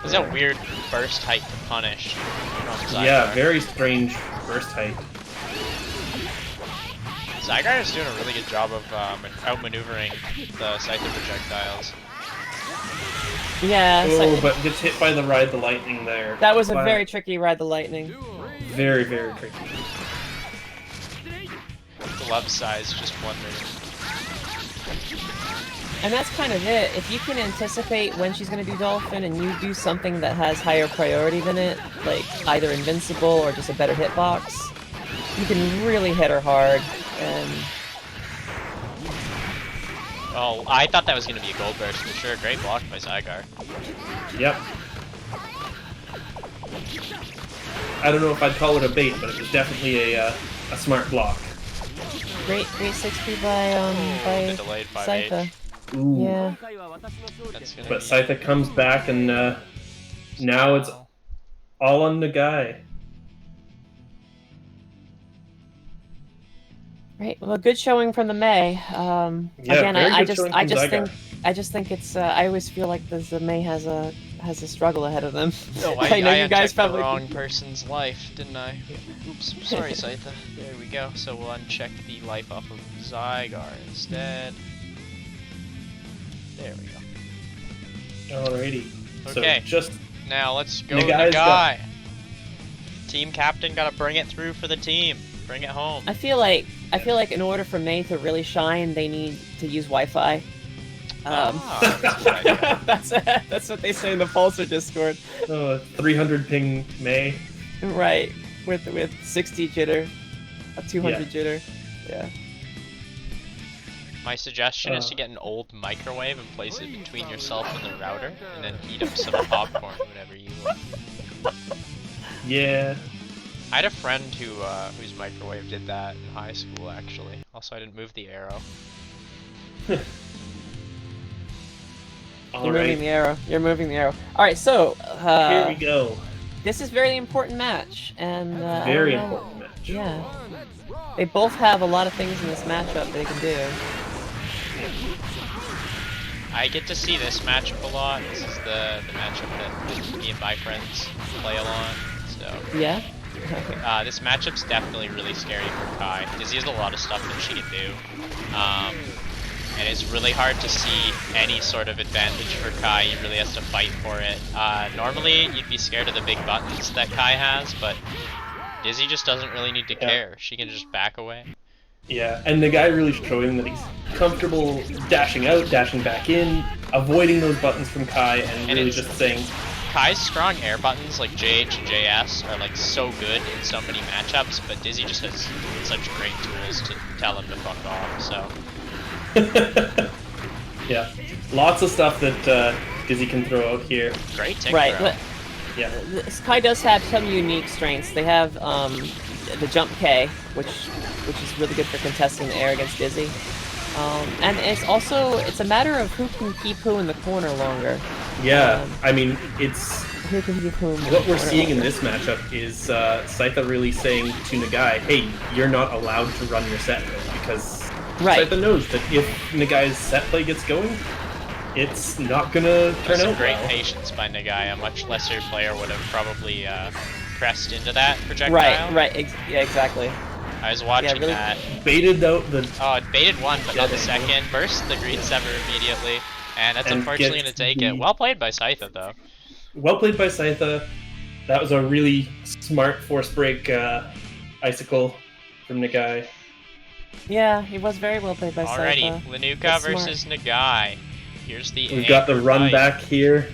This is a weird burst height to punish from Zygar.
Yeah, very strange burst height.
Zygar is doing a really good job of outmaneuvering the Scyther projectiles.
Yeah.
Oh, but gets hit by the Ride the Lightning there.
That was a
Wow.
very tricky Ride the Lightning.
Very, very tricky.
The left side's just wondering.
And that's kind of it. If you can anticipate when she's going to do Dolphin and you do something that has higher priority than it, like either invincible or just a better hitbox, you can really hit her hard. And
Oh, I thought that was going to be a gold burst for sure. Great block by Zygar.
Yep. I don't know if I'd call it a bait, but it was definitely a smart block.
great 6P by
The delayed 5-8.
Scytha.
Ooh.
Yeah.
That's gonna
But
be-
Scytha comes back, and now it's all on the guy.
Right. Well, good showing from the Mei.
Yeah,
Again,
very
I
good showing
I
from Zygar.
just think it's. I always feel like the Mei has a struggle ahead of them.
Oh,
I know you guys
unchecked
probably.
the wrong person's life, didn't I? Oops, sorry, Scytha. There we go. So we'll uncheck the life off of Zygar instead. There we go.
Alrighty.
Okay.
So just
Now let's go
Nagai's
Nagai. Team captain gotta bring it through for the team. Bring it home.
I feel like in order for Mei to really shine, they need to use Wi-Fi.
Ah, that's a good idea.
That's what they say in the Pulsar Discord.
300 ping May.
Right. With 60 jitter, a 200 jitter. Yeah.
My suggestion is to get an old microwave and place it between yourself and the router, and then heat up some popcorn whenever you want.
Yeah.
I had a friend whose microwave did that in high school, actually. Also, I didn't move the arrow.
You're moving
Alright.
the arrow. You're moving the arrow. All right, so
Here we go.
this is a very important match, and I
Very
don't know.
important match.
Yeah, they both have a lot of things in this matchup they can do.
I get to see this matchup a lot. This is the matchup that me and my friends play a lot. So
Yeah.
this matchup's definitely really scary for Kai, because he has a lot of stuff that she can do. And it's really hard to see any sort of advantage for Kai. He really has to fight for it. Normally, you'd be scared of the big buttons that Kai has, but Dizzy just doesn't really need to care. She can just back away.
Yeah, and the guy really showing that he's comfortable dashing out, dashing back in, avoiding those buttons from Kai, and really
it's-
just saying,
Kai's strong air buttons like JH and JS are like so good in so many matchups, but Dizzy just has such great tools to tell him to fuck off, so.
yeah, lots of stuff that Dizzy can throw out here.
Great tick
Right.
throw.
But
Yeah,
Kai does have some unique strengths. They have the jump K, which is really good for contesting the air against Dizzy. And it's a matter of who can keep who in the corner longer.
yeah. I mean, it's
Who can keep who in the
what we're
corner
seeing in
longer.
this matchup is Scytha really saying to Nagai, "Hey, you're not allowed to run your set play," because
Right.
Scytha knows that if Nagai's set play gets going, it's not gonna turn
Some
out
great
well.
patience by Nagai. A much lesser player would have probably pressed into that projectile.
Right. Yeah, exactly.
I was watching
really-
that.
Baited out the
Oh, it baited one, but not the
Yeah, they-
second. Burst the green sever immediately, and that's
And
unfortunately
gets
going to take
the-
it. Well played by Scytha, though.
well played by Scytha. That was a really smart force break icicle from Nagai.
Yeah, he was very well played by
Alrighty,
Scytha.
Lanuka
That's smart.
versus Nagai. Here's the
We've got the
anchor
run
fight.
back here.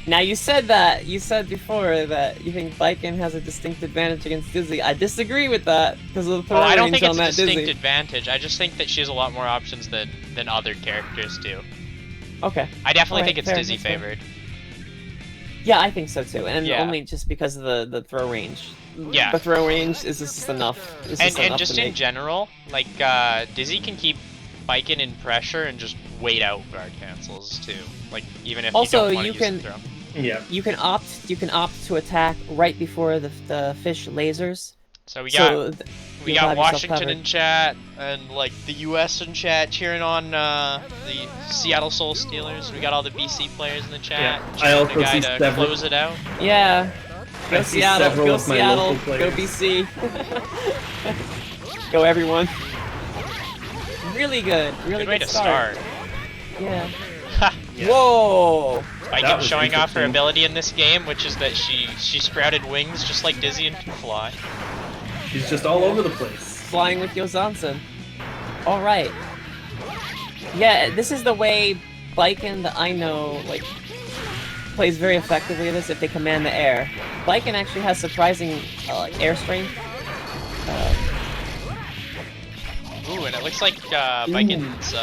Now you said that. You said before that you think Viking has a distinct advantage against Dizzy. I disagree with that because of the throw
I don't
range
think it's
on
a
that
distinct
Dizzy.
advantage. I just think that she has a lot more options than other characters do.
Okay.
I definitely
Alright,
think it's
fair,
Dizzy
that's fair.
favored.
Yeah, I think so too, and
Yeah.
only just because of the throw range.
Yeah.
The throw range is just enough. It's just
And
enough
just
to
in
make...
general, like Dizzy can keep Viking in pressure and just wait out guard cancels too. Like even if
Also,
you don't want to
you
use
can-
the throw.
Yeah.
You can opt to attack right before the fish lasers.
So we
So
got
you'll have yourself
Washington
covered.
in chat and like the US in chat cheering on the Seattle Soul Steelers. We got all the BC players in the chat.
Yeah, I
cheering
also
the guy
see
to
several-
close it out.
Yeah.
I
Go
see
Seattle.
several
Go
of my
Seattle.
local players.
Go BC. Go everyone. Really good. Really
Good way
good
to start.
Yeah.
Yeah.
Whoa.
Viking
That was
showing off her
interesting.
ability in this game, which is that she sprouted wings just like Dizzy and can fly.
She's just all over the place.
Flying with Yozansen. All right. Yeah, this is the way Viking that I know like plays very effectively. This if they command the air. Viking actually has surprising like air strength.
Ooh, and it looks like Viking's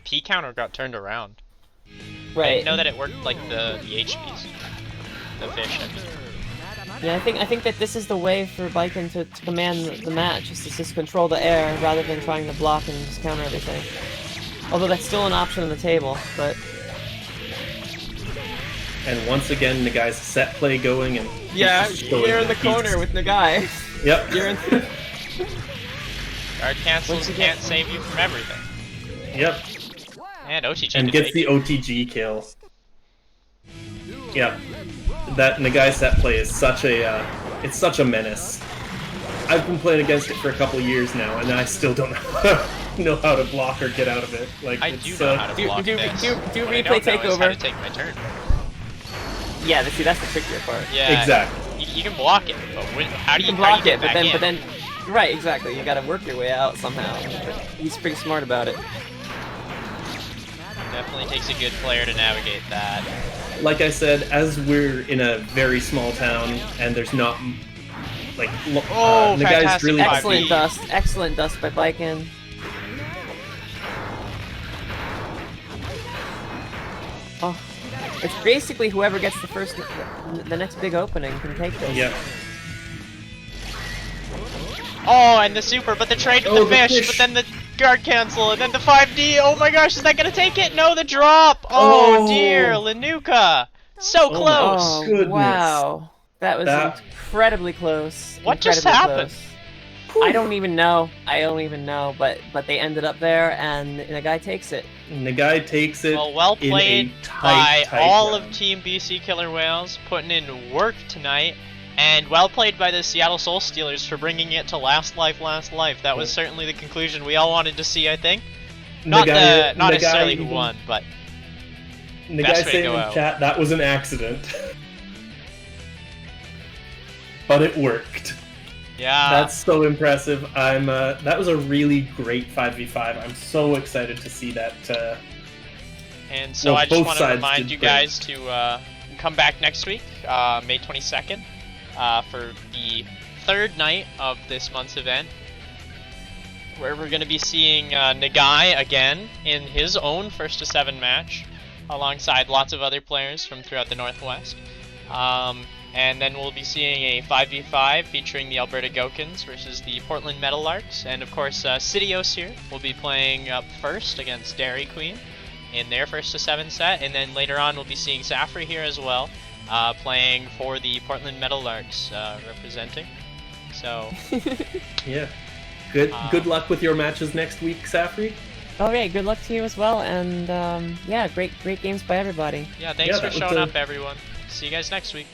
P counter got turned around. I
Right.
didn't know that it worked like the HPs. The fish, I mean.
Yeah, I think that this is the way for Viking to command the match, is to just control the air rather than trying to block and just counter everything. Although that's still an option on the table, but
And once again, the guy's set play going, and he's
yeah,
just showing
you're in the
that he's-
corner with the guy.
Yep.
You're in.
Guard cancels
Once again-
can't save you from everything.
Yep.
And OTG
And
to
gets
take
the
it.
OTG kill. Yep. That Nagai set play is such a it's such a menace. I've been playing against it for a couple years now, and I still don't know how to block or get out of it. Like
I
it's,
do know how to
do-
block
do-
this.
do
What I
replay
don't know is how
takeover.
to take my turn.
Yeah, see, that's the trickier part.
Yeah.
Exactly.
You can block it, but how do
You
you
can block
how do you
it,
get
but
back in?
right, exactly. You gotta work your way out somehow. He's pretty smart about it.
Definitely takes a good player to navigate that.
Like I said, as we're in a very small town and there's not like
Oh,
the guy's
fantastic
really
5D.
Excellent dust by Viking. Oh, it's basically whoever gets the next big opening can take this.
Yep.
Oh, and the super, but the trade with
Oh,
the
the
fish,
fish.
but then the guard cancel, and then the 5D. Oh my gosh, is that gonna take it? No, the drop. Oh,
Oh.
dear, Lanuka. So
my
close.
Oh,
Goodness.
wow. That was
That-
incredibly close.
What just
Incredibly
happened?
close. I don't even know. But they ended up there, and the guy takes it.
Nagai takes it.
Well
in a
played
tight,
by
tight
all
round.
of Team BC Killer Whales, putting in work tonight, and well played by the Seattle Soul Steelers for bringing it to last life. That was certainly the conclusion we all wanted to see, I think. Not
Nagai-
not
Nagai
necessarily who
even-
won, but
The
Best
guy
way to
saying
go
in
out.
chat that was an accident. But it worked.
yeah.
That's so impressive. That was a really great 5v5. I'm so excited to see that.
And so
well,
I just
both
want to
sides
remind
did
you
great.
guys to come back next week, May 22nd, for the third night of this month's event, where we're going to be seeing Nagai again in his own 1st to 7 match, alongside lots of other players from throughout the Northwest. And then we'll be seeing a 5v5 featuring the Alberta Gokins versus the Portland Meadowlarks. And of course, Sidios here will be playing up first against Dairy Queen in their 1st to 7 set. And then later on, we'll be seeing Safri here as well, playing for the Portland Meadowlarks, representing. So,
Yeah. Good luck with your matches next week, Safri.
All right, good luck to you as well, and yeah, great games by everybody.
yeah, thanks
Yeah,
for
that was
showing
a-
up, everyone. See you guys next week.